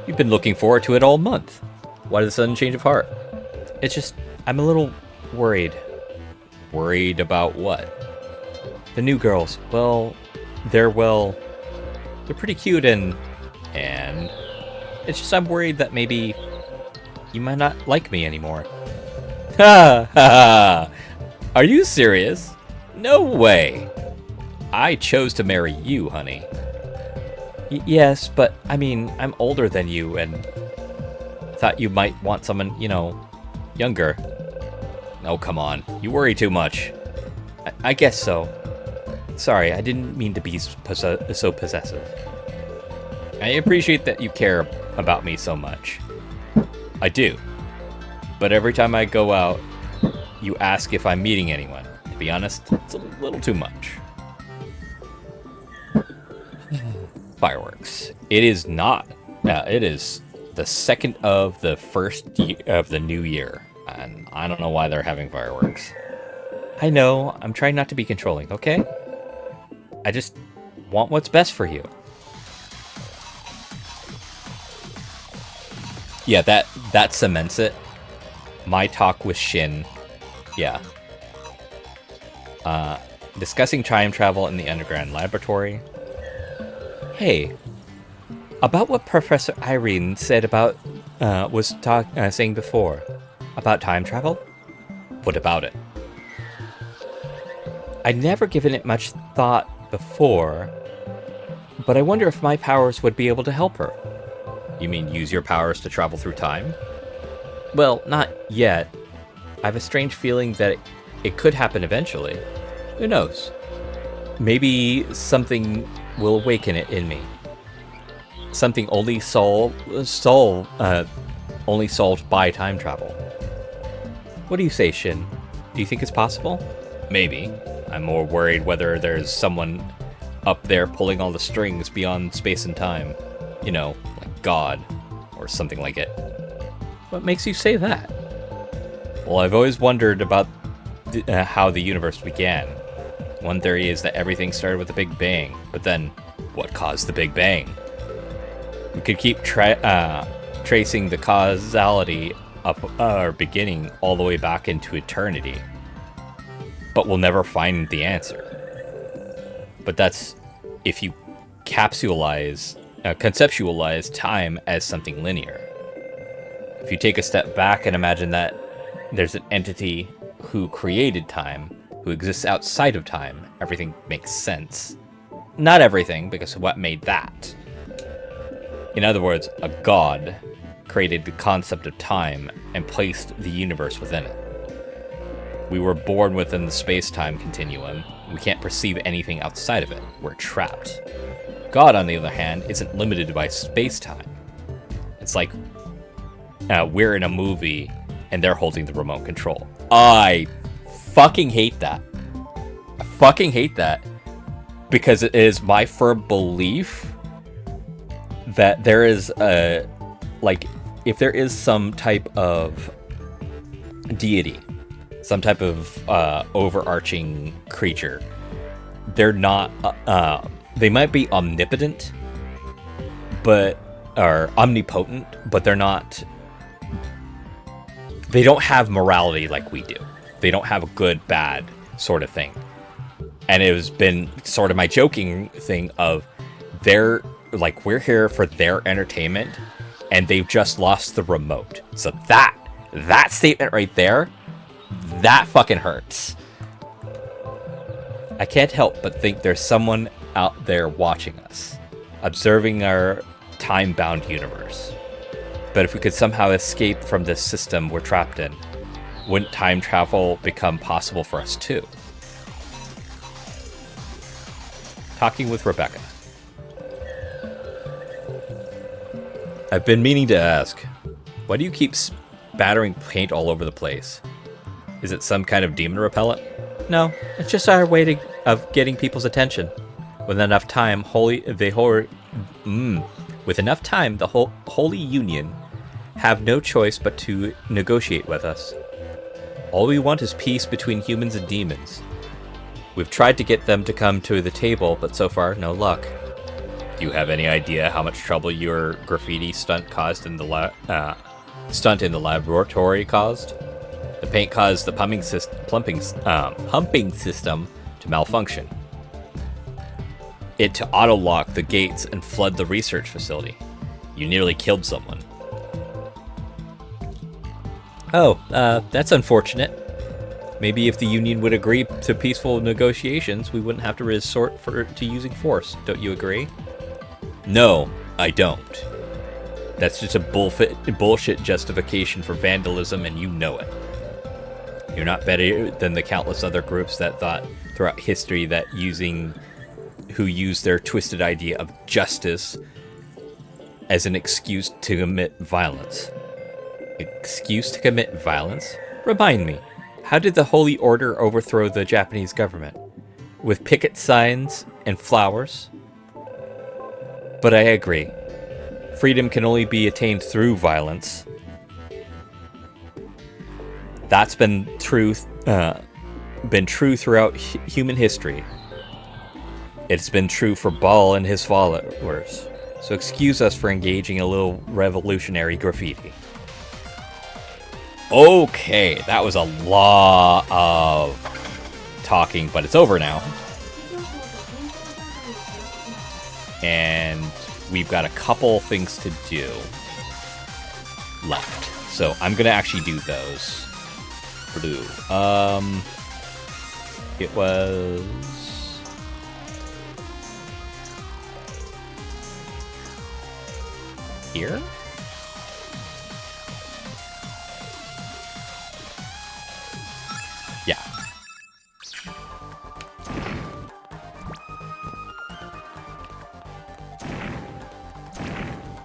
You've been looking forward to it all month. Why the sudden change of heart? It's just, I'm a little worried. Worried about what? The new girls. They're pretty cute and it's just I'm worried that maybe you might not like me anymore. Ha ha ha! Are you serious? No way! I chose to marry you, honey. Yes, but I mean, I'm older than you and thought you might want someone, younger. Oh, come on. You worry too much. I guess so. Sorry, I didn't mean to be so possessive. I appreciate that you care about me so much. I do. But every time I go out, you ask if I'm meeting anyone. To be honest, it's a little too much. Fireworks. It is not. It is the second of the first of the new year. And I don't know why they're having fireworks. I know. I'm trying not to be controlling, okay? I just want what's best for you. Yeah, that cements it. My talk with Shin. Yeah. Discussing time travel in the underground laboratory. Hey, about what Professor Irene said about saying before about time travel. What about it? I'd never given it much thought before, but I wonder if my powers would be able to help her. You mean use your powers to travel through time? Well, not yet. I have a strange feeling that it could happen eventually. Who knows? Maybe something will awaken it in me. Something only solved by time travel. What do you say, Shin? Do you think it's possible? Maybe. I'm more worried whether there's someone up there pulling all the strings beyond space and time. Like God, or something like it. What makes you say that? Well, I've always wondered about how the universe began. One theory is that everything started with a Big Bang, but then, what caused the Big Bang? We could keep tracing the causality of our beginning all the way back into eternity, but we'll never find the answer. But that's if you conceptualize time as something linear. If you take a step back and imagine that there's an entity who created time, who exists outside of time, everything makes sense. Not everything, because what made that? In other words, a god created the concept of time and placed the universe within it. We were born within the space-time continuum. We can't perceive anything outside of it. We're trapped. God, on the other hand, isn't limited by space-time. It's like we're in a movie and they're holding the remote control. I fucking hate that. I fucking hate that. Because it is my firm belief that there is a, like, if there is some type of deity, some type of overarching creature, they're not, they might be omnipotent, or omnipotent, but they're not, they don't have morality like we do. They don't have a good, bad sort of thing. And it has been sort of my joking thing of they're like, we're here for their entertainment and they've just lost the remote. So that statement right there, that fucking hurts. I can't help but think there's someone out there watching us, observing our time-bound universe. But if we could somehow escape from this system we're trapped in, wouldn't time travel become possible for us too? Talking with Rebecca. I've been meaning to ask, why do you keep spattering paint all over the place? Is it some kind of demon repellent? No, it's just our way of getting people's attention. With enough time, the Holy Union have no choice but to negotiate with us. All we want is peace between humans and demons. We've tried to get them to come to the table, but so far, no luck. Do you have any idea how much trouble your graffiti stunt caused in the laboratory caused? The paint caused the pumping system to malfunction. It to auto-lock the gates and flood the research facility. You nearly killed someone. Oh, that's unfortunate. Maybe if the Union would agree to peaceful negotiations, we wouldn't have to resort to using force. Don't you agree? No, I don't. That's just a bullshit justification for vandalism, and you know it. You're not better than the countless other groups that thought throughout history that who used their twisted idea of justice as an excuse to commit violence. Excuse to commit violence? Remind me. How did the Holy Order overthrow the Japanese government? With picket signs and flowers? But I agree. Freedom can only be attained through violence. That's been true throughout human history. It's been true for Ball and his followers. So excuse us for engaging a little revolutionary graffiti. Okay, that was a lot of talking, but it's over now. And we've got a couple things to do left. So I'm gonna actually do those. Blue. It was here? Yeah.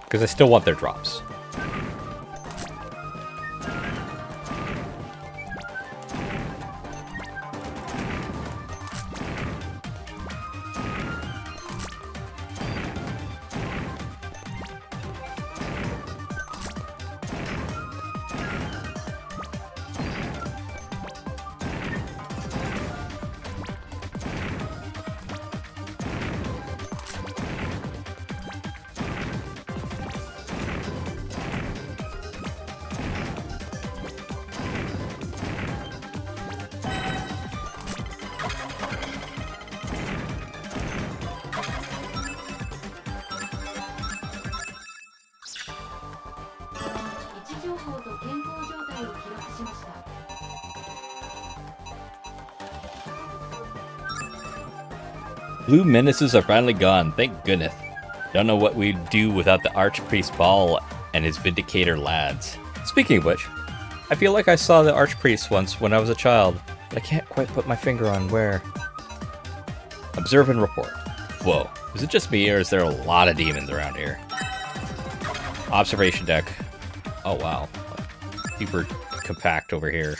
Because I still want their drops. Blue menaces are finally gone, thank goodness. Don't know what we'd do without the Archpriest Ball and his Vindicator lads. Speaking of which, I feel like I saw the Archpriest once when I was a child, but I can't quite put my finger on where. Observe and report. Whoa, is it just me or is there a lot of demons around here? Observation deck. Oh wow. Super compact over here.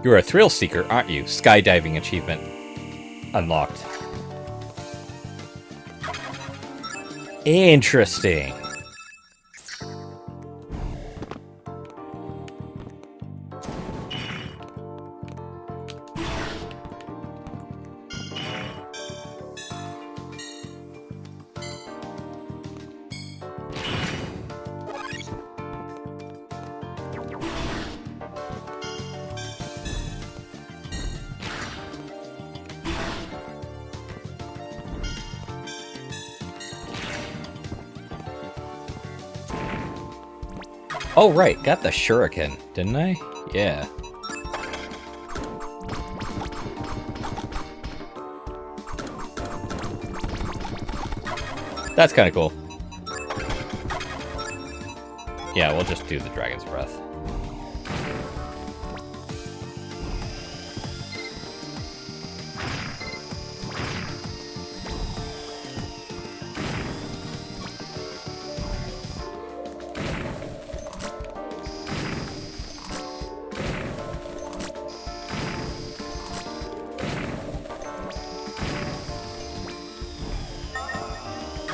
You're a thrill seeker, aren't you? Skydiving achievement unlocked. Interesting. Oh, right. Got the shuriken, didn't I? Yeah. That's kind of cool. Yeah, we'll just do the Dragon's Breath.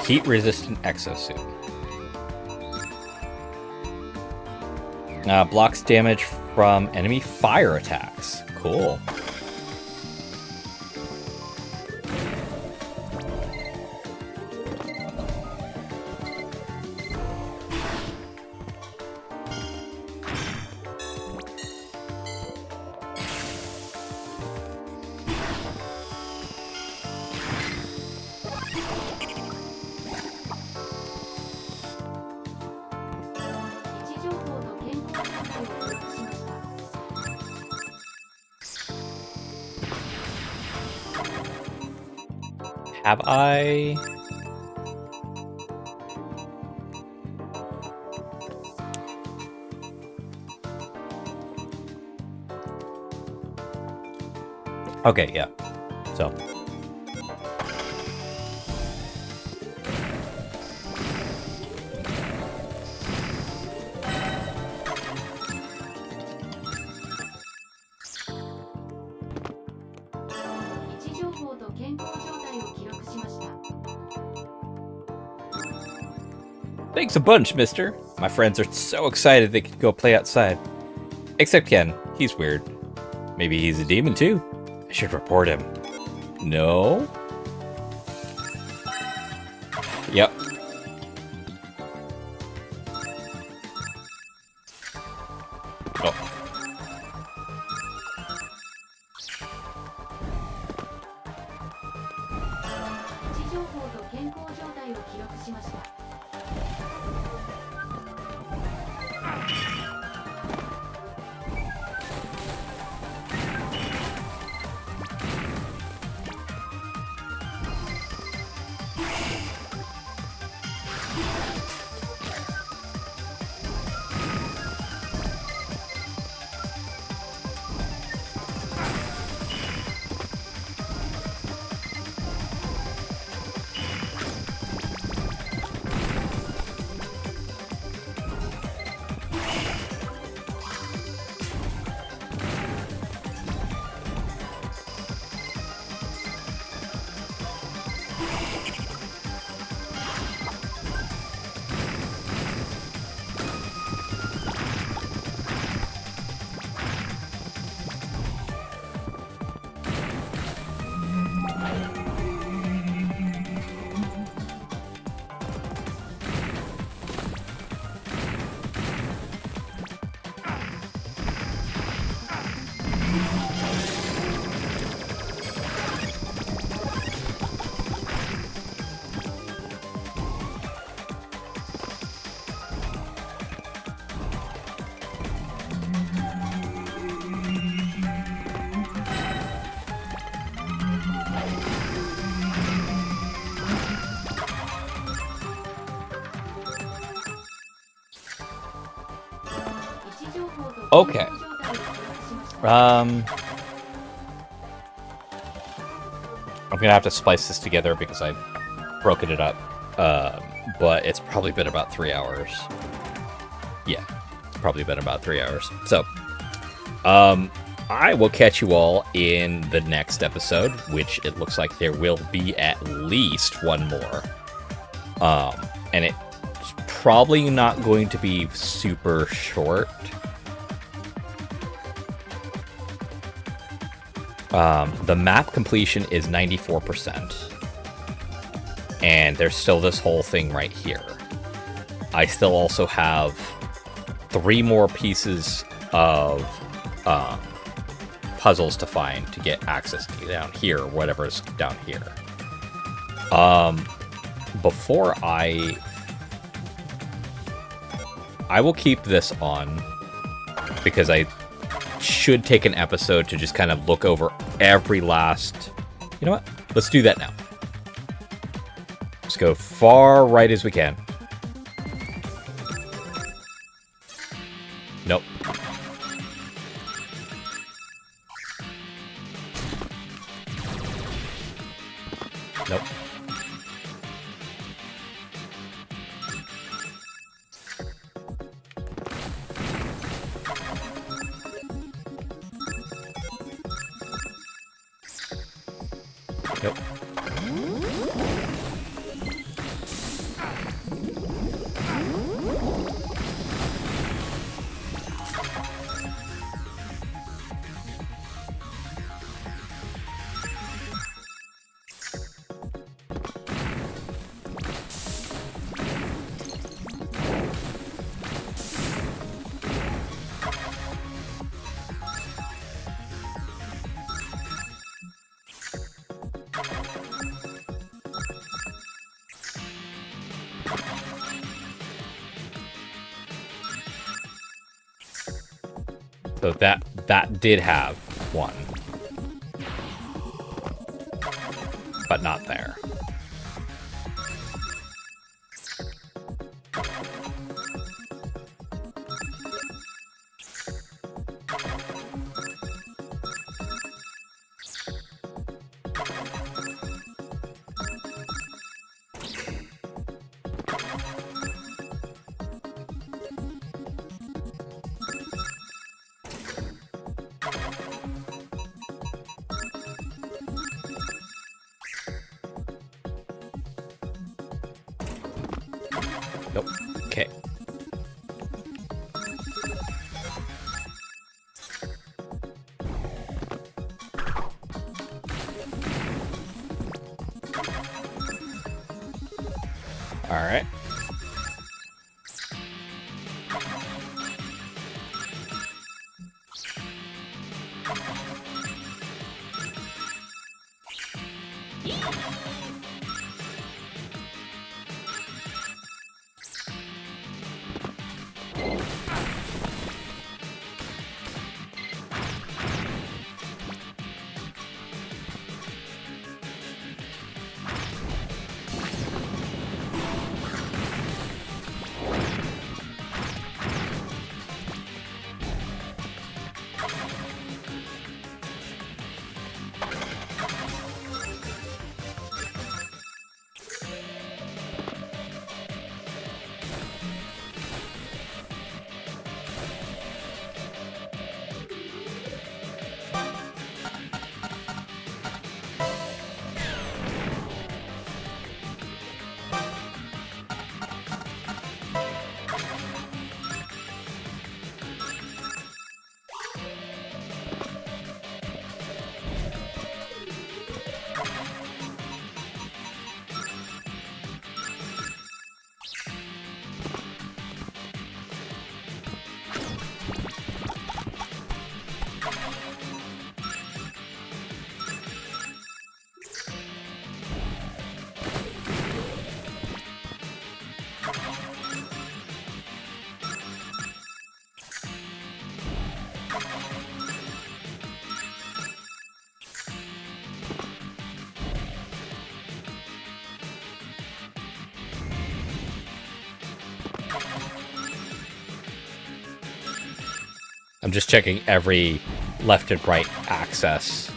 Heat-resistant exosuit. Blocks damage from enemy fire attacks. Cool. Have I? Okay, yeah. So. Thanks a bunch, mister. My friends are so excited they can go play outside. Except Ken. He's weird. Maybe he's a demon too. I should report him. No? Yep. Oh. Okay. I'm gonna have to splice this together because I've broken it up. But it's probably been about 3 hours. Yeah, it's probably been about 3 hours. So, I will catch you all in the next episode, which it looks like there will be at least one more. And it's probably not going to be super short. The map completion is 94%. And there's still this whole thing right here. I still also have 3 more pieces of puzzles to find to get access to down here, or whatever's down here. Before I will keep this on because I should take an episode to just kind of look over every last... You know what? Let's do that now. Let's go far right as we can. Nope. Nope. Nope. So that did have one, but not there. Nope. Okay. All right. I'm just checking every left and right access.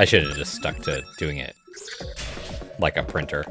I should have just stuck to doing it like a printer.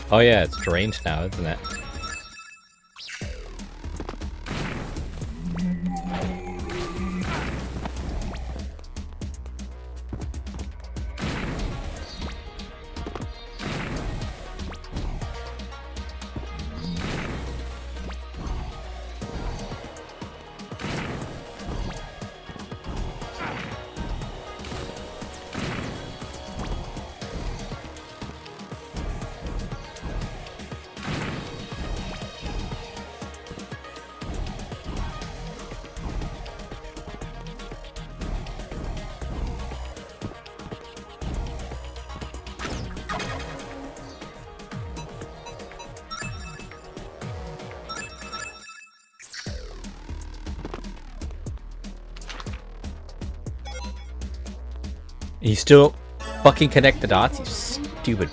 Oh yeah, it's drained now, isn't it? You still fucking connect the dots, you stupid.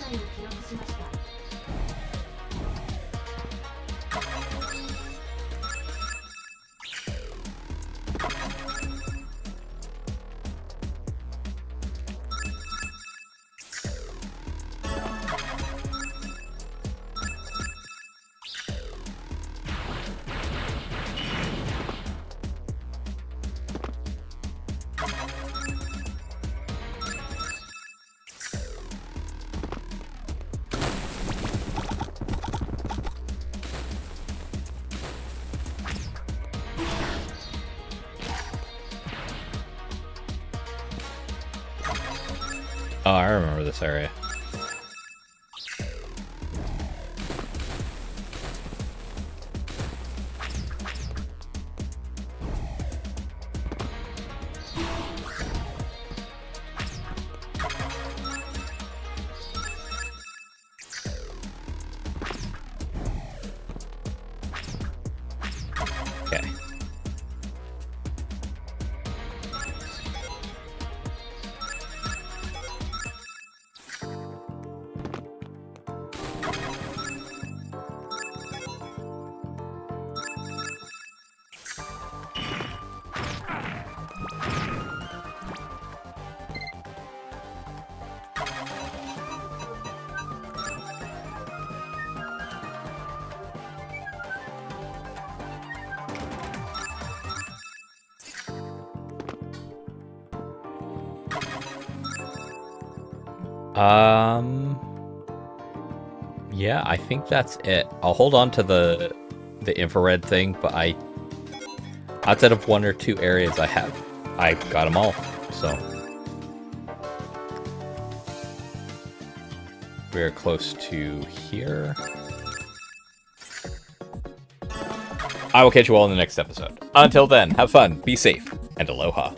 Oh, I remember this area. Okay. Yeah, I think that's it. I'll hold on to the infrared thing, but outside of 1 or 2 areas I got them all, so. We're close to here. I will catch you all in the next episode. Until then, have fun, be safe, and aloha.